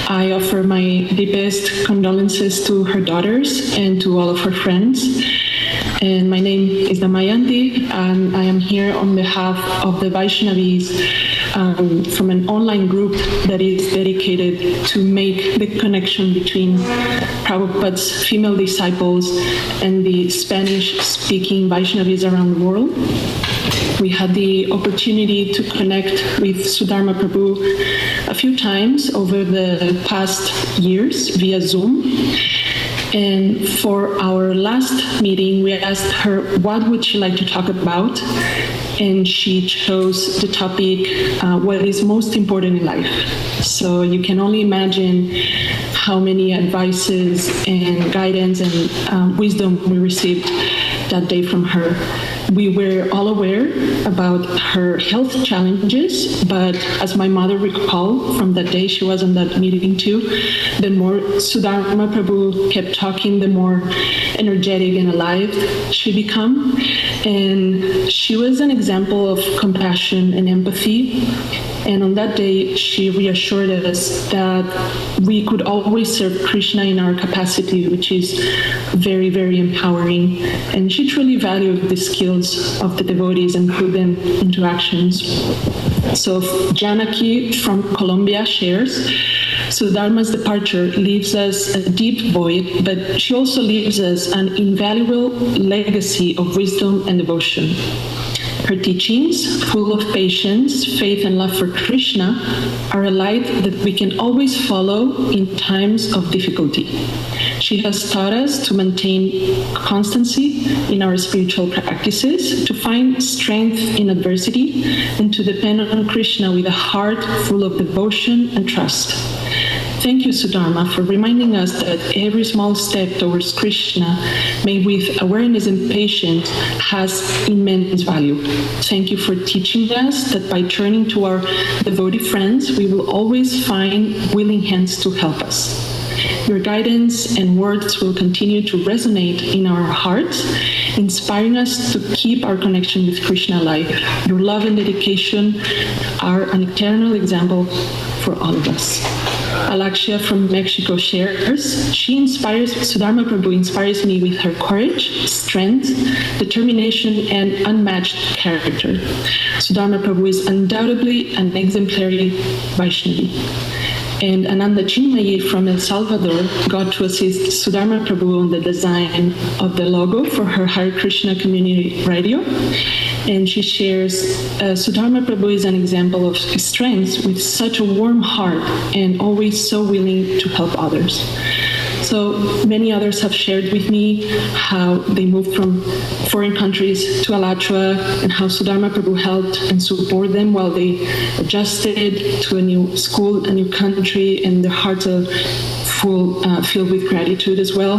I offer my deepest condolences to her daughters and to all of her friends. And my name is Damayanti, and I am here on behalf of the Vaishnavis from an online group that is dedicated to make the connection between Prabhupada's female disciples and the Spanish-speaking Vaishnavis around the world. We had the opportunity to connect with Sudharma Prabhu a few times over the past years via Zoom. And for our last meeting, we asked her what would she like to talk about, and she chose the topic, what is most important in life. So you can only imagine how many advices and guidance and wisdom we received that day from her. We were all aware about her health challenges, but as my mother recalled from that day, she was on that meeting too, the more Sudharma Prabhu kept talking, the more energetic and alive she became. And she was an example of compassion and empathy. And on that day, she reassured us that we could always serve Krishna in our capacity, which is very, very empowering. And she truly valued the skills of the devotees and put them into actions. So Janaki from Colombia shares, Sudharma's departure leaves us a deep void, but she also leaves us an invaluable legacy of wisdom and devotion. Her teachings, full of patience, faith, and love for Krishna, are a light that we can always follow in times of difficulty. She has taught us to maintain constancy in our spiritual practices, to find strength in adversity, and to depend on Krishna with a heart full of devotion and trust. Thank you, Sudharma, for reminding us that every small step towards Krishna, made with awareness and patience, has immense value. Thank you for teaching us that by turning to our devotee friends, we will always find willing hands to help us. Your guidance and words will continue to resonate in our hearts, inspiring us to keep our connection with Krishna alive. Your love and dedication are an eternal example for all of us. Alachua from Mexico shares, Sudharma Prabhu inspires me with her courage, strength, determination, and unmatched character. Sudharma Prabhu is undoubtedly an exemplary Vaishnavi. And Ananda Chinmayi from El Salvador got to assist Sudharma Prabhu on the design of the logo for her Hare Krishna community radio. And she shares, Sudharma Prabhu is an example of strength with such a warm heart and always so willing to help others. So many others have shared with me how they moved from foreign countries to Alachua and how Sudharma Prabhu helped and supported them while they adjusted to a new school, a new country, and their hearts are filled with gratitude as well.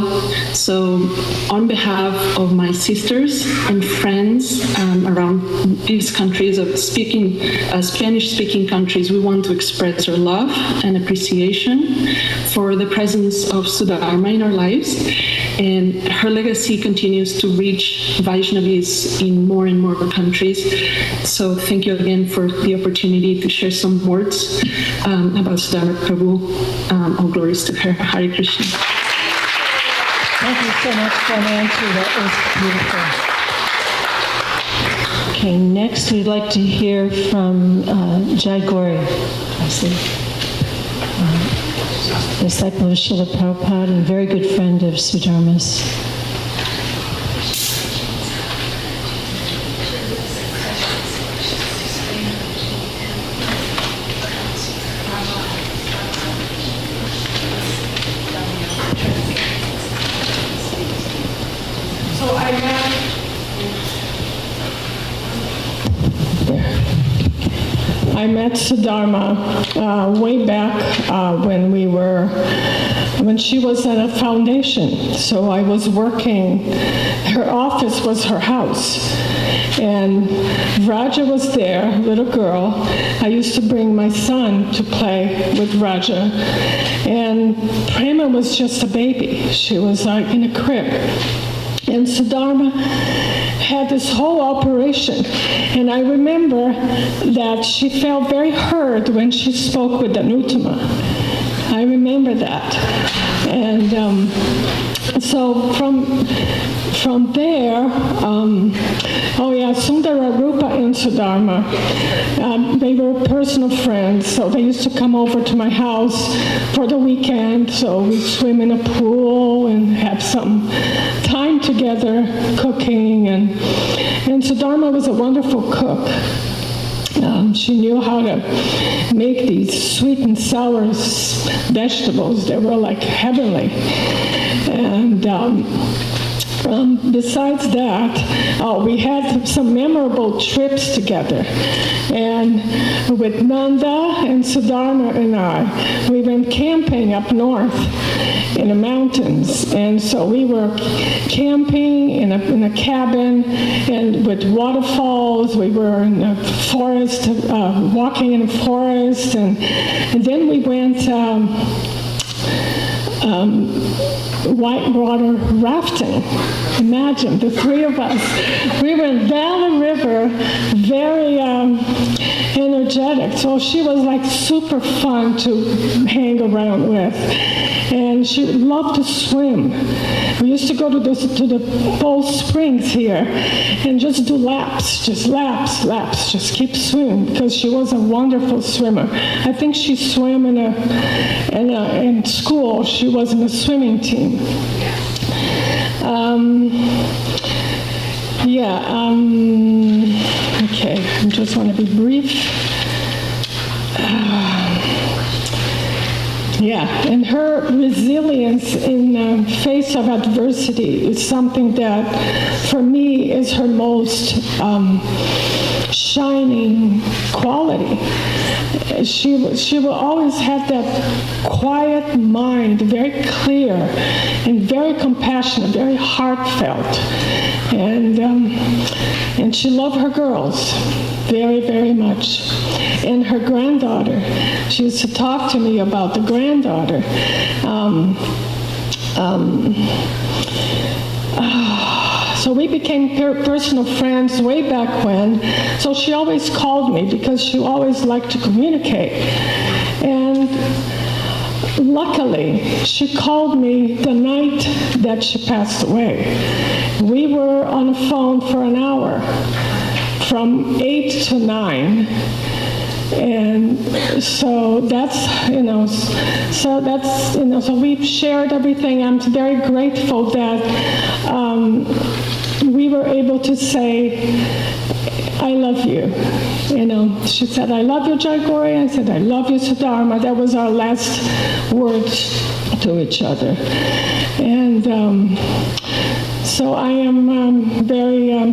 So on behalf of my sisters and friends around these countries of Spanish-speaking countries, we want to express our love and appreciation for the presence of Sudharma in our lives. And her legacy continues to reach Vaishnavis in more and more countries. So thank you again for the opportunity to share some words about Sudharma Prabhu. All glories to her. Hare Krishna. Thank you so much for an answer. That was beautiful. Okay, next we'd like to hear from Jai Gauri, disciple of Srila Prabhupada and very good friend of Sudharma's. I met Sudharma way back when she was at a foundation. So I was working, her office was her house. And Raja was there, little girl. I used to bring my son to play with Raja. And Prema was just a baby. She was like in a crib. And Sudharma had this whole operation. And I remember that she felt very hurt when she spoke with Danuttama. I remember that. And so from there, Sundara Rupa and Sudharma, they were personal friends, so they used to come over to my house for the weekend, so we'd swim in a pool and have some time together cooking, and Sudharma was a wonderful cook. She knew how to make these sweet and sour vegetables that were like heavenly. And besides that, we had some memorable trips together. And with Nanda and Sudharma and I, we went camping up north in the mountains. And so we were camping in a cabin and with waterfalls. We were in the forest, walking in the forest. And then we went whitewater rafting. Imagine, the three of us. We went down the river, very energetic. So she was like super fun to hang around with. And she loved to swim. We used to go to the Bowl Springs here and just do laps, just keep swimming, because she was a wonderful swimmer. I think she swam in school. She was in a swimming team. Okay, I just want to be brief. And her resilience in the face of adversity is something that, for me, is her most shining quality. She will always have that quiet mind, very clear and very compassionate, very heartfelt. And she loved her girls very, very much. And her granddaughter, she used to talk to me about the granddaughter. So we became personal friends way back when. So she always called me because she always liked to communicate. And luckily, she called me the night that she passed away. We were on the phone for an hour, from 8 to 9. And so so we've shared everything. I'm very grateful that we were able to say, I love you. She said, I love you, Jayagori. I said, I love you, Sudharma. That was our last words to each other. And so I am very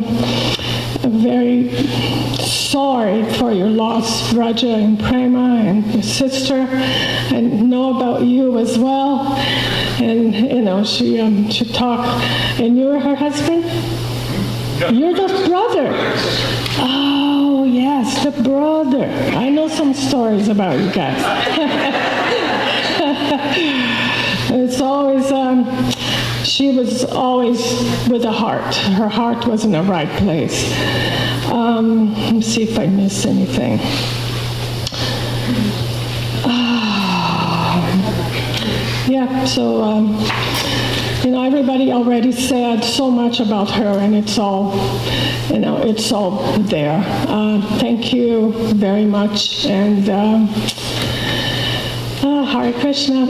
sorry for your loss, Raja and Prema and your sister. I know about you as well. And she talked. And you're her husband? You're the brother. Oh yes, the brother. I know some stories about you guys. It's always. She was always with a heart. Her heart was in the right place. Let me see if I missed anything. Everybody already said so much about her, and it's all there. Thank you very much, and Hare Krishna.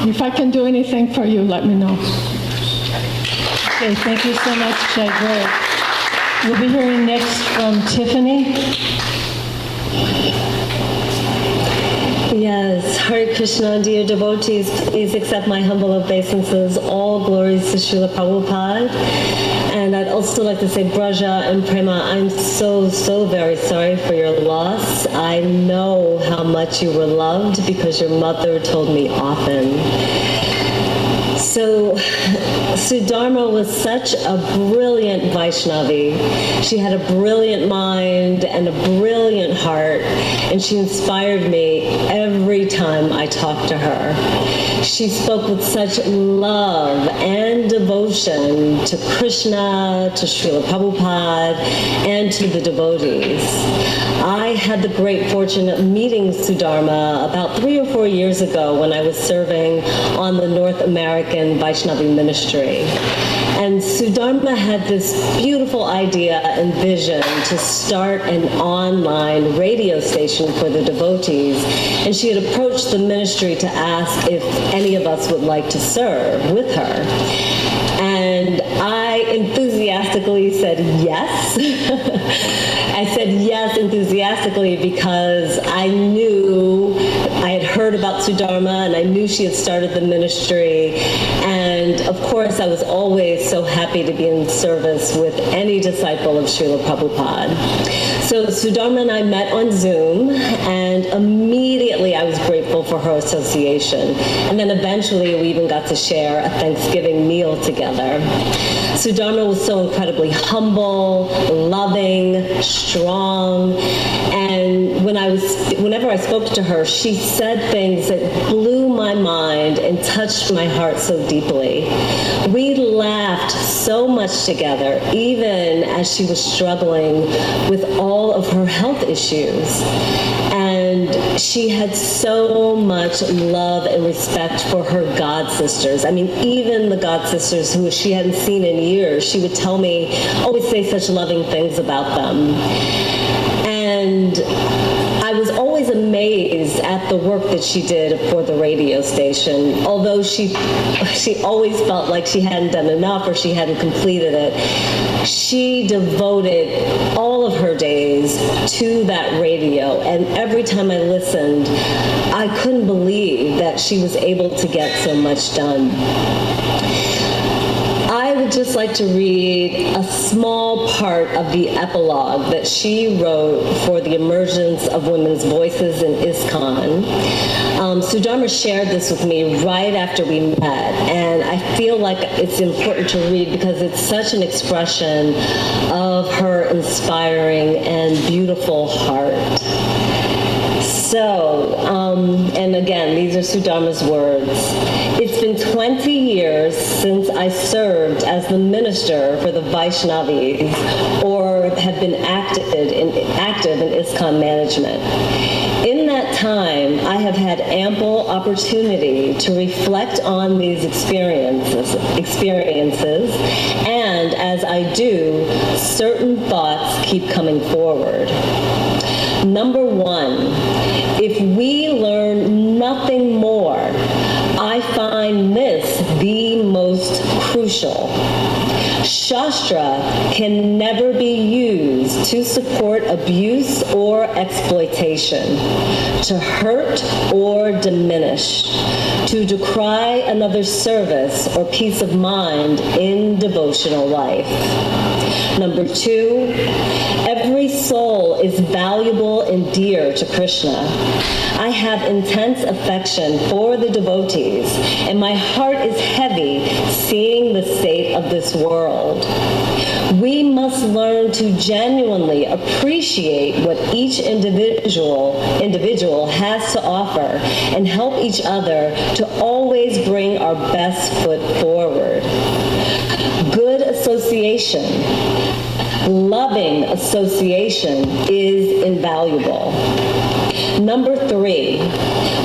If I can do anything for you, let me know. Okay, thank you so much, Jayagori. We'll be hearing next from Tiffany. Yes, Hare Krishna, dear devotees, please accept my humble obeisances. All glories to Srila Prabhupada. And I'd also like to say, Braja and Prema, I'm so very sorry for your loss. I know how much you were loved because your mother told me often. So Sudharma was such a brilliant Vaishnavi. She had a brilliant mind and a brilliant heart, and she inspired me every time I talked to her. She spoke with such love and devotion to Krishna, to Srila Prabhupada, and to the devotees. I had the great fortune of meeting Sudharma about 3 or 4 years ago when I was serving on the North American Vaishnavi ministry. And Sudharma had this beautiful idea and vision to start an online radio station for the devotees. And she had approached the ministry to ask if any of us would like to serve with her. And I enthusiastically said yes. I said yes enthusiastically because I knew I had heard about Sudharma and I knew she had started the ministry. And of course, I was always so happy to be in service with any disciple of Srila Prabhupada. So Sudharma and I met on Zoom, and immediately I was grateful for her association. And then eventually we even got to share a Thanksgiving meal together. Sudharma was so incredibly humble, loving, strong, and whenever I spoke to her, she said things that blew my mind and touched my heart so deeply. We laughed so much together, even as she was struggling with all of her health issues. And she had so much love and respect for her god sisters. I mean, even the god sisters who she hadn't seen in years, she would tell me, always say such loving things about them. And I was always amazed at the work that she did for the radio station. Although she always felt like she hadn't done enough or she hadn't completed it, she devoted all of her days to that radio. And every time I listened, I couldn't believe that she was able to get so much done. I would just like to read a small part of the epilogue that she wrote for the emergence of women's voices in ISKCON. Sudharma shared this with me right after we met, and I feel like it's important to read because it's such an expression of her inspiring and beautiful heart. So, and again, these are Sudharma's words. It's been 20 years since I served as the minister for the Vaishnavis, or have been active in ISKCON management. In that time, I have had ample opportunity to reflect on these experiences, and as I do, certain thoughts keep coming forward. Number one, if we learn nothing more, I find this the most crucial. Shastra can never be used to support abuse or exploitation, to hurt or diminish, to decry another's service or peace of mind in devotional life. Number two, every soul is valuable and dear to Krishna. I have intense affection for the devotees, and my heart is heavy seeing the state of this world. We must learn to genuinely appreciate what each individual has to offer and help each other to always bring our best foot forward. Good association, loving association is invaluable. Number three,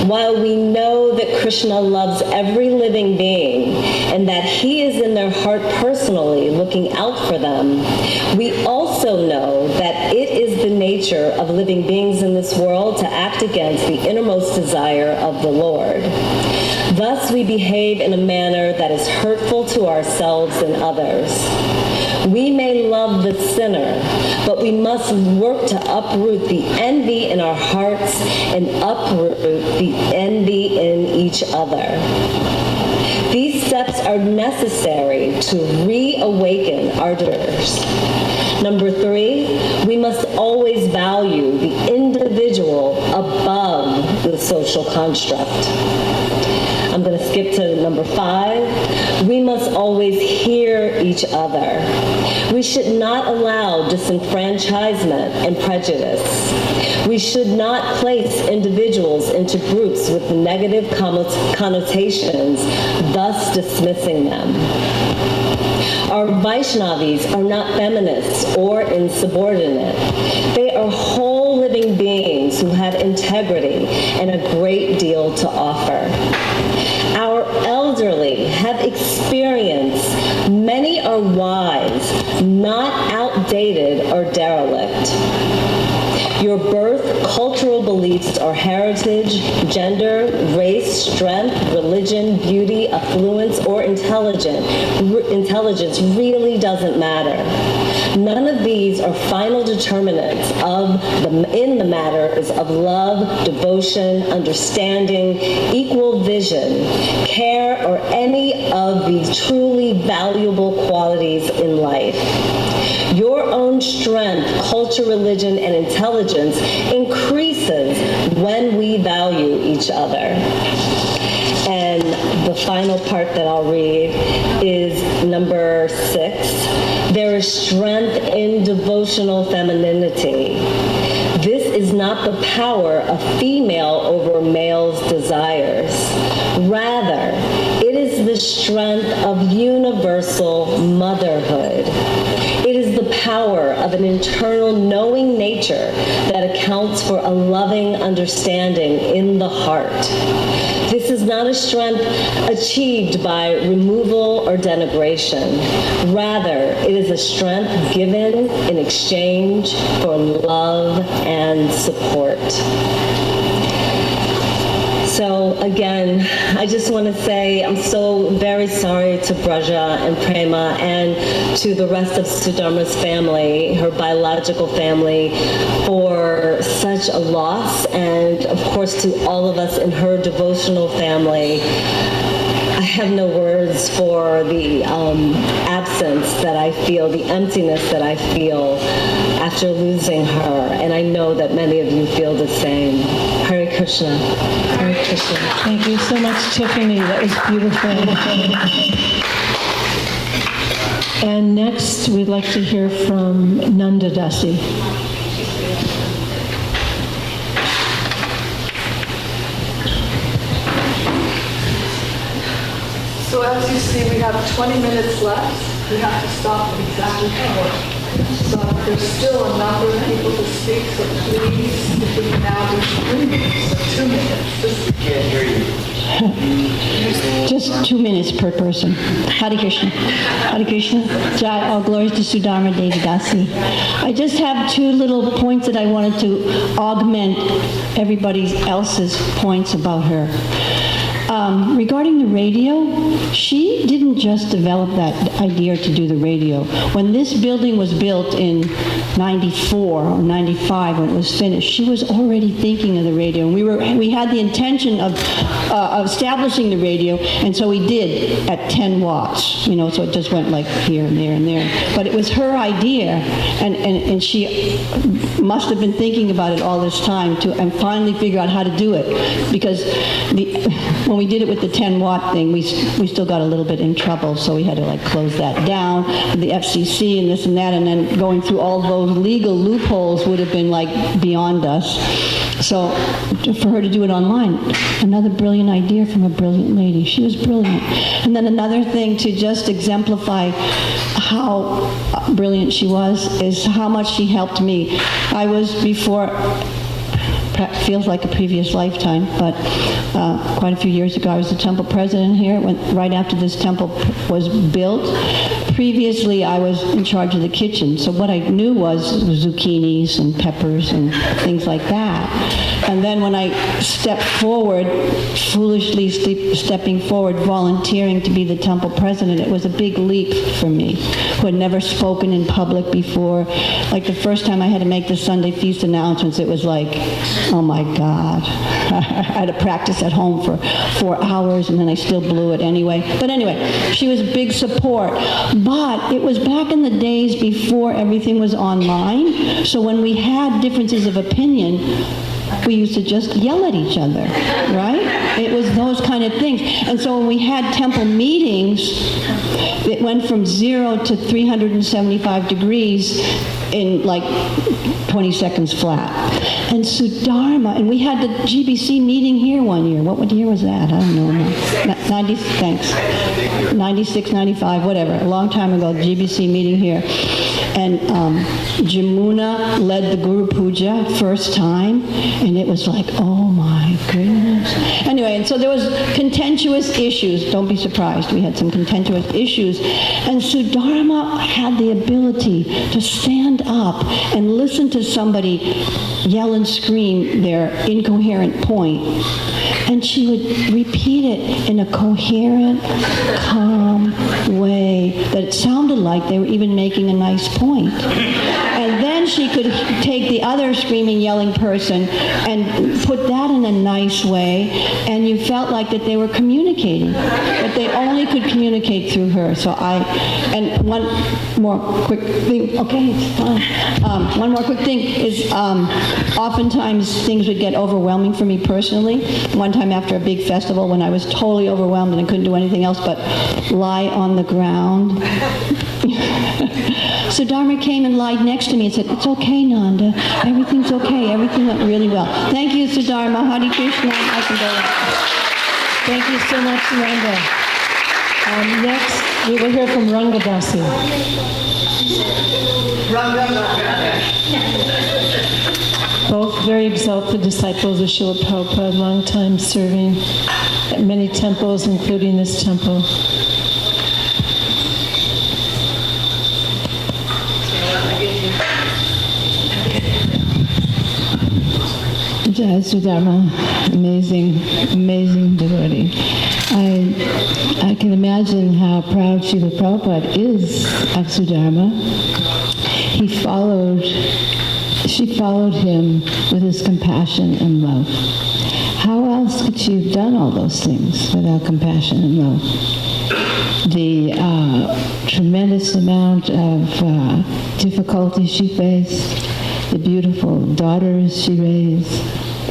while we know that Krishna loves every living being and that he is in their heart personally looking out for them, we also know that it is the nature of living beings in this world to act against the innermost desire of the Lord. Thus we behave in a manner that is hurtful to ourselves and others. We may love the sinner, but we must work to uproot the envy in our hearts and uproot the envy in each other. These steps are necessary to reawaken our daughters. Number 3, we must always value the individual above the social construct. I'm going to skip to number 5. We must always hear each other. We should not allow disenfranchisement and prejudice. We should not place individuals into groups with negative connotations, thus dismissing them. Our Vaishnavis are not feminists or insubordinate. They are whole living beings who have integrity and a great deal to offer. Our elderly have experience. Many are wise, not outdated or derelict. Your birth, cultural beliefs, or heritage, gender, race, strength, religion, beauty, affluence, or intelligence really doesn't matter. None of these are final determinants in the matters of love, devotion, understanding, equal vision, care, or any of the truly valuable qualities in life. Your own strength, culture, religion, and intelligence increases when we value each other. And the final part that I'll read is number 6. There is strength in devotional femininity. This is not the power of female over male's desires. Rather, it is the strength of universal motherhood. It is the power of an internal knowing nature that accounts for a loving understanding in the heart. This is not a strength achieved by removal or denigration. Rather, it is a strength given in exchange for love and support. So again, I just want to say I'm so very sorry to Braja and Prema and to the rest of Sudharma's family, her biological family, for such a loss, and of course to all of us in her devotional family. I have no words for the absence that I feel, the emptiness that I feel after losing her, and I know that many of you feel the same. Hare Krishna. Hare Krishna. Thank you so much, Tiffany. That was beautiful. And next, we'd like to hear from Nanda Dasi. So as you see, we have 20 minutes left. We have to stop at exactly 4. So there's still a number of people to speak, so please, if we can now do 3 minutes or 2 minutes. Just can't hear you. Just 2 minutes per person. Hare Krishna. Hare Krishna. Jai, all glories to Sudharma Devi Dasi. I just have 2 little points that I wanted to augment everybody else's points about her. Regarding the radio, she didn't just develop that idea to do the radio. When this building was built in 94 or 95, when it was finished, she was already thinking of the radio. And we had the intention of establishing the radio, and so we did at 10 watts, you know, so it just went like here and there and there. But it was her idea, and she must have been thinking about it all this time and finally figure out how to do it. Because when we did it with the 10-watt thing, we still got a little bit in trouble, so we had to like close that down, the FCC and this and that, and then going through all those legal loopholes would have been like beyond us. So for her to do it online, another brilliant idea from a brilliant lady. She was brilliant. And then another thing to just exemplify how brilliant she was is how much she helped me. I was before, feels like a previous lifetime, but quite a few years ago I was the temple president here. Right after this temple was built. Previously I was in charge of the kitchen, so what I knew was zucchinis and peppers and things like that. And then when I stepped forward, foolishly stepping forward, volunteering to be the temple president, it was a big leap for me, who had never spoken in public before. Like the first time I had to make the Sunday feast announcements, it was like, oh my God. I had to practice at home for 4 hours, and then I still blew it anyway. But anyway, she was big support. But it was back in the days before everything was online. So when we had differences of opinion, we used to just yell at each other, right? It was those kind of things. And so when we had temple meetings, it went from 0 to 375 degrees in like 20 seconds flat. And Sudharma, and we had the GBC meeting here one year. What year was that? I don't know. 90, thanks. 96, 95, whatever. A long time ago, GBC meeting here. And Jamuna led the Guru Puja first time, and it was like, oh my goodness. Anyway, and so there was contentious issues. Don't be surprised. We had some contentious issues. And Sudharma had the ability to stand up and listen to somebody yell and scream their incoherent point. And she would repeat it in a coherent, calm way that it sounded like they were even making a nice point. And then she could take the other screaming, yelling person and put that in a nice way, and you felt like that they were communicating, but they only could communicate through her. And one more quick thing, okay, it's fine. One more quick thing is oftentimes things would get overwhelming for me personally. One time after a big festival when I was totally overwhelmed and I couldn't do anything else but lie on the ground. Sudharma came and lied next to me and said, it's okay, Nanda. Everything's okay. Everything went really well. Thank you, Sudharma. Hare Krishna. I can go. Thank you so much, Nanda. Next, we will hear from Ranga Dasi. Both very exalted disciples of Srila Prabhupada, long time serving at many temples, including this temple. Jai Sudharma, amazing, amazing devotee. I can imagine how proud Srila Prabhupada is of Sudharma. She followed him with his compassion and love. How else could she have done all those things without compassion and love? The tremendous amount of difficulty she faced, the beautiful daughters she raised,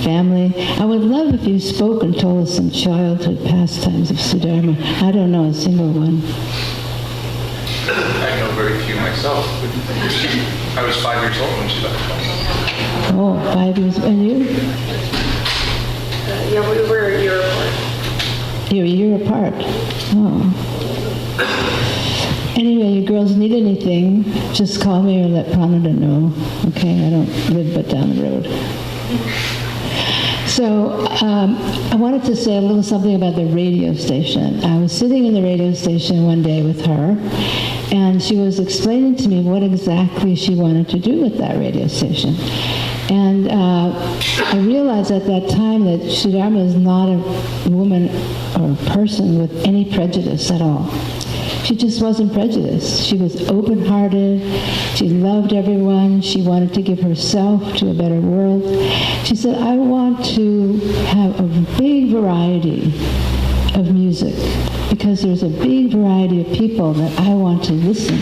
family. I would love if you spoke and told us some childhood pastimes of Sudharma. I don't know a single one. I know very few myself. I was 5 years old when she left home. Oh, 5 years. And you? Yeah, we were a year apart. You're a year apart. Oh. Anyway, you girls need anything, just call me or let Pranada know. Okay, I don't live but down the road. So I wanted to say a little something about the radio station. I was sitting in the radio station one day with her, and she was explaining to me what exactly she wanted to do with that radio station. And I realized at that time that Sudharma is not a woman or a person with any prejudice at all. She just wasn't prejudiced. She was open-hearted. She loved everyone. She wanted to give herself to a better world. She said, I want to have a big variety of music because there's a big variety of people that I want to listen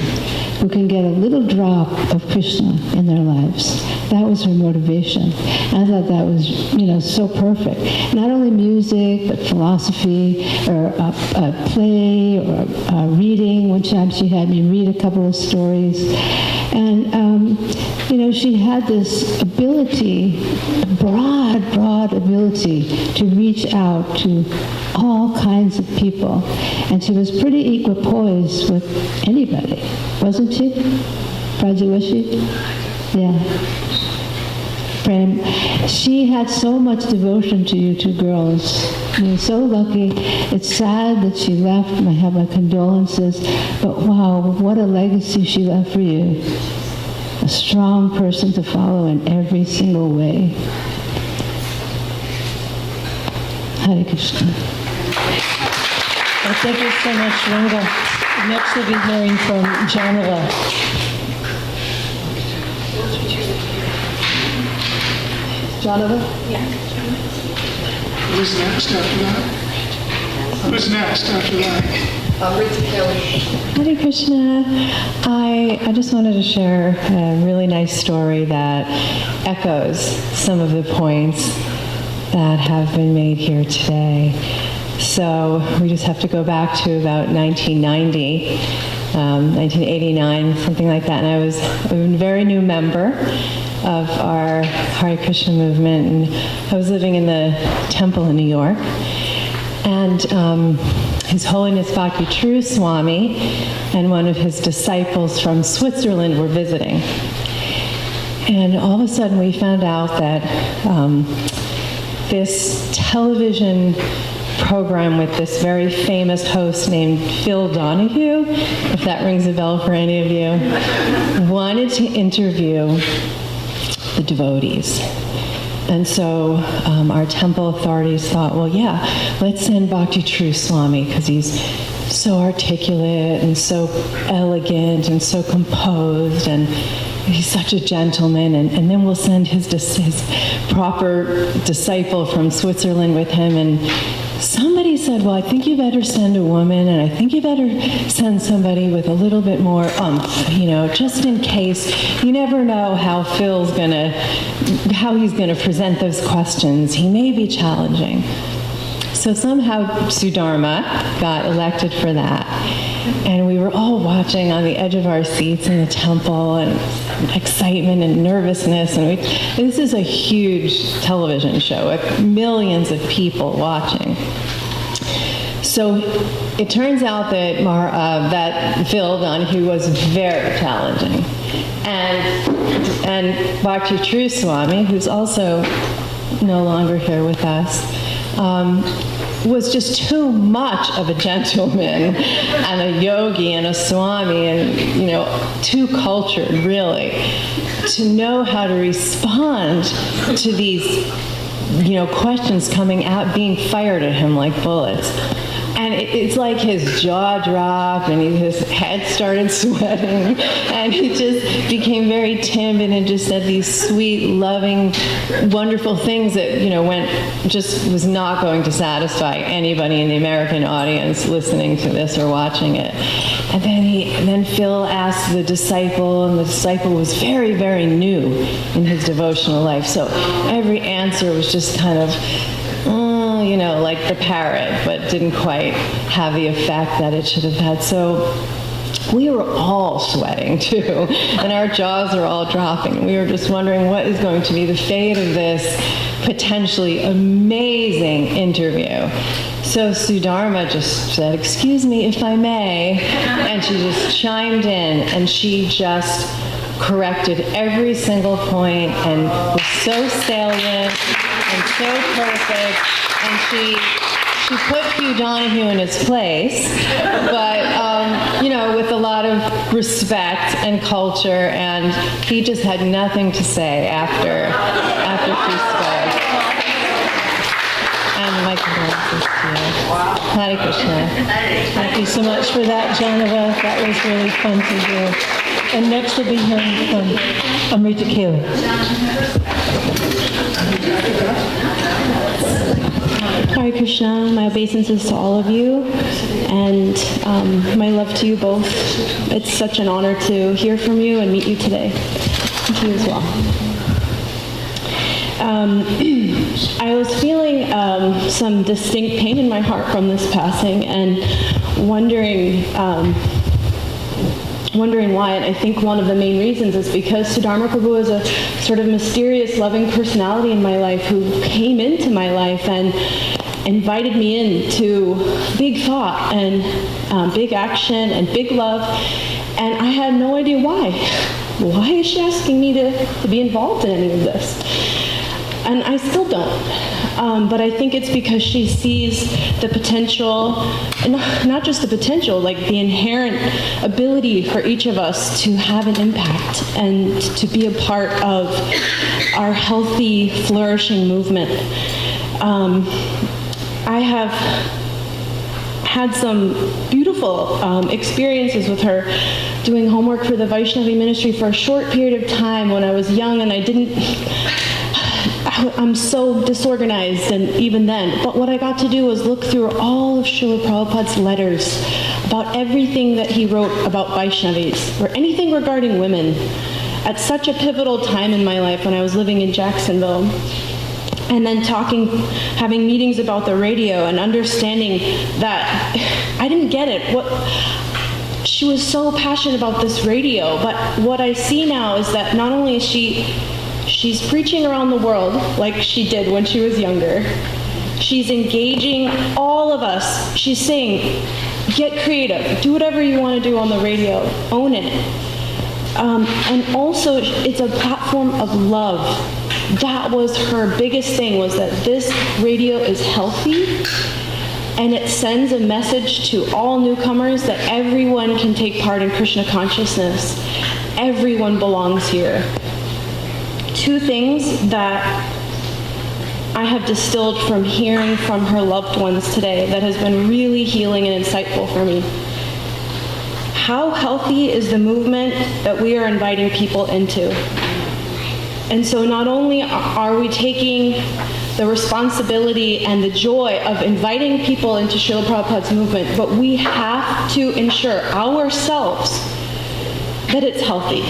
who can get a little drop of Krishna in their lives. That was her motivation. I thought that was, so perfect. Not only music, but philosophy, or a play, or a reading. One time she had me read a couple of stories. And, she had this ability, a broad ability to reach out to all kinds of people. And she was pretty equipoised with anybody, wasn't she? Praji, was she? Yeah. Prem. She had so much devotion to you two girls. You're so lucky. It's sad that she left. I have my condolences. But wow, what a legacy she left for you. A strong person to follow in every single way. Hare Krishna. Well, thank you so much, Ranga. Next we'll be hearing from Janava. Janava? Yeah. Who's next after that? Who's next after that? Hare Krishna. I just wanted to share a really nice story that echoes some of the points that have been made here today. So we just have to go back to about 1990, 1989, something like that. And I was a very new member of our Hare Krishna movement, and I was living in the temple in New York. And His Holiness Bhakti True Swami and one of his disciples from Switzerland were visiting. And all of a sudden we found out that this television program with this very famous host named Phil Donahue, if that rings a bell for any of you, wanted to interview the devotees. And so our temple authorities thought, well, yeah, let's send Bhakti True Swami because he's so articulate and so elegant and so composed, and he's such a gentleman. And then we'll send his proper disciple from Switzerland with him. And somebody said, well, I think you better send a woman, and I think you better send somebody with a little bit more just in case. You never know how he's gonna present those questions. He may be challenging. So somehow Sudharma got elected for that. And we were all watching on the edge of our seats in the temple, and excitement and nervousness. And this is a huge television show with millions of people watching. So it turns out that that Phil Donahue was very challenging. And Bhakti True Swami, who's also no longer here with us, was just too much of a gentleman and a yogi and a swami, and too cultured really to know how to respond to these questions coming out, being fired at him like bullets. And it's like his jaw dropped and his head started sweating, and he just became very timid and just said these sweet, loving, wonderful things that, was not going to satisfy anybody in the American audience listening to this or watching it. And then Phil asked the disciple, and the disciple was very, very new in his devotional life. So every answer was just kind of, like the parrot, but didn't quite have the effect that it should have had. So we were all sweating too, and our jaws are all dropping. We were just wondering what is going to be the fate of this potentially amazing interview. So Sudharma just said, "Excuse me, if I may," and she just chimed in, and she just corrected every single point and was so salient and so perfect. And she put Hugh Donahue in his place, but with a lot of respect and culture, and he just had nothing to say after she spoke. And my condolences to you. Hare Krishna. Thank you so much for that, Janava. That was really fun to hear. And next we'll be hearing from Amrita Keli. Hare Krishna, my obeisances to all of you, and my love to you both. It's such an honor to hear from you and meet you today. And to you as well. I was feeling some distinct pain in my heart from this passing, and wondering why, and I think one of the main reasons is because Sudharma Prabhu is a sort of mysterious, loving personality in my life who came into my life and invited me into big thought and big action and big love, and I had no idea why. Why is she asking me to be involved in any of this? And I still don't. But I think it's because she sees the potential, and not just the potential, like the inherent ability for each of us to have an impact and to be a part of our healthy, flourishing movement. I have had some beautiful experiences with her doing homework for the Vaishnavi ministry for a short period of time when I was young, and I'm so disorganized, and even then. But what I got to do was look through all of Srila Prabhupada's letters about everything that he wrote about Vaishnavis, or anything regarding women, at such a pivotal time in my life when I was living in Jacksonville. And then having meetings about the radio and understanding that I didn't get it. She was so passionate about this radio, but what I see now is that not only is she's preaching around the world like she did when she was younger, she's engaging all of us. She's saying, get creative, do whatever you want to do on the radio, own it. And also, it's a platform of love. That was her biggest thing, was that this radio is healthy, and it sends a message to all newcomers that everyone can take part in Krishna consciousness. Everyone belongs here. Two things that I have distilled from hearing from her loved ones today that has been really healing and insightful for me. How healthy is the movement that we are inviting people into? And so not only are we taking the responsibility and the joy of inviting people into Srila Prabhupada's movement, but we have to ensure ourselves that it's healthy.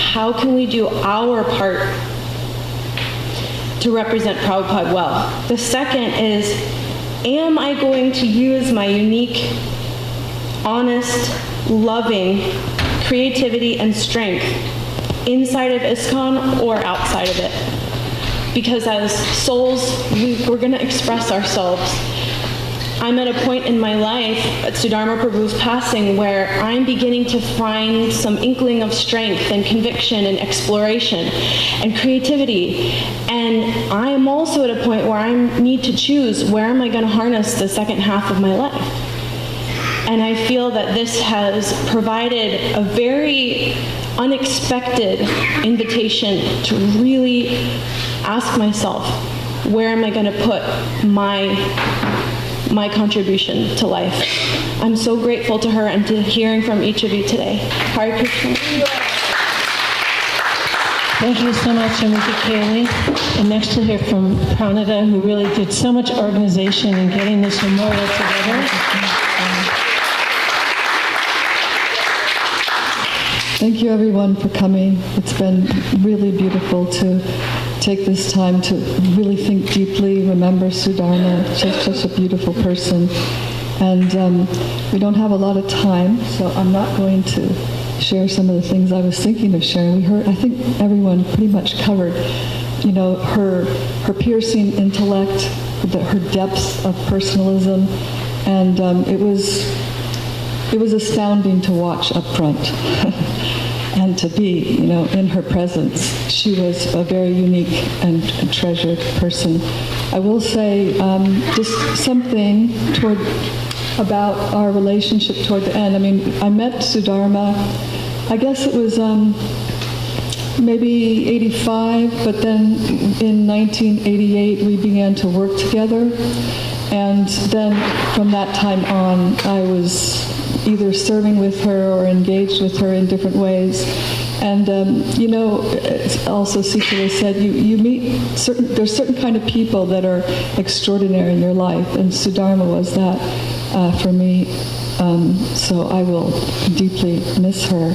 How can we do our part to represent Prabhupada well? The second is, am I going to use my unique, honest, loving creativity and strength inside of ISKCON or outside of it? Because as souls, we're going to express ourselves. I'm at a point in my life at Sudharma Prabhu's passing where I'm beginning to find some inkling of strength and conviction and exploration and creativity. And I am also at a point where I need to choose, where am I going to harness the second half of my life? And I feel that this has provided a very unexpected invitation to really ask myself, where am I going to put my contribution to life? I'm so grateful to her and to hearing from each of you today. Hare Krishna. Thank you so much, Amrita Kaylee. And next we'll hear from Pranada, who really did so much organization in getting this memorial together. Thank you, everyone, for coming. It's been really beautiful to take this time to really think deeply, remember Sudharma, just such a beautiful person. And we don't have a lot of time, so I'm not going to share some of the things I was thinking of sharing. We heard, I think everyone pretty much covered, her piercing intellect, her depths of personalism, and it was astounding to watch up front. And to be, in her presence. She was a very unique and treasured person. I will say just something about our relationship toward the end. I mean, I met Sudharma, I guess it was maybe 85, but then in 1988 we began to work together. And then from that time on, I was either serving with her or engaged with her in different ways. And, also Sita said, you meet there's certain kind of people that are extraordinary in your life, and Sudharma was that for me. So I will deeply miss her.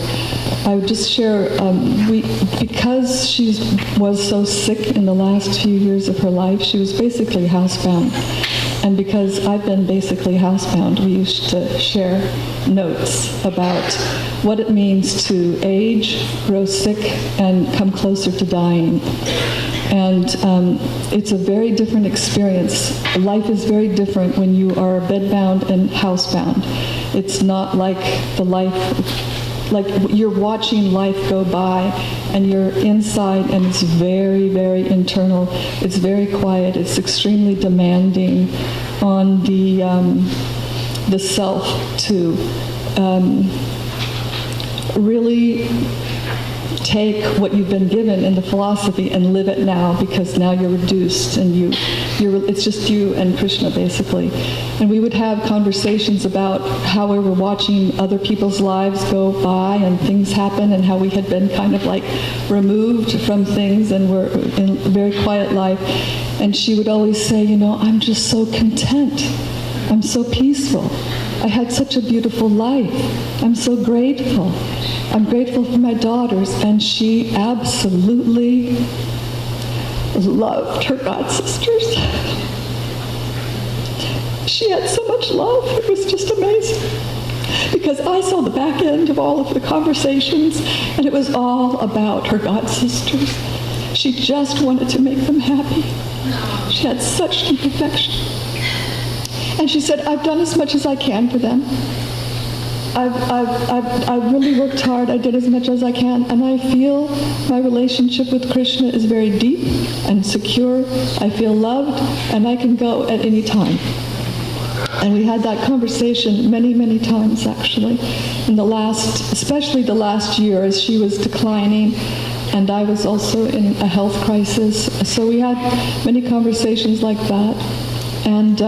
I would just share, because she was so sick in the last few years of her life, she was basically housebound. And because I've been basically housebound, we used to share notes about what it means to age, grow sick, and come closer to dying. And it's a very different experience. Life is very different when you are bedbound and housebound. It's not like the life, like you're watching life go by and you're inside and it's very, very internal. It's very quiet. It's extremely demanding on the self to really take what you've been given in the philosophy and live it now, because now you're reduced and it's just you and Krishna basically. And we would have conversations about how we were watching other people's lives go by and things happen, and how we had been kind of like removed from things and were in a very quiet life. And she would always say, I'm just so content. I'm so peaceful. I had such a beautiful life. I'm so grateful. I'm grateful for my daughters. And she absolutely loved her god sisters. She had so much love. It was just amazing. Because I saw the back end of all of the conversations, and it was all about her god sisters. She just wanted to make them happy. She had such deep affection. And she said, I've done as much as I can for them. I've really worked hard. I did as much as I can. And I feel my relationship with Krishna is very deep and secure. I feel loved, and I can go at any time. And we had that conversation many, many times, actually, especially the last year, as she was declining, and I was also in a health crisis. So we had many conversations like that. And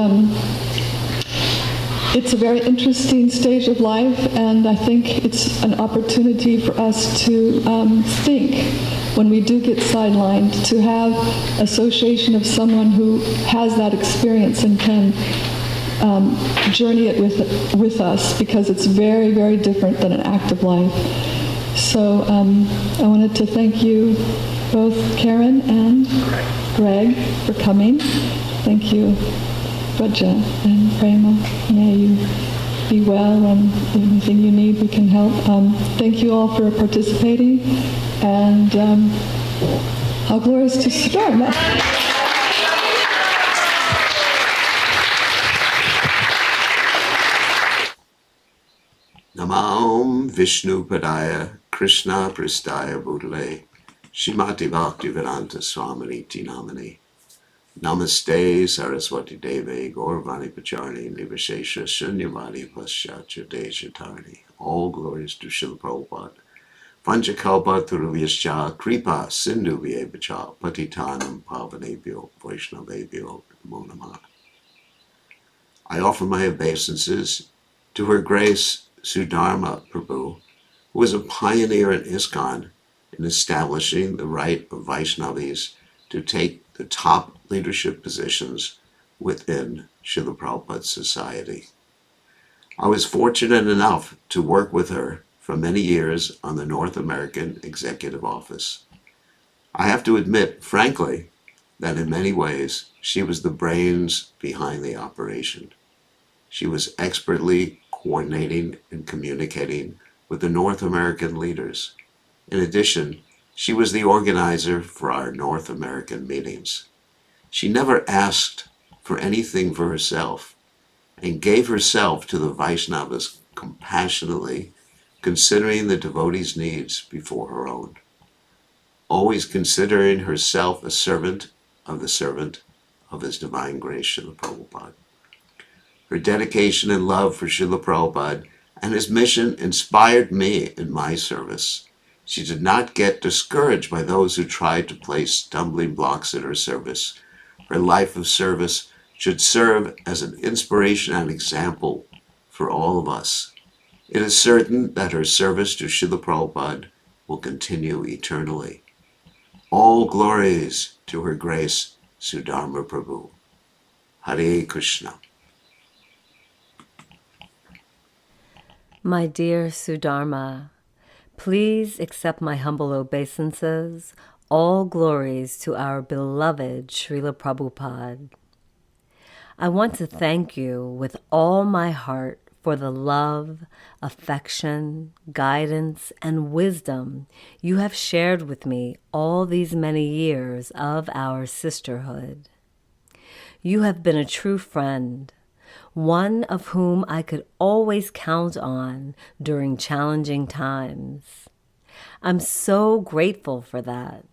it's a very interesting stage of life, and I think it's an opportunity for us to think, when we do get sidelined, to have association of someone who has that experience and can journey it with us, because it's very, very different than an active life. So I wanted to thank you both, Karen and Greg, for coming. Thank you, Raja and Prema. May you be well, and anything you need, we can help. Thank you all for participating, and how glorious to Sudharma. Namam Vishnu Padaya Krishna Pristaya Bhutale Shrimati Bhaktivedanta Swaminiti Namani Namaste Saraswati Deve Gauravani Pacharni Nivashesha Shunyavadi Paschatya Deshatarni. All glories to Srila Prabhupada. Panchakalpa Turuvyascha Kripa Sindhu Vyevacha Patitanam Pavanebhyo Vaishnavebhyo Namo Namah. I offer my obeisances to Her Grace Sudharma Prabhu, who was a pioneer in ISKCON in establishing the right of Vaishnavis to take the top leadership positions within Srila Prabhupada's society. I was fortunate enough to work with her for many years on the North American Executive Office. I have to admit, frankly, that in many ways she was the brains behind the operation. She was expertly coordinating and communicating with the North American leaders. In addition, she was the organizer for our North American meetings. She never asked for anything for herself and gave herself to the Vaishnavas compassionately, considering the devotees' needs before her own, always considering herself a servant of His Divine Grace, Srila Prabhupada. Her dedication and love for Srila Prabhupada and his mission inspired me in my service. She did not get discouraged by those who tried to place stumbling blocks in her service. Her life of service should serve as an inspiration and example for all of us. It is certain that her service to Srila Prabhupada will continue eternally. All glories to Her Grace Sudharma Prabhu. Hare Krishna. My dear Sudharma, please accept my humble obeisances. All glories to our beloved Srila Prabhupada. I want to thank you with all my heart for the love, affection, guidance, and wisdom you have shared with me all these many years of our sisterhood. You have been a true friend, one of whom I could always count on during challenging times. I'm so grateful for that.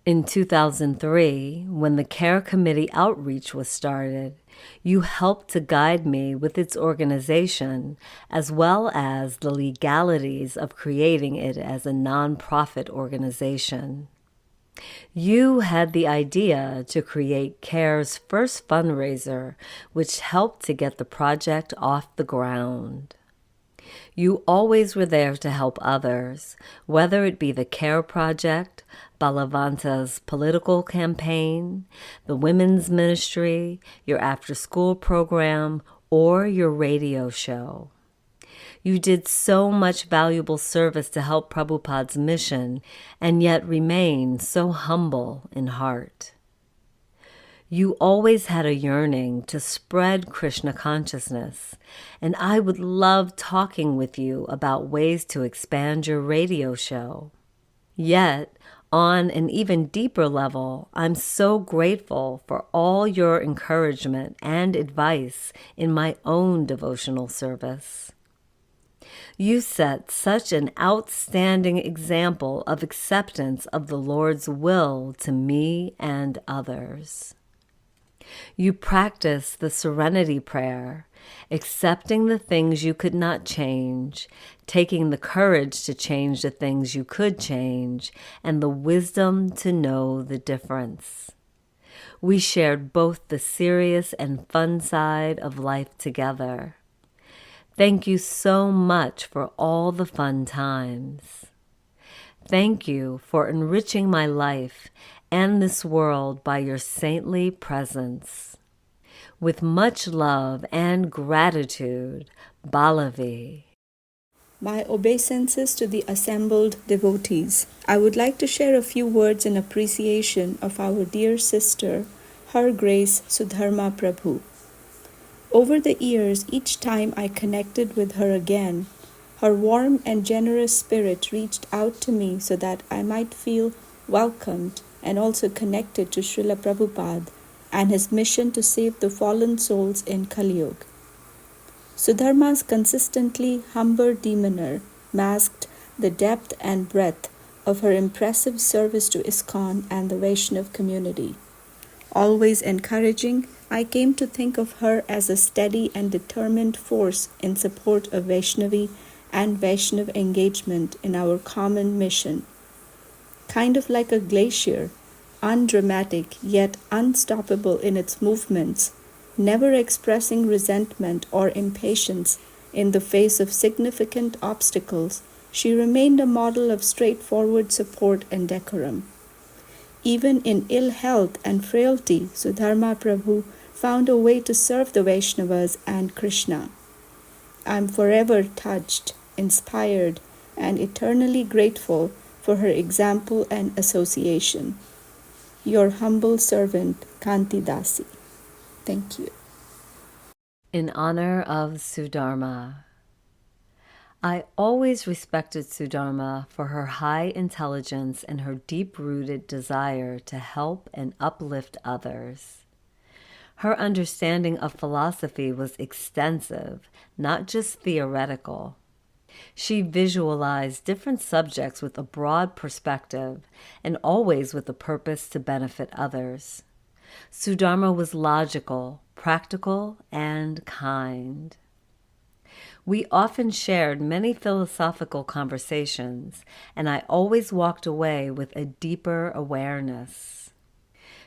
In 2003, when the Care Committee outreach was started, you helped to guide me with its organization, as well as the legalities of creating it as a nonprofit organization. You had the idea to create CARE's first fundraiser, which helped to get the project off the ground. You always were there to help others, whether it be the CARE Project, Balavanta's political campaign, the women's ministry, your after-school program, or your radio show. You did so much valuable service to help Prabhupada's mission, and yet remain so humble in heart. You always had a yearning to spread Krishna consciousness, and I would love talking with you about ways to expand your radio show. Yet, on an even deeper level, I'm so grateful for all your encouragement and advice in my own devotional service. You set such an outstanding example of acceptance of the Lord's will to me and others. You practice the serenity prayer, accepting the things you could not change, taking the courage to change the things you could change, and the wisdom to know the difference. We shared both the serious and fun side of life together. Thank you so much for all the fun times. Thank you for enriching my life and this world by your saintly presence. With much love and gratitude, Balavi. My obeisances to the assembled devotees. I would like to share a few words in appreciation of our dear sister, Her Grace Sudharma Prabhu. Over the years, each time I connected with her again, her warm and generous spirit reached out to me so that I might feel welcomed and also connected to Srila Prabhupada and his mission to save the fallen souls in Kali Yuga. Sudharma's consistently humble demeanor masked the depth and breadth of her impressive service to ISKCON and the Vaishnav community. Always encouraging, I came to think of her as a steady and determined force in support of Vaishnavi and Vaishnav engagement in our common mission. Kind of like a glacier, undramatic yet unstoppable in its movements, never expressing resentment or impatience in the face of significant obstacles, she remained a model of straightforward support and decorum. Even in ill health and frailty, Sudharma Prabhu found a way to serve the Vaishnavas and Krishna. I am forever touched, inspired, and eternally grateful for her example and association. Your humble servant, Kanti Dasi. Thank you. In honor of Sudharma. I always respected Sudharma for her high intelligence and her deep-rooted desire to help and uplift others. Her understanding of philosophy was extensive, not just theoretical. She visualized different subjects with a broad perspective and always with a purpose to benefit others. Sudharma was logical, practical, and kind. We often shared many philosophical conversations, and I always walked away with a deeper awareness.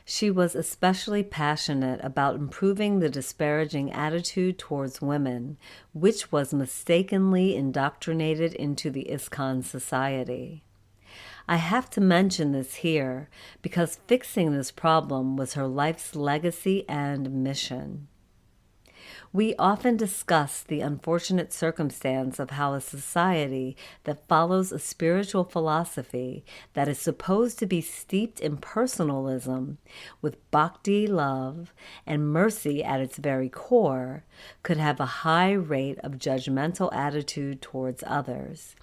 She was especially passionate about improving the disparaging attitude towards women, which was mistakenly indoctrinated into the ISKCON society. I have to mention this here because fixing this problem was her life's legacy and mission. We often discuss the unfortunate circumstance of how a society that follows a spiritual philosophy that is supposed to be steeped in personalism, with bhakti, love, and mercy at its very core, could have a high rate of judgmental attitude towards others,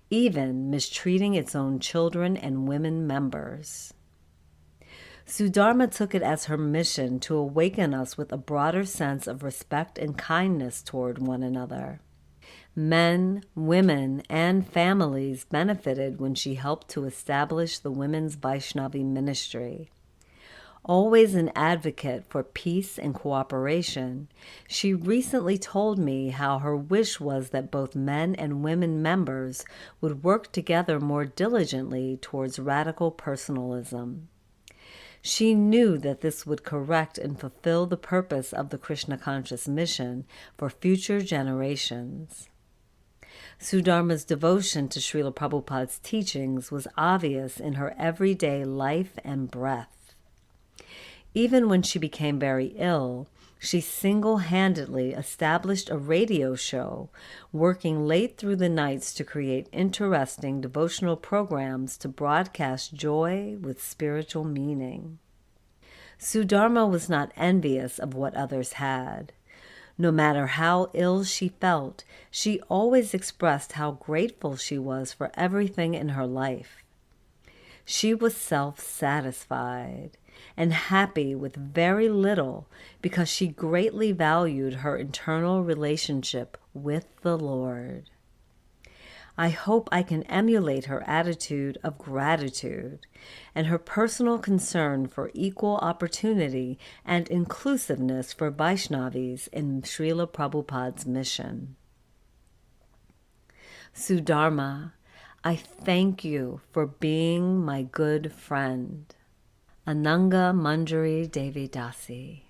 even mistreating its own children and women members. Sudharma took it as her mission to awaken us with a broader sense of respect and kindness toward one another. Men, women, and families benefited when she helped to establish the Women's Vaishnavi Ministry. Always an advocate for peace and cooperation, she recently told me how her wish was that both men and women members would work together more diligently towards radical personalism. She knew that this would correct and fulfill the purpose of the Krishna conscious mission for future generations. Sudharma's devotion to Srila Prabhupada's teachings was obvious in her everyday life and breath. Even when she became very ill, she single-handedly established a radio show, working late through the nights to create interesting devotional programs to broadcast joy with spiritual meaning. Sudharma was not envious of what others had. No matter how ill she felt, she always expressed how grateful she was for everything in her life. She was self-satisfied and happy with very little because she greatly valued her internal relationship with the Lord. I hope I can emulate her attitude of gratitude and her personal concern for equal opportunity and inclusiveness for Vaishnavis in Srila Prabhupada's mission. Sudharma, I thank you for being my good friend. Ananga Manjari Devi Dasi.